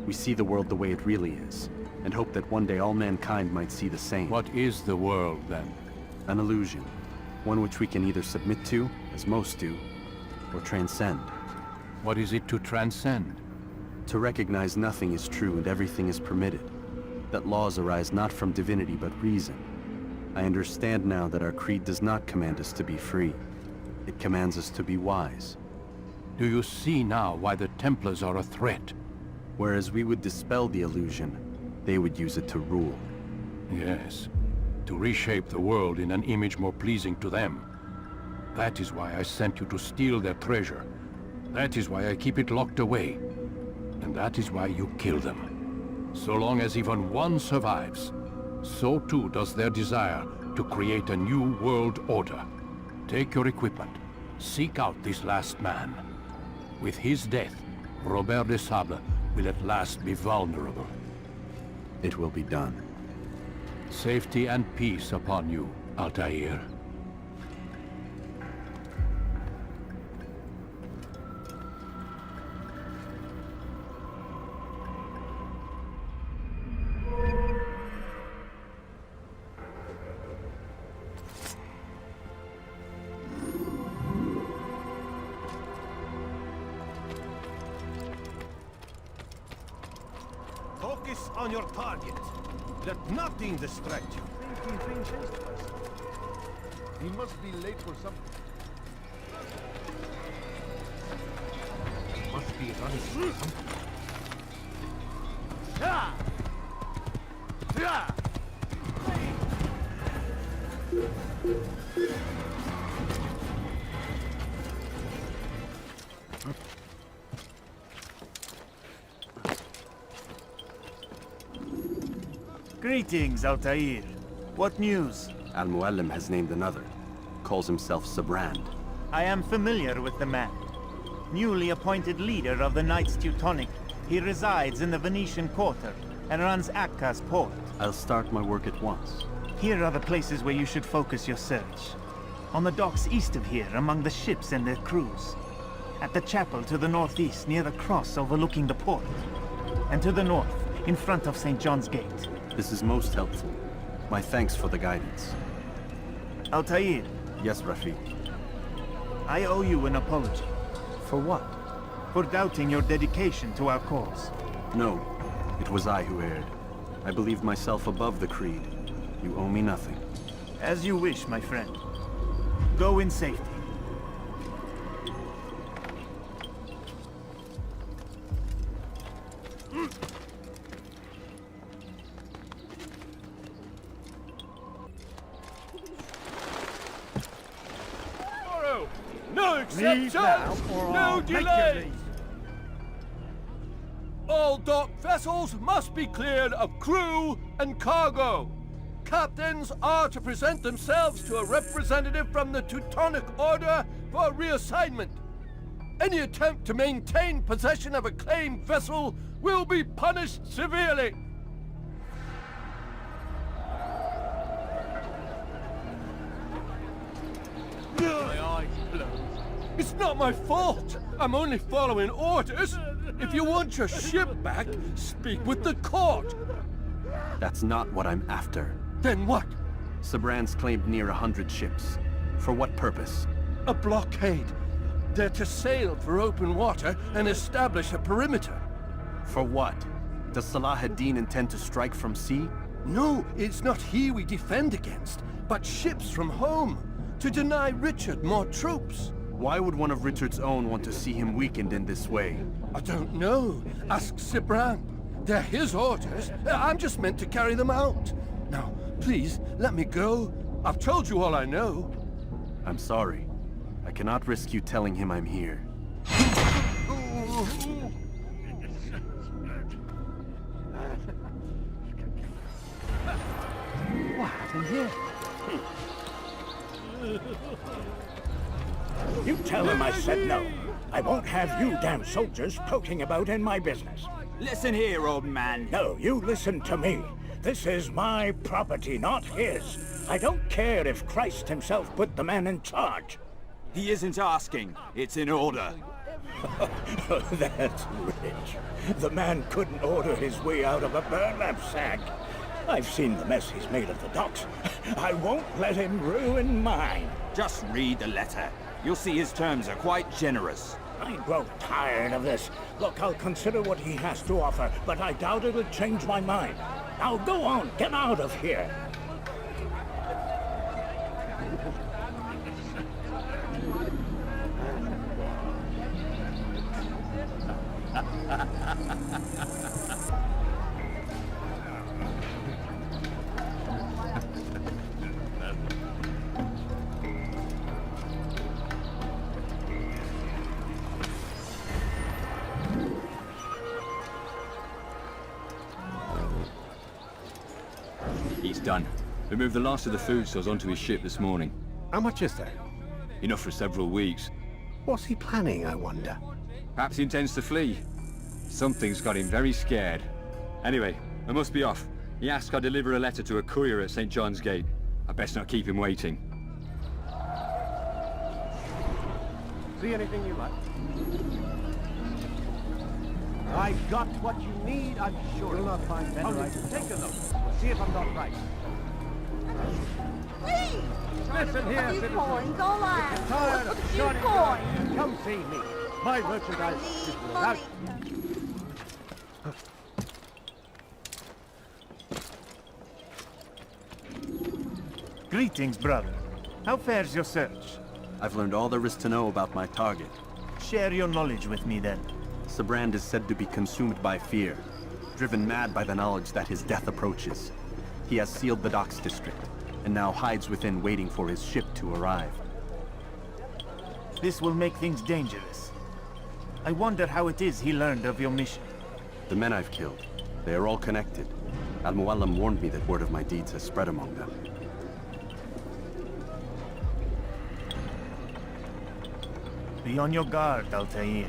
We see the world the way it really is, and hope that one day all mankind might see the same. What is the world, then? An illusion. One which we can either submit to, as most do, or transcend. What is it to transcend? To recognize nothing is true and everything is permitted. That laws arise not from divinity but reason. I understand now that our creed does not command us to be free. It commands us to be wise. Do you see now why the Templars are a threat? Whereas we would dispel the illusion, they would use it to rule. Yes, to reshape the world in an image more pleasing to them. That is why I sent you to steal their treasure. That is why I keep it locked away. And that is why you kill them. So long as even one survives, so too does their desire to create a new world order. Take your equipment. Seek out this last man. With his death, Robert de Sable will at last be vulnerable. It will be done. Safety and peace upon you, Altaïr. Focus on your target. Let nothing distract you. He must be late for something. Must be running for something. Greetings, Altaïr. What news? Al-Mualim has named another. Calls himself Sabrand. I am familiar with the man. Newly appointed leader of the Knights Teutonic, he resides in the Venetian Quarter and runs Akka's port. I'll start my work at once. Here are the places where you should focus your search. On the docks east of here, among the ships and their crews. At the chapel to the northeast, near the cross overlooking the port. And to the north, in front of St. John's Gate. This is most helpful. My thanks for the guidance. Altaïr. Yes, Rafiq. I owe you an apology. For what? For doubting your dedication to our cause. No, it was I who erred. I believed myself above the creed. You owe me nothing. As you wish, my friend. Go in safety. No exceptions! No delays! All dock vessels must be cleared of crew and cargo. Captains are to present themselves to a representative from the Teutonic Order for reassignment. Any attempt to maintain possession of a claimed vessel will be punished severely. My eyes blow. It's not my fault. I'm only following orders. If you want your ship back, speak with the court. That's not what I'm after. Then what? Sabrand's claimed near 100 ships. For what purpose? A blockade. They're to sail for open water and establish a perimeter. For what? Does Salah ad-Din intend to strike from sea? No, it's not he we defend against, but ships from home. To deny Richard more troops. Why would one of Richard's own want to see him weakened in this way? I don't know. Ask Sabrand. They're his orders. I'm just meant to carry them out. Now, please, let me go. I've told you all I know. I'm sorry. I cannot risk you telling him I'm here. What happened here? You tell him I said no. I won't have you damn soldiers poking about in my business. Listen here, old man. No, you listen to me. This is my property, not his. I don't care if Christ himself put the man in charge. He isn't asking. It's in order. That's rich. The man couldn't order his way out of a burlap sack. I've seen the mess he's made of the docks. I won't let him ruin mine. Just read the letter. You'll see his terms are quite generous. I grow tired of this. Look, I'll consider what he has to offer, but I doubt it'll change my mind. Now go on, get out of here. done. We moved the last of the food stores onto his ship this morning. How much is there? Enough for several weeks. What's he planning, I wonder? Perhaps he intends to flee. Something's got him very scared. Anyway, I must be off. He asked I deliver a letter to a courier at St. John's Gate. I best not keep him waiting. See anything you like? I got what you need, I'm sure. You'll not find better. Take a look. See if I'm not right. Please! Listen here, citizen. Coins, all I Tired of few shorting coins. you. Come see me. My merchandise is without... Greetings, brother. How fares your search? I've learned all there is to know about my target. Share your knowledge with me, then. Sabrand is said to be consumed by fear, driven mad by the knowledge that his death approaches. He has sealed the docks district, and now hides within waiting for his ship to arrive. This will make things dangerous. I wonder how it is he learned of your mission. The men I've killed, they are all connected. Al-Mualim warned me that word of my deeds has spread among them. Be on your guard, Altaïr.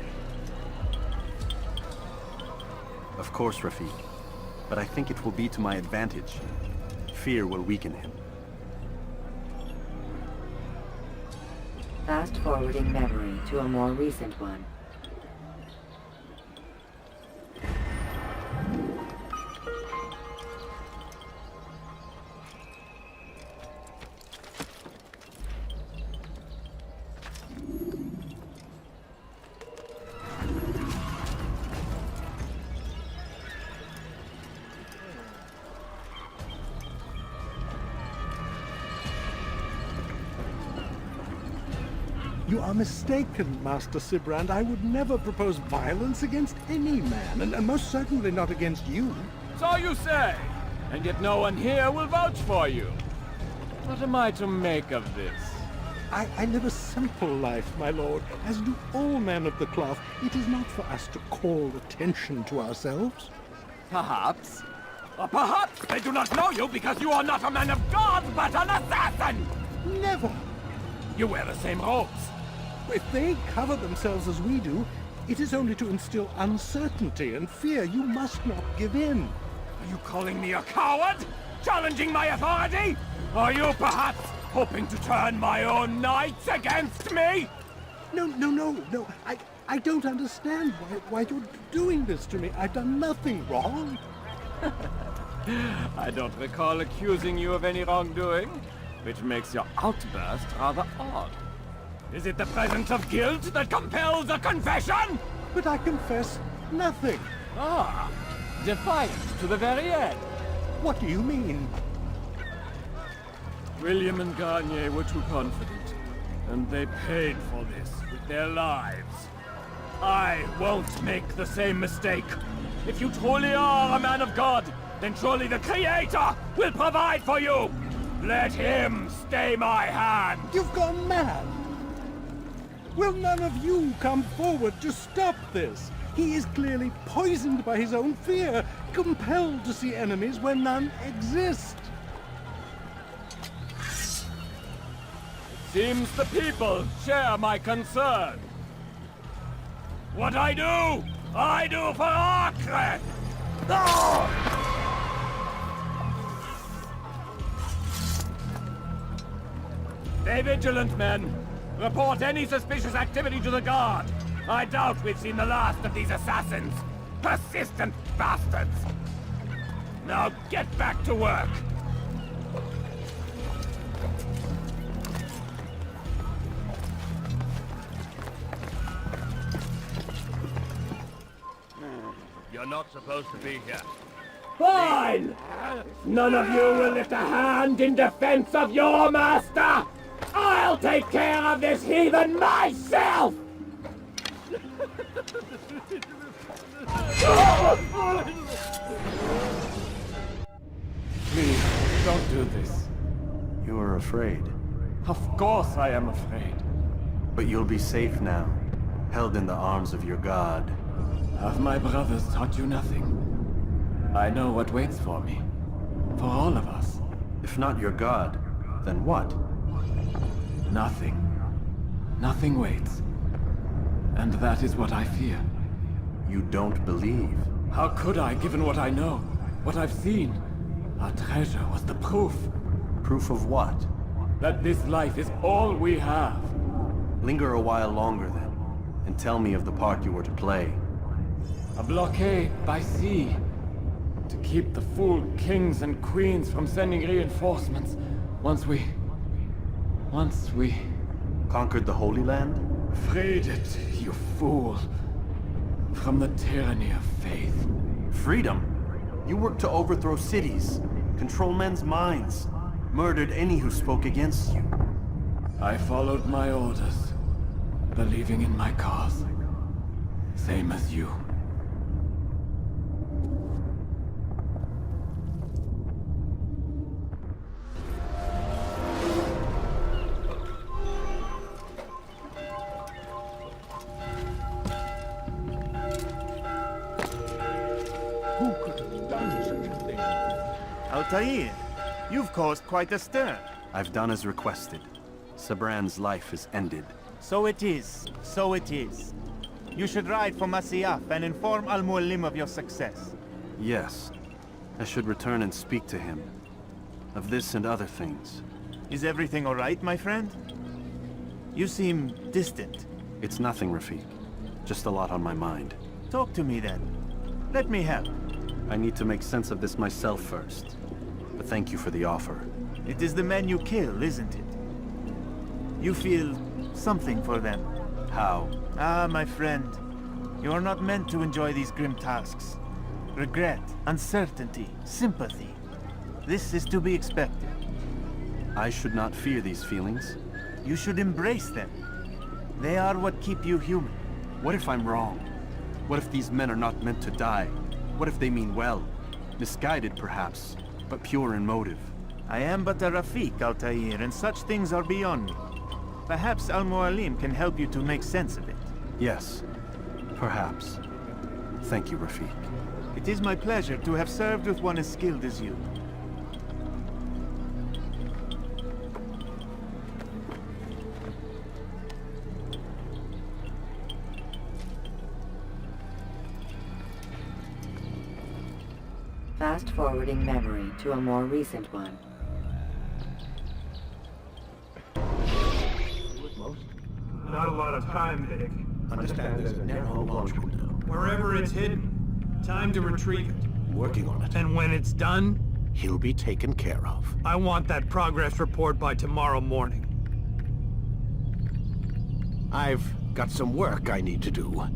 Of course, Rafiq. But I think it will be to my advantage. Fear will weaken him. Fast-forwarding memory to a more recent one. You are mistaken, Master Sibrand. I would never propose violence against any man, and most certainly not against you. So you say, and yet no one here will vouch for you. What am I to make of this? I live a simple life, my lord, as do all men of the cloth. It is not for us to call attention to ourselves. Perhaps. Or perhaps they do not know you because you are not a man of God, but an assassin! Never! You wear the same robes. If they cover themselves as we do, it is only to instill uncertainty and fear. You must not give in. Are you calling me a coward? Challenging my authority? Are you perhaps hoping to turn my own knights against me? No. I don't understand why you're doing this to me. I've done nothing wrong. I don't recall accusing you of any wrongdoing, which makes your outburst rather odd. Is it the presence of guilt that compels a confession? But I confess nothing. Ah, defiance to the very end. What do you mean? William and Garnier were too confident, and they paid for this with their lives. I won't make the same mistake. If you truly are a man of God, then surely the Creator will provide for you! Let him stay my hand! You've gone mad! Will none of you come forward to stop this? He is clearly poisoned by his own fear, compelled to see enemies where none exist. Seems the people share my concern. What I do for Acre! Stay vigilant, men. Report any suspicious activity to the guard. I doubt we've seen the last of these assassins. Persistent bastards. Now get back to work. You're not supposed to be here. Fine! None of you will lift a hand in defense of your master! I'll take care of this heathen myself! Please, don't do this. You are afraid. Of course I am afraid. But you'll be safe now, held in the arms of your god. Have my brothers taught you nothing? I know what waits for me. For all of us. If not your god, then what? Nothing. Nothing waits. And that is what I fear. You don't believe? How could I, given what I know? What I've seen? Our treasure was the proof. Proof of what? That this life is all we have. Linger a while longer then, and tell me of the part you were to play. A blockade by sea. To keep the fool kings and queens from sending reinforcements. Once we... Conquered the Holy Land? Freed it, you fool. From the tyranny of faith. Freedom? You worked to overthrow cities, control men's minds, murdered any who spoke against you. I followed my orders, believing in my cause. Same as you. Who could have done such a thing? Altaïr, you've caused quite a stir. I've done as requested. Sabran's life is ended. So it is. So it is. You should ride for Masyaf and inform Al-Mualim of your success. Yes. I should return and speak to him. Of this and other things. Is everything all right, my friend? You seem distant. It's nothing, Rafik. Just a lot on my mind. Talk to me then. Let me help. I need to make sense of this myself first. But thank you for the offer. It is the men you kill, isn't it? You feel something for them. How? Ah, my friend. You are not meant to enjoy these grim tasks. Regret, uncertainty, sympathy. This is to be expected. I should not fear these feelings. You should embrace them. They are what keep you human. What if I'm wrong? What if these men are not meant to die? What if they mean well? Misguided, perhaps, but pure in motive. I am but a Rafik, Altaïr, and such things are beyond me. Perhaps Al-Mualim can help you to make sense of it. Yes, perhaps. Thank you, Rafik. It is my pleasure to have served with one as skilled as you. Fast-forwarding memory to a more recent one. Not a lot of time, Vidic. Understand there's a narrow launch window. Wherever it's hidden, time to retrieve it. Working on it. And when it's done, He'll be taken care of. I want that progress report by tomorrow morning. I've got some work I need to do.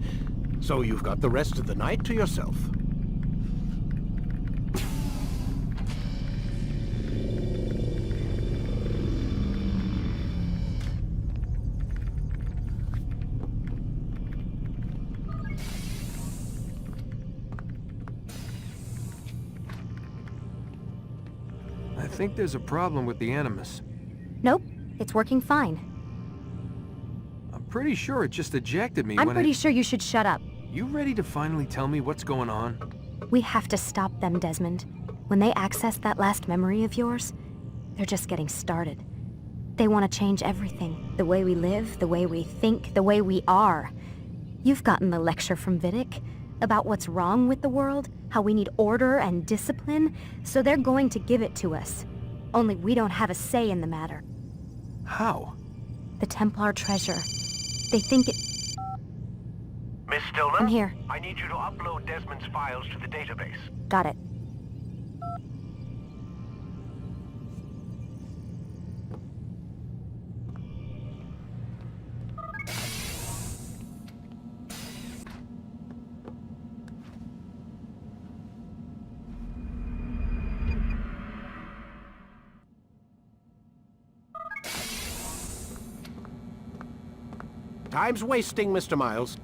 So you've got the rest of the night to yourself. I think there's a problem with the Animus. Nope, it's working fine. I'm pretty sure it just ejected me I'm when pretty sure you should shut up. You ready to finally tell me what's going on? We have to stop them, Desmond. When they access that last memory of yours, they're just getting started. They want to change everything. The way we live, the way we think, the way we are. You've gotten the lecture from Vidic about what's wrong with the world, how we need order and discipline, so they're going to give it to us. Only we don't have a say in the matter. How? The Templar treasure. They think it... Miss Stillman? I'm here. I need you to upload Desmond's files to the database. Got it. Time's wasting, Mr. Miles.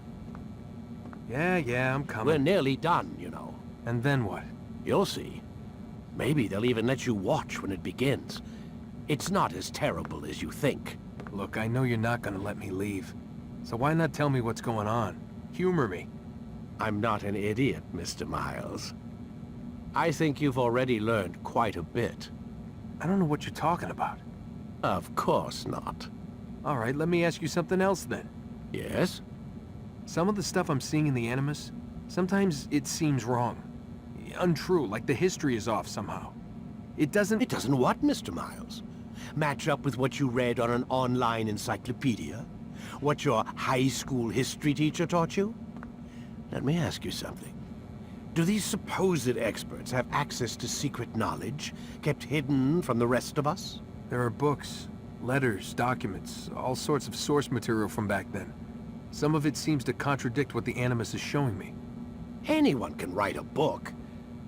Yeah, I'm coming. We're nearly done, you know. And then what? You'll see. Maybe they'll even let you watch when it begins. It's not as terrible as you think. Look, I know you're not gonna let me leave. So why not tell me what's going on? Humor me. I'm not an idiot, Mr. Miles. I think you've already learned quite a bit. I don't know what you're talking about. Of course not. All right, let me ask you something else then. Yes? Some of the stuff I'm seeing in the Animus, sometimes it seems wrong. Untrue, like the history is off somehow. It doesn't... It doesn't what, Mr. Miles? Match up with what you read on an online encyclopedia? What your high school history teacher taught you? Let me ask you something. Do these supposed experts have access to secret knowledge, kept hidden from the rest of us? There are books, letters, documents, all sorts of source material from back then. Some of it seems to contradict what the Animus is showing me. Anyone can write a book,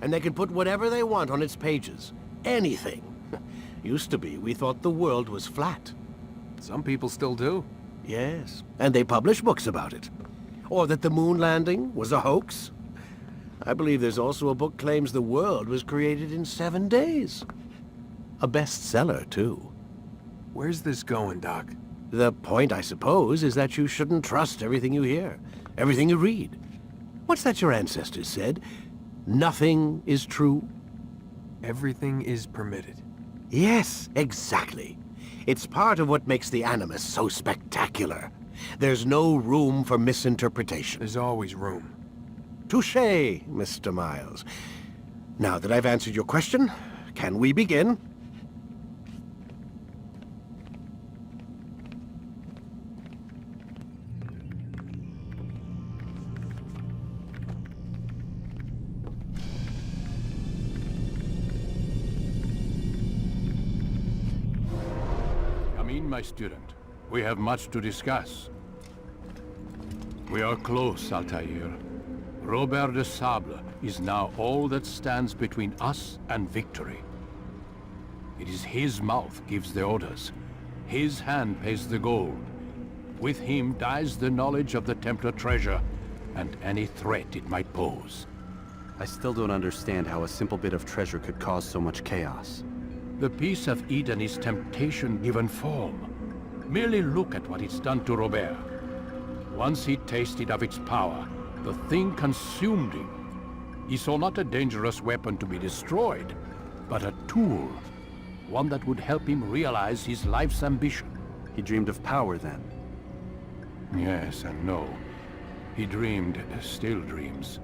and they can put whatever they want on its pages. Anything. Used to be, we thought the world was flat. Some people still do. Yes, and they publish books about it. Or that the moon landing was a hoax. I believe there's also a book claims the world was created in 7 days. A bestseller, too. Where's this going, Doc? The point, I suppose, is that you shouldn't trust everything you hear, everything you read. What's that your ancestors said? Nothing is true? Everything is permitted. Yes, exactly. It's part of what makes the Animus so spectacular. There's no room for misinterpretation. There's always room. Touché, Mr. Miles. Now that I've answered your question, can we begin? Come in, my student. We have much to discuss. We are close, Altaïr. Robert de Sable is now all that stands between us and victory. It is his mouth gives the orders. His hand pays the gold. With him dies the knowledge of the Templar treasure, and any threat it might pose. I still don't understand how a simple bit of treasure could cause so much chaos. The Peace of Eden is temptation given form. Merely look at what it's done to Robert. Once he tasted of its power, the thing consumed him. He saw not a dangerous weapon to be destroyed, but a tool. One that would help him realize his life's ambition. He dreamed of power then? Yes and no. He dreamed, still dreams,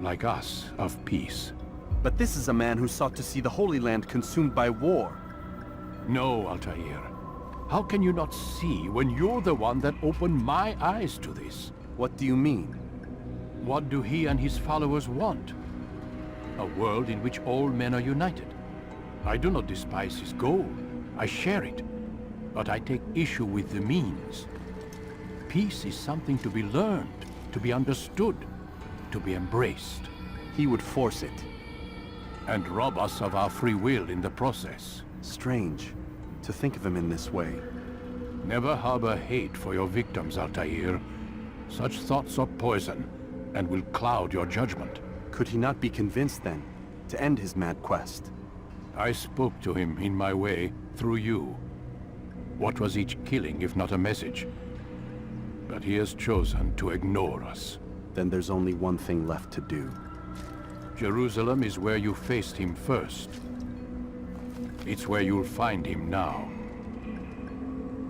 like us, of peace. But this is a man who sought to see the Holy Land consumed by war. No, Altaïr. How can you not see when you're the one that opened my eyes to this? What do you mean? What do he and his followers want? A world in which all men are united. I do not despise his goal. I share it. But I take issue with the means. Peace is something to be learned, to be understood, to be embraced. He would force it. And rob us of our free will in the process. Strange, to think of him in this way. Never harbor hate for your victims, Altaïr. Such thoughts are poison, and will cloud your judgment. Could he not be convinced, then, to end his mad quest? I spoke to him in my way, through you. What was each killing if not a message? But he has chosen to ignore us. Then there's only one thing left to do. Jerusalem is where you faced him first. It's where you'll find him now.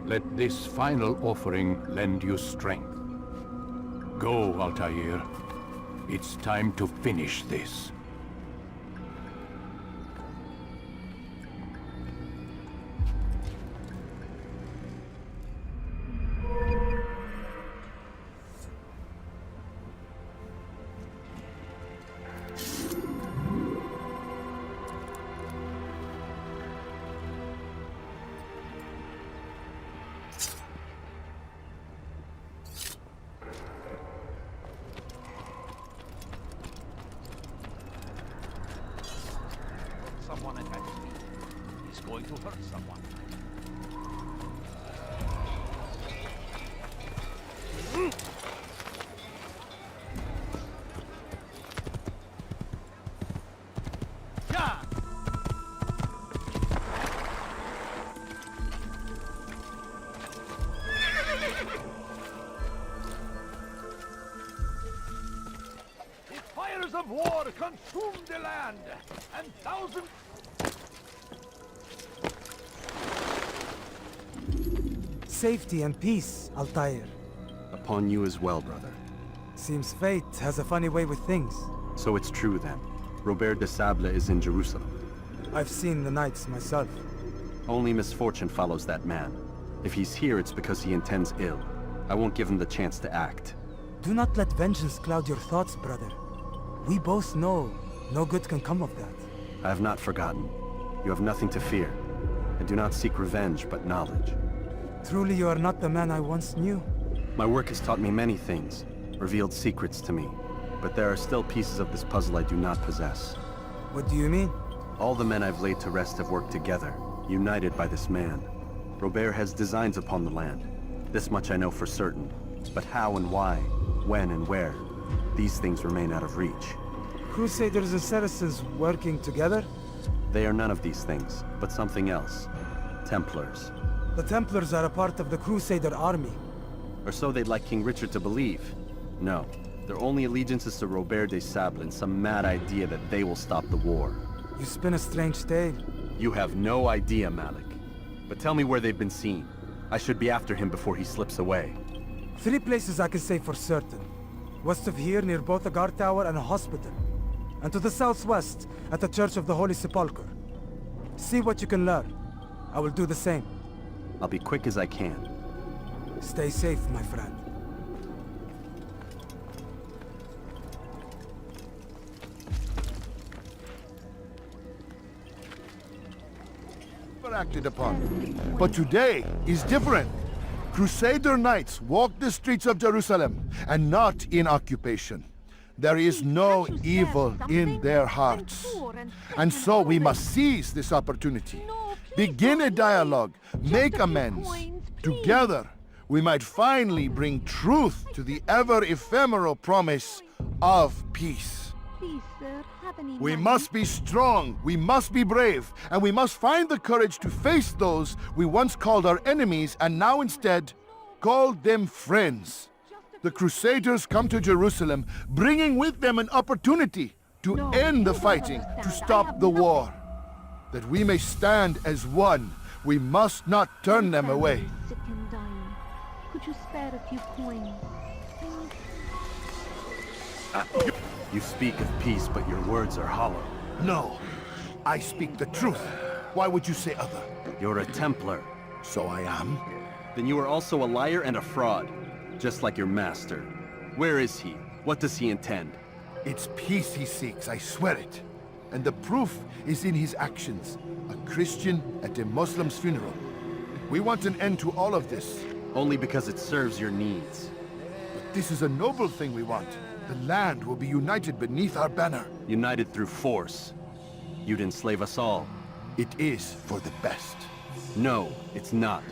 Let this final offering lend you strength. Go, Altaïr. It's time to finish this. Someone attacks me. He's going to hurt someone. The fires of war consumed the land, and thousands... safety and peace, Altaïr. Upon you as well, brother. Seems fate has a funny way with things. So it's true then. Robert de Sable is in Jerusalem. I've seen the Knights myself. Only misfortune follows that man. If he's here, it's because he intends ill. I won't give him the chance to act. Do not let vengeance cloud your thoughts, brother. We both know no good can come of that. I have not forgotten. You have nothing to fear. I do not seek revenge, but knowledge. Truly you are not the man I once knew. My work has taught me many things, revealed secrets to me. But there are still pieces of this puzzle I do not possess. What do you mean? All the men I've laid to rest have worked together, united by this man. Robert has designs upon the land. This much I know for certain. But how and why, when and where, these things remain out of reach. Crusaders and Saracens working together? They are none of these things, but something else. Templars. The Templars are a part of the Crusader army. Or so they'd like King Richard to believe. No, their only allegiance is to Robert de Sable and some mad idea that they will stop the war. You spin a strange tale. You have no idea, Malik. But tell me where they've been seen. I should be after him before he slips away. 3 places I can say for certain. West of here, near both a guard tower and a hospital. And to the southwest, at the Church of the Holy Sepulchre. See what you can learn. I will do the same. I'll be quick as I can. Stay safe, my friend. Acted upon. But today is different. Crusader knights walk the streets of Jerusalem, and not in occupation. There is no evil in their hearts. And so we must seize this opportunity. Begin a dialogue, make amends. Together, we might finally bring truth to the ever-ephemeral promise of peace. Please, sir, we must be strong, we must be brave, and we must find the courage to face those we once called our enemies and now instead call them friends. The Crusaders come to Jerusalem, bringing with them an opportunity to end the fighting, to stop the war. That we may stand as one, we must not turn them away. Sick and dying. Could you spare a few coins? You speak of peace, but your words are hollow. No, I speak the truth. Why would you say other? You're a Templar. So I am. Then you are also a liar and a fraud, just like your master. Where is he? What does he intend? It's peace he seeks, I swear it. And the proof is in his actions. A Christian at a Muslim's funeral. We want an end to all of this. Only because it serves your needs. But this is a noble thing we want. The land will be united beneath our banner. United through force. You'd enslave us all. It is for the best. No, it's not.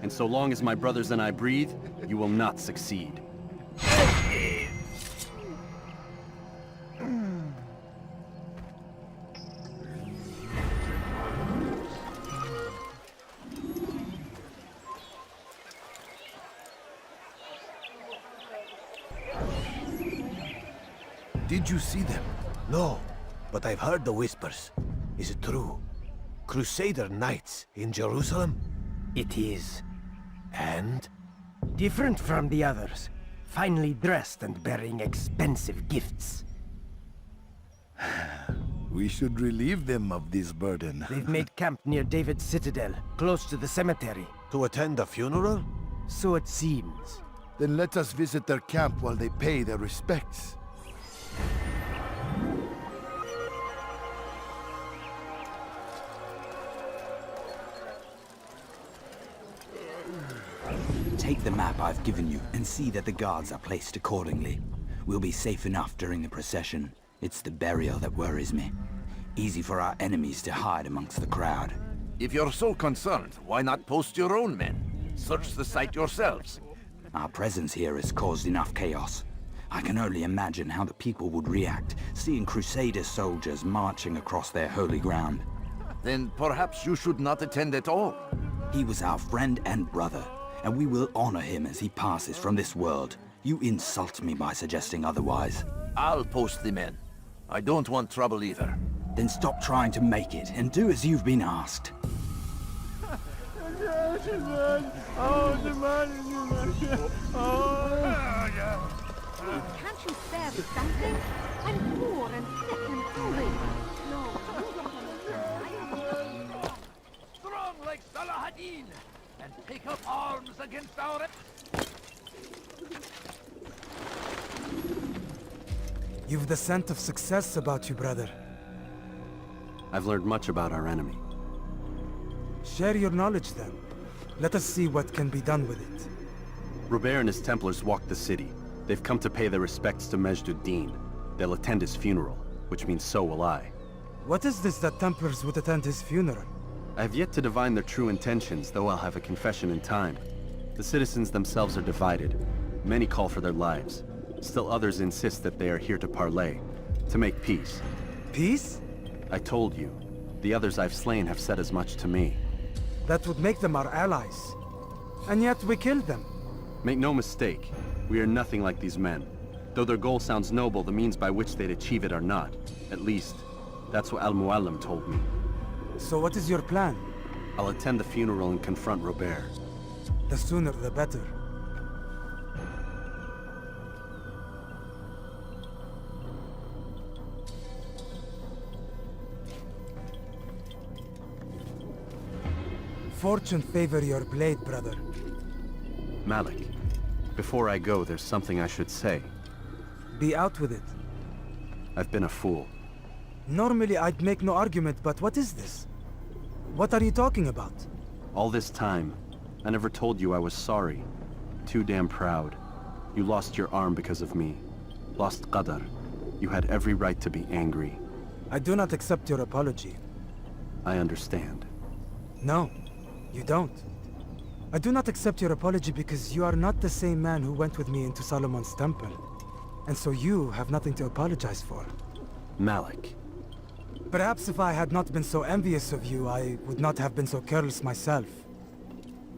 And so long as my brothers and I breathe, you will not succeed. Did you see them? No, but I've heard the whispers. Is it true? Crusader knights in Jerusalem? It is. And? Different from the others. Finely dressed and bearing expensive gifts. We should relieve them of this burden. They've made camp near David's citadel, close to the cemetery. To attend a funeral? So it seems. Then let us visit their camp while they pay their respects. Take the map I've given you and see that the guards are placed accordingly. We'll be safe enough during the procession. It's the burial that worries me. Easy for our enemies to hide amongst the crowd. If you're so concerned, why not post your own men? Search the site yourselves. Our presence here has caused enough chaos. I can only imagine how the people would react, seeing Crusader soldiers marching across their holy ground. Then perhaps you should not attend at all. He was our friend and brother, and we will honor him as he passes from this world. You insult me by suggesting otherwise. I'll post the men. I don't want trouble either. Then stop trying to make it, and do as you've been asked. Can't you spare something? I'm poor and sick and hungry. No, Strong like Salahadin, and take up arms against our... You've the scent of success about you, brother. I've learned much about our enemy. Share your knowledge then. Let us see what can be done with it. Robert and his Templars walked the city. They've come to pay their respects to Majd-ud-Din. They'll attend his funeral, which means so will I. What is this that Templars would attend his funeral? I have yet to divine their true intentions, though I'll have a confession in time. The citizens themselves are divided. Many call for their lives. Still others insist that they are here to parley, to make peace. Peace? I told you. The others I've slain have said as much to me. That would make them our allies. And yet we killed them. Make no mistake, we are nothing like these men. Though their goal sounds noble, the means by which they'd achieve it are not. At least, that's what Mualim told me. So what is your plan? I'll attend the funeral and confront Robert. The sooner the better. Fortune favor your blade, brother. Malik, before I go, there's something I should say. Be out with it. I've been a fool. Normally I'd make no argument, but what is this? What are you talking about? All this time, I never told you I was sorry. Too damn proud. You lost your arm because of me. Lost Qadar. You had every right to be angry. I do not accept your apology. I understand. No, you don't. I do not accept your apology because you are not the same man who went with me into Solomon's temple. And so you have nothing to apologize for. Malik. Perhaps if I had not been so envious of you, I would not have been so careless myself.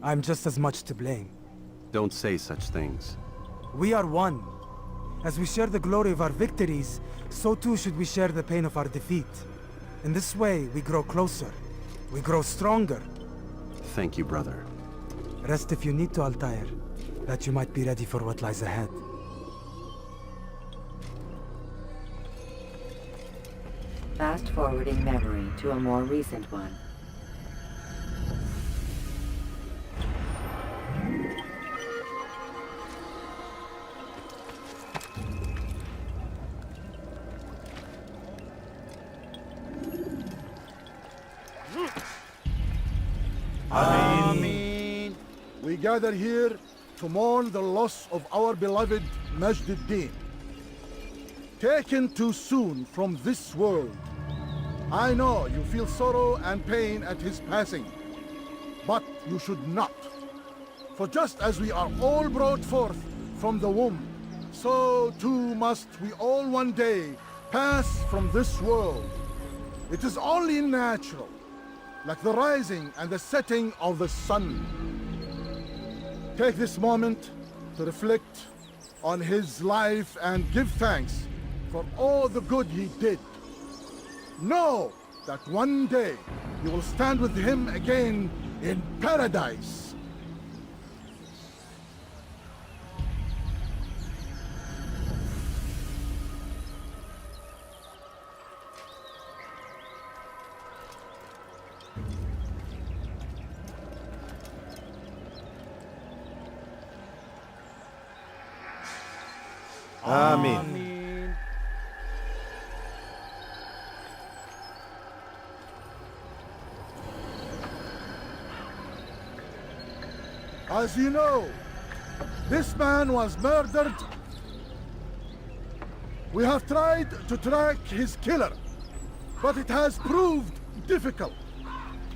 I'm just as much to blame. Don't say such things. We are one. As we share the glory of our victories, so too should we share the pain of our defeat. In this way, we grow closer. We grow stronger. Thank you, brother. Rest if you need to, Altaïr, that you might be ready for what lies ahead. Fast-forwarding memory to a more recent one. Ameen. We gather here to mourn the loss of our beloved Majd-ud-Din. Taken too soon from this world. I know you feel sorrow and pain at his passing, but you should not. For just as we are all brought forth from the womb, so too must we all one day pass from this world. It is only natural, like the rising and the setting of the sun. Take this moment to reflect on his life and give thanks for all the good he did. Know that one day you will stand with him again in paradise. Amen. As you know, this man was murdered. We have tried to track his killer, but it has proved difficult.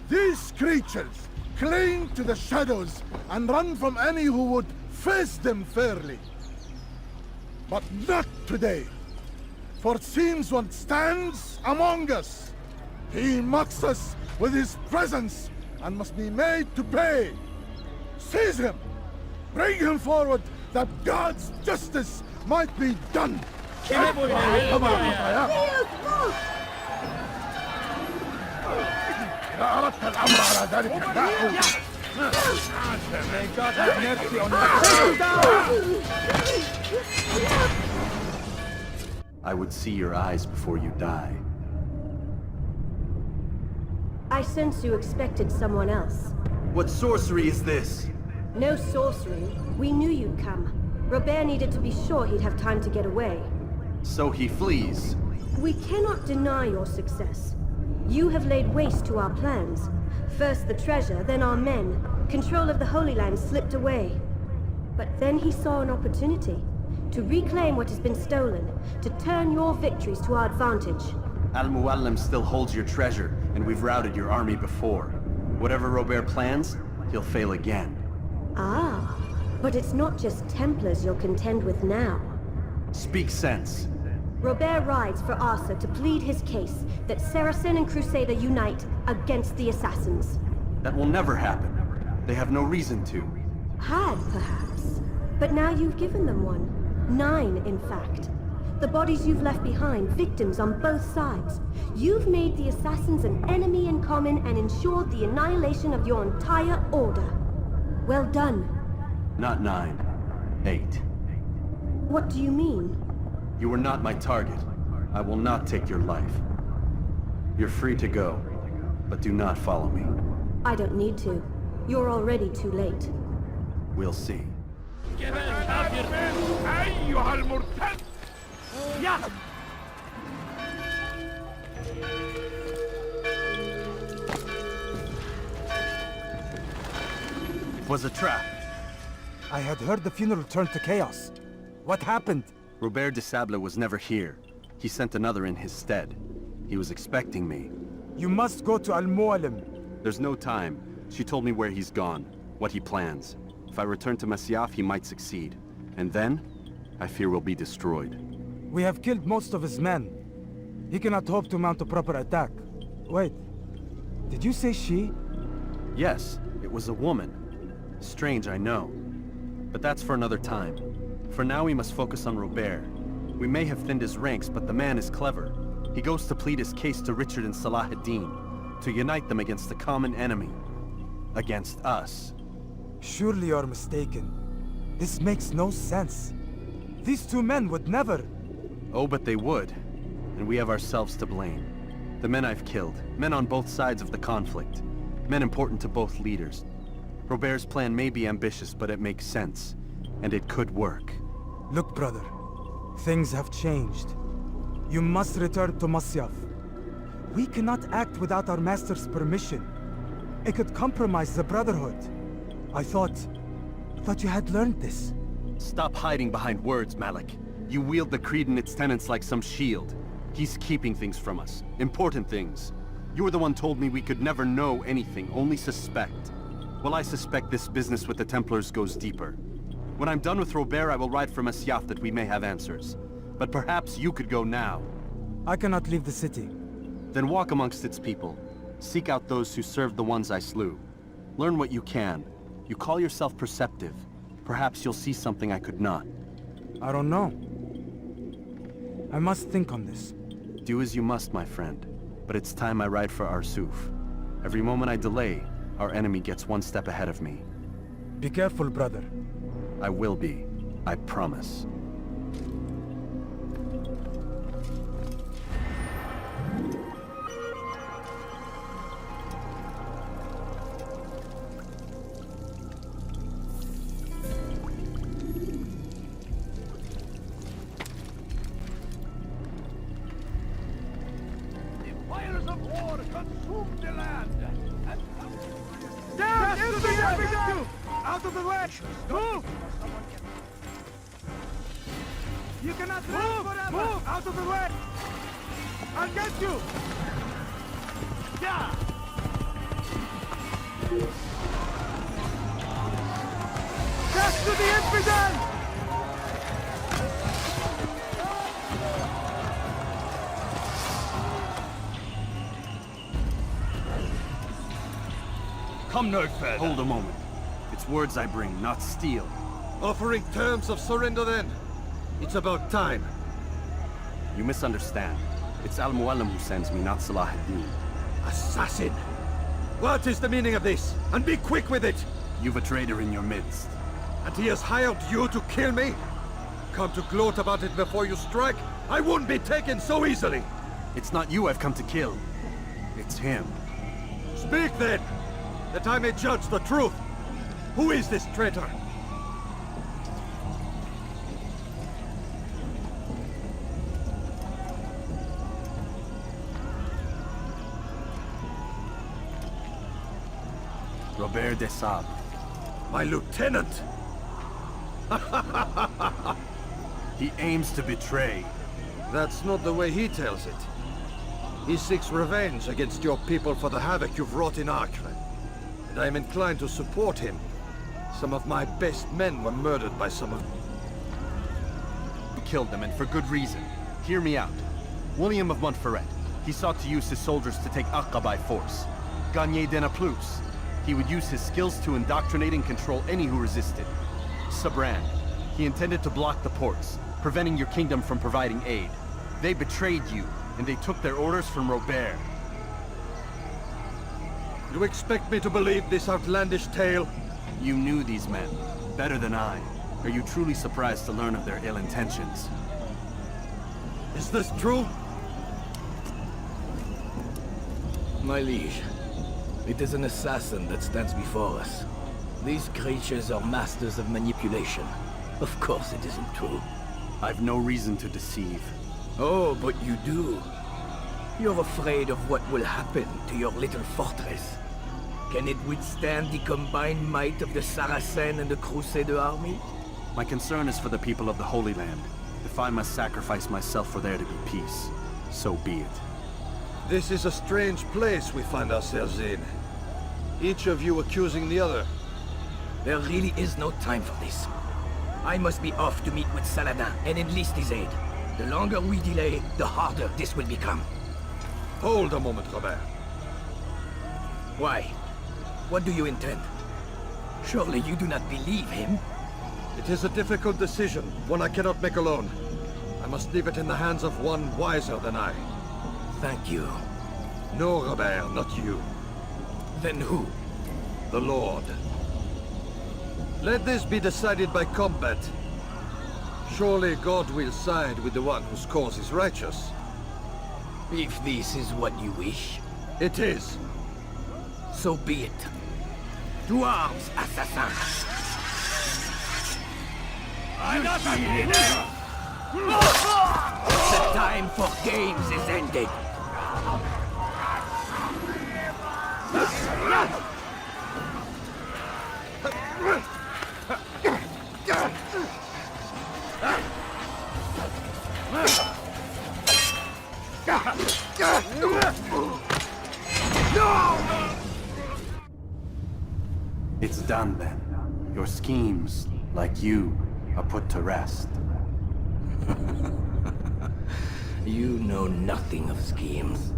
These creatures cling to the shadows and run from any who would face them fairly. But not today, for it seems one stands among us. He mocks us with his presence and must be made to pay. Seize him! Bring him forward that God's justice might be done! إذا أردت الأمر على ذلك فدعه May God have mercy on you. I would see your eyes before you die. I sense you expected someone else. What sorcery is this? No sorcery. We knew you'd come. Robert needed to be sure he'd have time to get away. So he flees. We cannot deny your success. You have laid waste to our plans. First the treasure, then our men. Control of the Holy Land slipped away. But then he saw an opportunity. To reclaim what has been stolen. To turn your victories to our advantage. Al-Mualim still holds your treasure, and we've routed your army before. Whatever Robert plans, he'll fail again. Ah, but it's not just Templars you'll contend with now. Speak sense. Robert rides for Arsa to plead his case that Saracen and Crusader unite against the Assassins. That will never happen. They have no reason to. Had, perhaps. But now you've given them one. 9, in fact. The bodies you've left behind, victims on both sides. You've made the Assassins an enemy in common and ensured the annihilation of your entire order. Well done. Not 9. 8. What do you mean? You were not my target. I will not take your life. You're free to go, but do not follow me. I don't need to. You're already too late. We'll see. It was a trap. I had heard the funeral turned to chaos. What happened? Robert de Sable was never here. He sent another in his stead. He was expecting me. You must go to Al-Mualim. There's no time. She told me where he's gone, what he plans. If I return to Masyaf, he might succeed. And then, I fear we'll be destroyed. We have killed most of his men. He cannot hope to mount a proper attack. Wait, did you say she? Yes, it was a woman. Strange, I know. But that's for another time. For now, we must focus on Robert. We may have thinned his ranks, but the man is clever. He goes to plead his case to Richard and Salah ad-Din, to unite them against the common enemy. Against us. Surely you're mistaken. This makes no sense. These two men would never... Oh, but they would. And we have ourselves to blame. The men I've killed, men on both sides of the conflict. Men important to both leaders. Robert's plan may be ambitious, but it makes sense. And it could work. Look, brother. Things have changed. You must return to Masyaf. We cannot act without our master's permission. It could compromise the Brotherhood. I thought you had learned this. Stop hiding behind words, Malik. You wield the creed and its tenets like some shield. He's keeping things from us. Important things. You were the one told me we could never know anything, only suspect. Well, I suspect this business with the Templars goes deeper. When I'm done with Robert, I will ride for Masyaf that we may have answers. But perhaps you could go now. I cannot leave the city. Then walk amongst its people. Seek out those who served the ones I slew. Learn what you can. You call yourself perceptive. Perhaps you'll see something I could not. I don't know. I must think on this. Do as you must, my friend. But it's time I ride for Arsuf. Every moment I delay, our enemy gets one step ahead of me. Be careful, brother. I will be. I promise. Out of the way! Move! You cannot move forever! Move! Out of the way! I'll get you! Yeah! Death to the infidel! Come no further. Hold a moment. It's words I bring, not steel. Offering terms of surrender then. It's about time. You misunderstand. It's Al-Mualim who sends me, not Salah ad-Din. Assassin! What is the meaning of this? And be quick with it! You've a traitor in your midst. And he has hired you to kill me? Come to gloat about it before you strike? I wouldn't be taken so easily! It's not you I've come to kill. It's him. Speak then, that I may judge the truth. Who is this traitor? Robert de Sable. My lieutenant! He aims to betray. That's not the way he tells it. He seeks revenge against your people for the havoc you've wrought in Acre. And I am inclined to support him. Some of my best men were murdered by some of... You killed them, and for good reason. Hear me out. William of Montferrat. He sought to use his soldiers to take Acre by force. Gagné de Naplouse. He would use his skills to indoctrinate and control any who resisted. Sabran. He intended to block the ports, preventing your kingdom from providing aid. They betrayed you, and they took their orders from Robert. You expect me to believe this outlandish tale? You knew these men, better than I. Are you truly surprised to learn of their ill intentions? Is this true? My liege, it is an assassin that stands before us. These creatures are masters of manipulation. Of course it isn't true. I've no reason to deceive. Oh, but you do. You're afraid of what will happen to your little fortress. Can it withstand the combined might of the Saracen and the Crusader army? My concern is for the people of the Holy Land. If I must sacrifice myself for there to be peace, so be it. This is a strange place we find ourselves in. Each of you accusing the other. There really is no time for this. I must be off to meet with Saladin and enlist his aid. The longer we delay, the harder this will become. Hold a moment, Robert. Why? What do you intend? Surely you do not believe him? It is a difficult decision, one I cannot make alone. I must leave it in the hands of one wiser than I. Thank you. No, Robert, not you. Then who? The Lord. Let this be decided by combat. Surely God will side with the one whose cause is righteous. If this is what you wish. It is. So be it. To arms, assassin! I'm not here! The time for games is ended. It's done then. Your schemes, like you, are put to rest. You know nothing of schemes.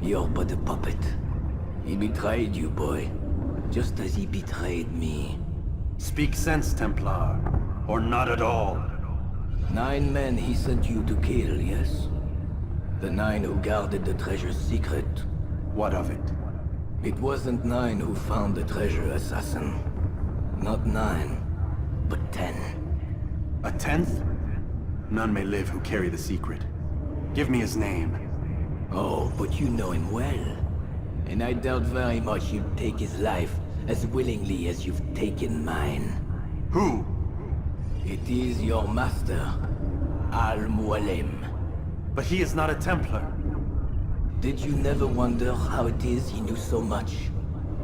You're but a puppet. He betrayed you, boy. Just as he betrayed me. Speak sense, Templar. Or not at all. 9 men he sent you to kill, yes? The 9 who guarded the treasure's secret. What of it? It wasn't 9 who found the treasure, assassin. Not 9, but 10. A 10th? None may live who carry the secret. Give me his name. Oh, but you know him well. And I doubt very much you'd take his life as willingly as you've taken mine. Who? It is your master, Mualim. But he is not a Templar. Did you never wonder how it is he knew so much?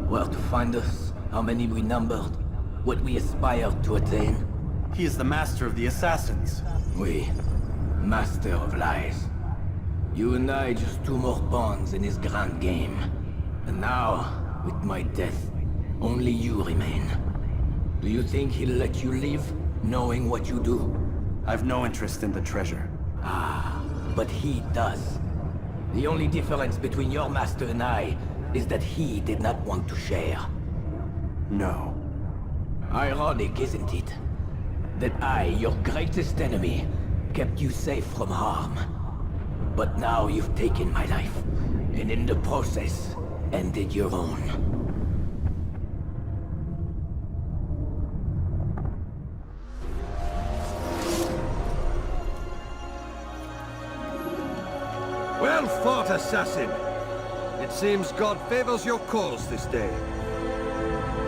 Where to find us, how many we numbered, what we aspired to attain? He is the master of the assassins. Oui, master of lies. You and I just 2 more pawns in his grand game. And now, with my death, only you remain. Do you think he'll let you live, knowing what you do? I've no interest in the treasure. Ah, but he does. The only difference between your master and I is that he did not want to share. No. Ironic, isn't it? That I, your greatest enemy, kept you safe from harm. But now you've taken my life, and in the process, ended your own. Well fought, assassin! It seems God favors your cause this day.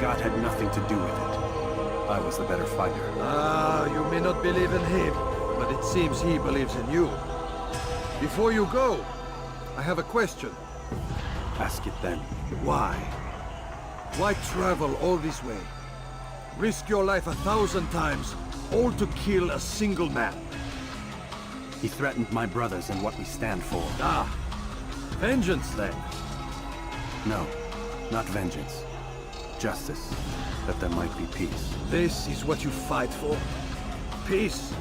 God had nothing to do with it. I was the better fighter. Ah, you may not believe in him, but it seems he believes in you. Before you go, I have a question. Ask it then. Why? Why travel all this way? Risk your life 1,000 times, all to kill a single man. He threatened my brothers and what we stand for. Ah, vengeance then? No, not vengeance. Justice, that there might be peace. This is what you fight for? Peace?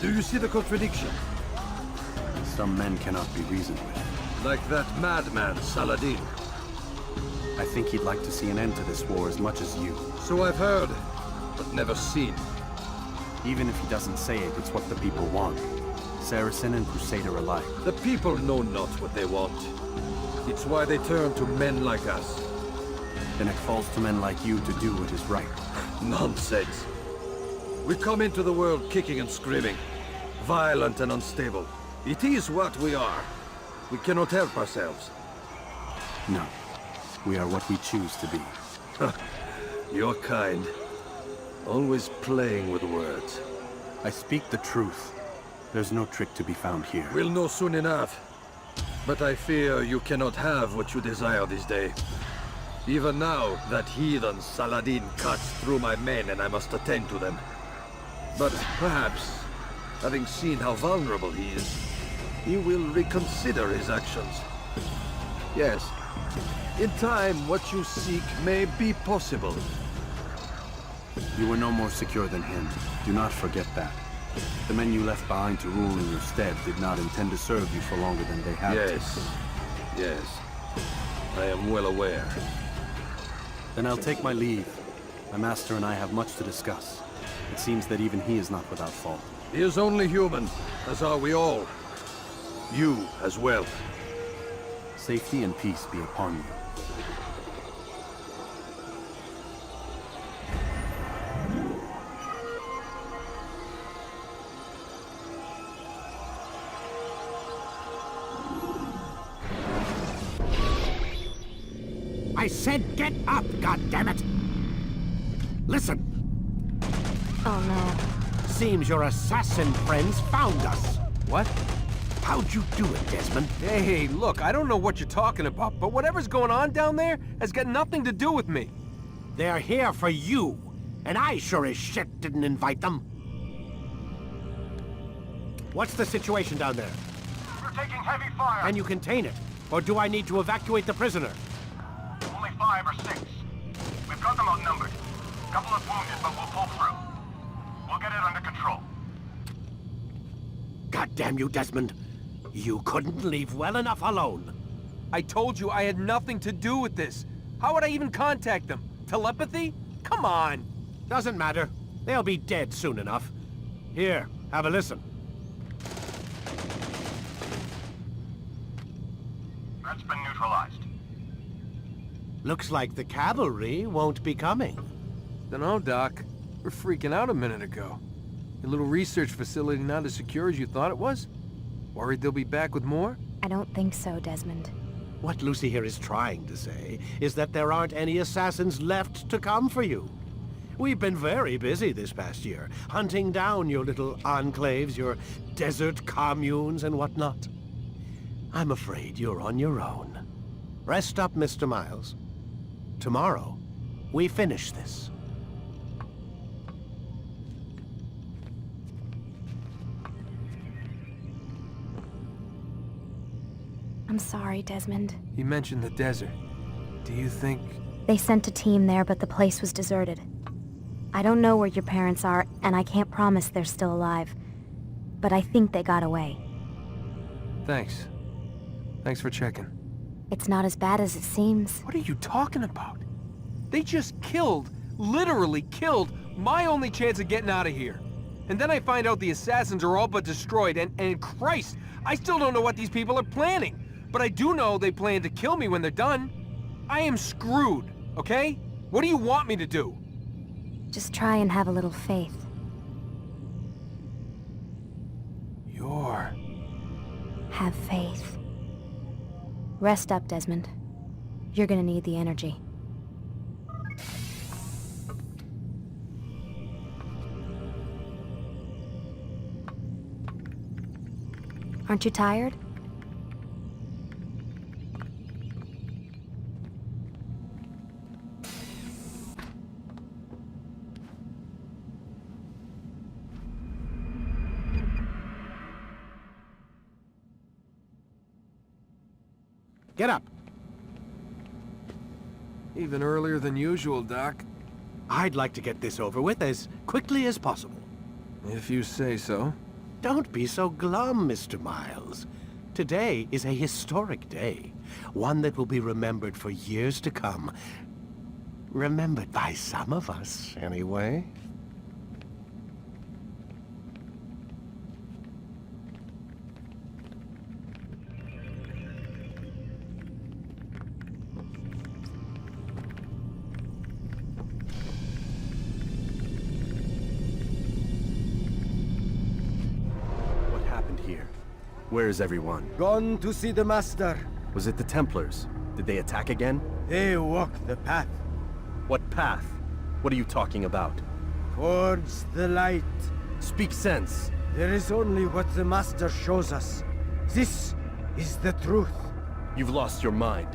Do you see the contradiction? Some men cannot be reasoned with. Like that madman, Saladin. I think he'd like to see an end to this war as much as you. So I've heard, but never seen. Even if he doesn't say it, it's what the people want. Saracen and Crusader alike. The people know not what they want. It's why they turn to men like us. Then it falls to men like you to do what is right. Nonsense. We come into the world kicking and screaming, violent and unstable. It is what we are. We cannot help ourselves. No. We are what we choose to be. Your kind. Always playing with words. I speak the truth. There's no trick to be found here. We'll know soon enough. But I fear you cannot have what you desire this day. Even now, that heathen Saladin cuts through my men and I must attend to them. But perhaps, having seen how vulnerable he is, he will reconsider his actions. Yes, in time, what you seek may be possible. You were no more secure than him. Do not forget that. The men you left behind to rule in your stead did not intend to serve you for longer than they have to. Yes. I am well aware. Then I'll take my leave. My master and I have much to discuss. It seems that even he is not without fault. He is only human, as are we all. You as well. Safety and peace be upon you. I said get up, goddammit! Listen! Oh no. Seems your assassin friends found us. What? How'd you do it, Desmond? Hey, look, I don't know what you're talking about, but whatever's going on down there has got nothing to do with me. They're here for you, and I sure as shit didn't invite them. What's the situation down there? We're taking heavy fire. Can you contain it? Or do I need to evacuate the prisoner? Only 5 or 6. We've got them outnumbered. Couple of wounded, but we'll pull through. We'll get it under control. God damn you, Desmond. You couldn't leave well enough alone. I told you I had nothing to do with this. How would I even contact them? Telepathy? Come on. Doesn't matter. They'll be dead soon enough. Here, have a listen. That's been neutralized. Looks like the cavalry won't be coming. Dunno, Doc. We're freaking out a minute ago. Your little research facility not as secure as you thought it was? Worried they'll be back with more? I don't think so, Desmond. What Lucy here is trying to say is that there aren't any assassins left to come for you. We've been very busy this past year, hunting down your little enclaves, your desert communes and whatnot. I'm afraid you're on your own. Rest up, Mr. Miles. Tomorrow, we finish this. I'm sorry, Desmond. You mentioned the desert. Do you think... They sent a team there, but the place was deserted. I don't know where your parents are, and I can't promise they're still alive. But I think they got away. Thanks. Thanks for checking. It's not as bad as it seems. What are you talking about? They just killed, literally killed, my only chance of getting out of here. And then I find out the assassins are all but destroyed, and Christ, I still don't know what these people are planning. but I do know they plan to kill me when they're done. I am screwed, okay? What do you want me to do? Just try and have a little faith. Have faith. Rest up, Desmond. You're gonna need the energy. Aren't you tired? Get up. Even earlier than usual, Doc. I'd like to get this over with as quickly as possible. If you say so. Don't be so glum, Mr. Miles. Today is a historic day. One that will be remembered for years to come. Remembered by some of us, anyway. Where is everyone? Gone to see the Master. Was it the Templars? Did they attack again? They walk the path. What path? What are you talking about? Towards the light. Speak sense. There is only what the Master shows us. This is the truth. You've lost your mind.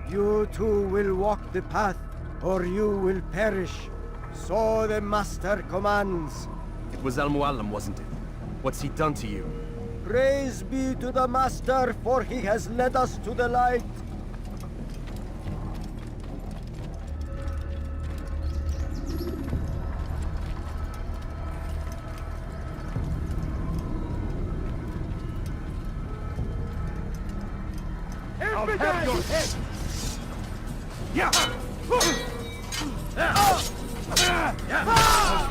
You too will walk the path, or you will perish. So the Master commands. It was Mualim, wasn't it? What's he done to you? Praise be to the Master, for he has led us to the light. I'll have your head! Yeah! As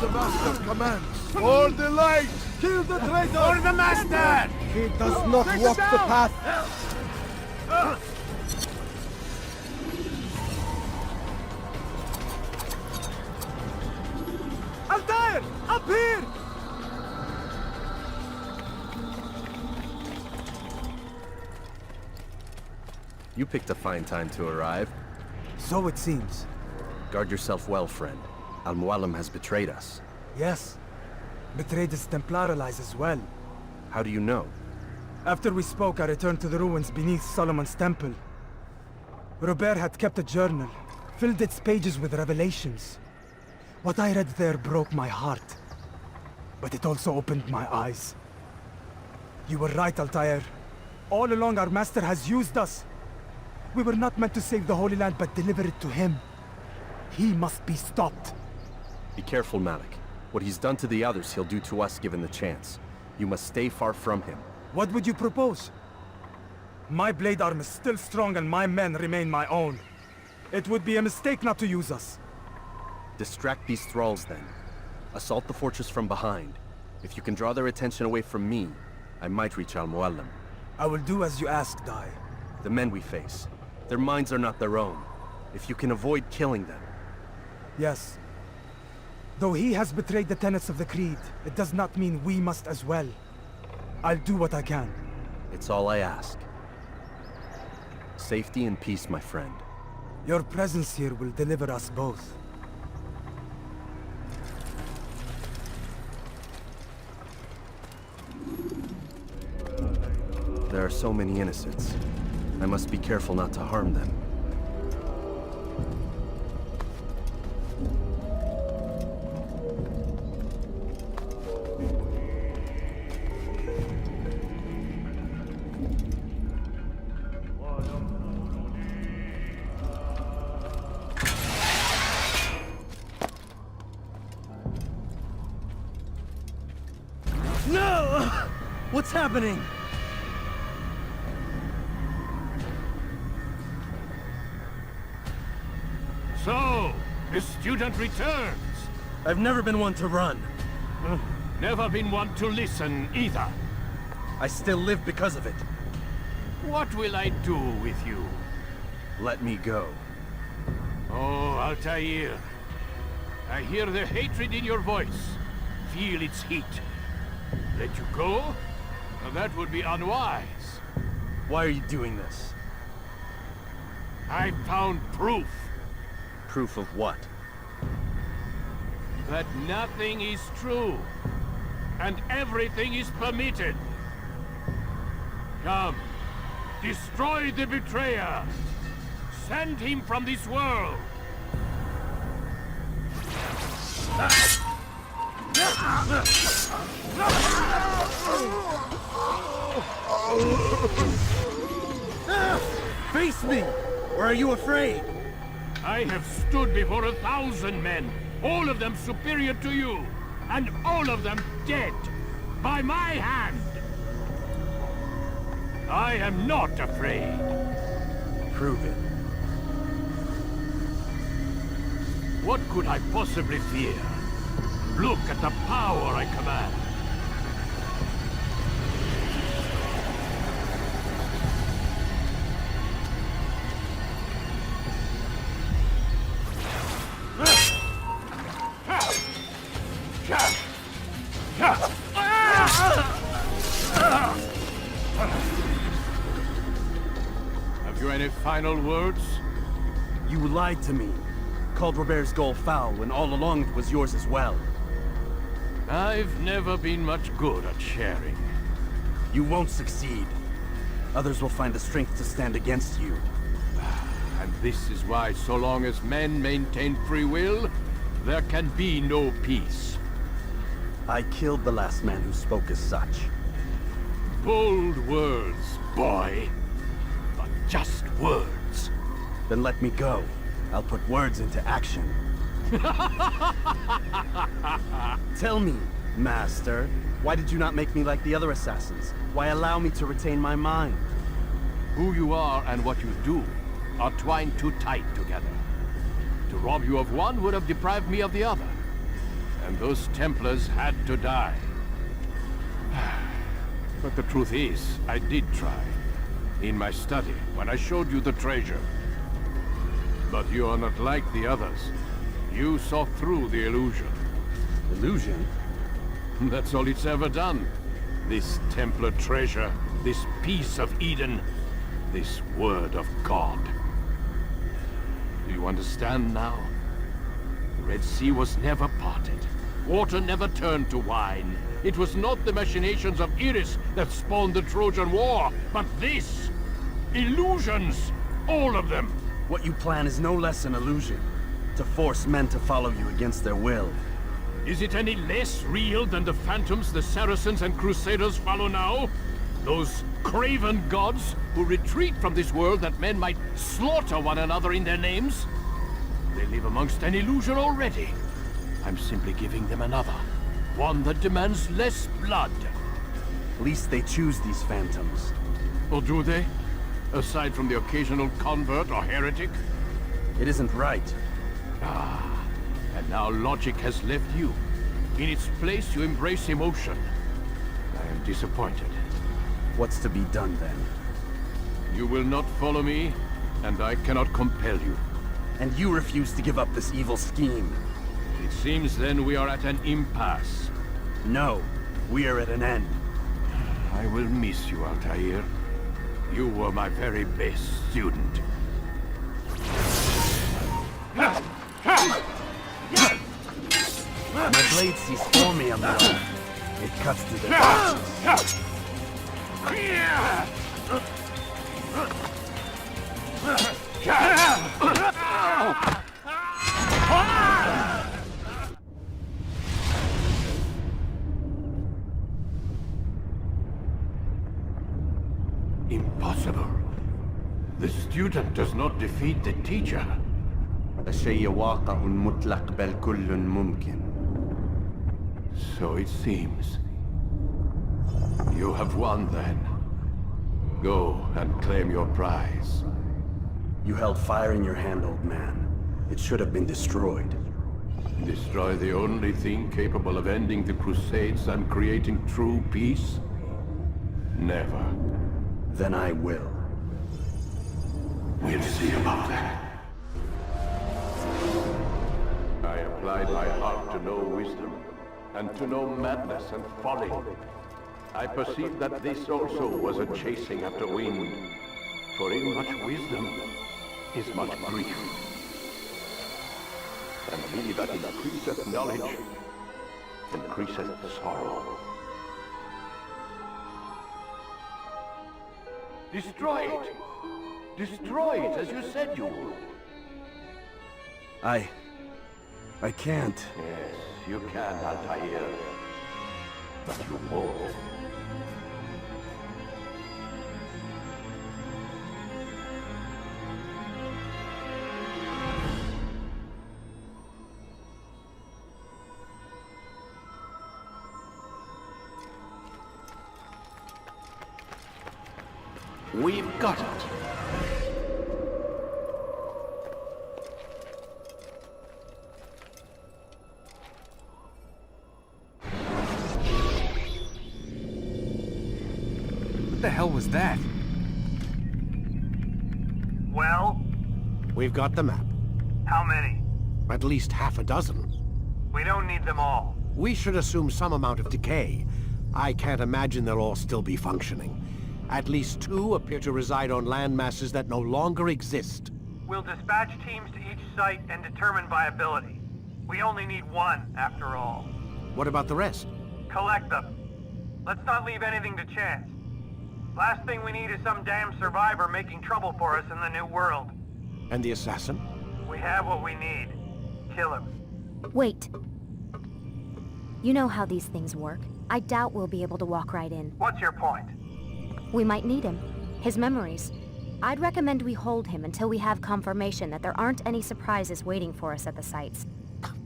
the Master commands, for the light! Kill the traitor! For the Master! He does not walk the path. Altaïr! Up here! You picked a fine time to arrive. So it seems. Guard yourself well, friend. Mualim has betrayed us. Yes. Betrayed his Templar allies as well. How do you know? After we spoke, I returned to the ruins beneath Solomon's temple. Robert had kept a journal, filled its pages with revelations. What I read there broke my heart. But it also opened my eyes. You were right, Altaïr. All along our master has used us. We were not meant to save the Holy Land, but deliver it to him. He must be stopped. Be careful, Malik. What he's done to the others, he'll do to us given the chance. You must stay far from him. What would you propose? My blade arm is still strong and my men remain my own. It would be a mistake not to use us. Distract these thralls then. Assault the fortress from behind. If you can draw their attention away from me, I might reach Mualim. I will do as you ask, Dai. The men we face, their minds are not their own. If you can avoid killing them. Yes. Though he has betrayed the tenets of the Creed, it does not mean we must as well. I'll do what I can. It's all I ask. Safety and peace, my friend. Your presence here will deliver us both. There are so many innocents. I must be careful not to harm them. No! What's happening? So, the student returns. I've never been one to run. Never been one to listen, either. I still live because of it. What will I do with you? Let me go. Oh, Altaïr. I hear the hatred in your voice. Feel its heat. Let you go? Now, that would be unwise. Why are you doing this? I found proof. Proof of what? That nothing is true. And everything is permitted. Come. Destroy the betrayer. Send him from this world. Face me! Or are you afraid? I have stood before 1,000 men, all of them superior to you, and all of them dead, by my hand. I am not afraid. Prove it. What could I possibly fear? Look at the power I command. Have you any final words? You lied to me. Called Robert's goal foul when all along it was yours as well. I've never been much good at sharing. You won't succeed. Others will find the strength to stand against you. And this is why, so long as men maintain free will, there can be no peace. I killed the last man who spoke as such. Bold words, boy. But just words. Then let me go. I'll put words into action. Tell me, Master, why did you not make me like the other assassins? Why allow me to retain my mind? Who you are and what you do are twined too tight together. To rob you of one would have deprived me of the other. And those Templars had to die. But the truth is, I did try. In my study, when I showed you the treasure. But you are not like the others. You saw through the illusion. Illusion? That's all it's ever done. This Templar treasure, this piece of Eden, this word of God. Do you understand now? The Red Sea was never parted. Water never turned to wine. It was not the machinations of Iris that spawned the Trojan War, but this! Illusions! All of them! What you plan is no less an illusion. To force men to follow you against their will. Is it any less real than the phantoms the Saracens and Crusaders follow now? Those craven gods who retreat from this world that men might slaughter one another in their names? They live amongst an illusion already. I'm simply giving them another. One that demands less blood. At least they choose these phantoms. Or do they? Aside from the occasional convert or heretic? It isn't right. Ah, and now logic has left you. In its place, you embrace emotion. I am disappointed. What's to be done, then? You will not follow me, and I cannot compel you. And you refuse to give up this evil scheme. It seems then we are at an impasse. No, we are at an end. I will miss you, Altaïr. You were my very best student. My blade sees for me on the left. It cuts through the darkness. Impossible. The student does not defeat the teacher. الشيء واقع مطلق بل كل ممكن. So it seems. You have won then. Go and claim your prize. You held fire in your hand, old man. It should have been destroyed. Destroy the only thing capable of ending the Crusades and creating true peace? Never. Then I will. We'll see about that. I applied my heart to know wisdom, and to know madness and folly. I perceived that this also was a chasing after wind, for in much wisdom is much grief. And he that increaseth knowledge increaseth sorrow. Destroy it! Destroy it, as you said you would. I can't. Yes, you can, Altaïr. But you won't. We've got it. What the hell was that? Well? We've got the map. How many? At least half a dozen. We don't need them all. We should assume some amount of decay. I can't imagine they'll all still be functioning. At least 2 appear to reside on land masses that no longer exist. We'll dispatch teams to each site and determine viability. We only need 1, after all. What about the rest? Collect them. Let's not leave anything to chance. Last thing we need is some damn survivor making trouble for us in the new world. And the assassin? We have what we need. Kill him. Wait. You know how these things work. I doubt we'll be able to walk right in. What's your point? We might need him. His memories. I'd recommend we hold him until we have confirmation that there aren't any surprises waiting for us at the sites.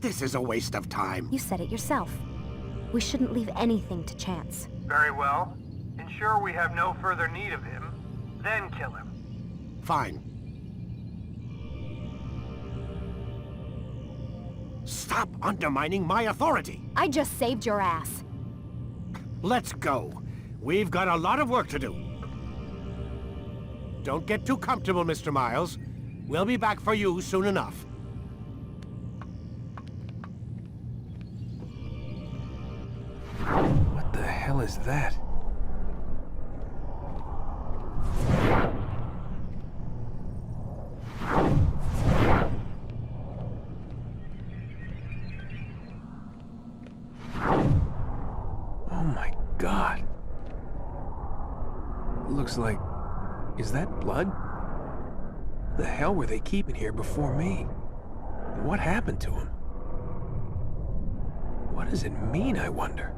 This is a waste of time. You said it yourself. We shouldn't leave anything to chance. Very well. Ensure we have no further need of him, then kill him. Fine. Stop undermining my authority! I just saved your ass. Let's go. We've got a lot of work to do. Don't get too comfortable, Mr. Miles. We'll be back for you soon enough. What the hell is that? Oh my God. Looks like... Is that blood? The hell were they keeping here before me? And what happened to him? What does it mean, I wonder?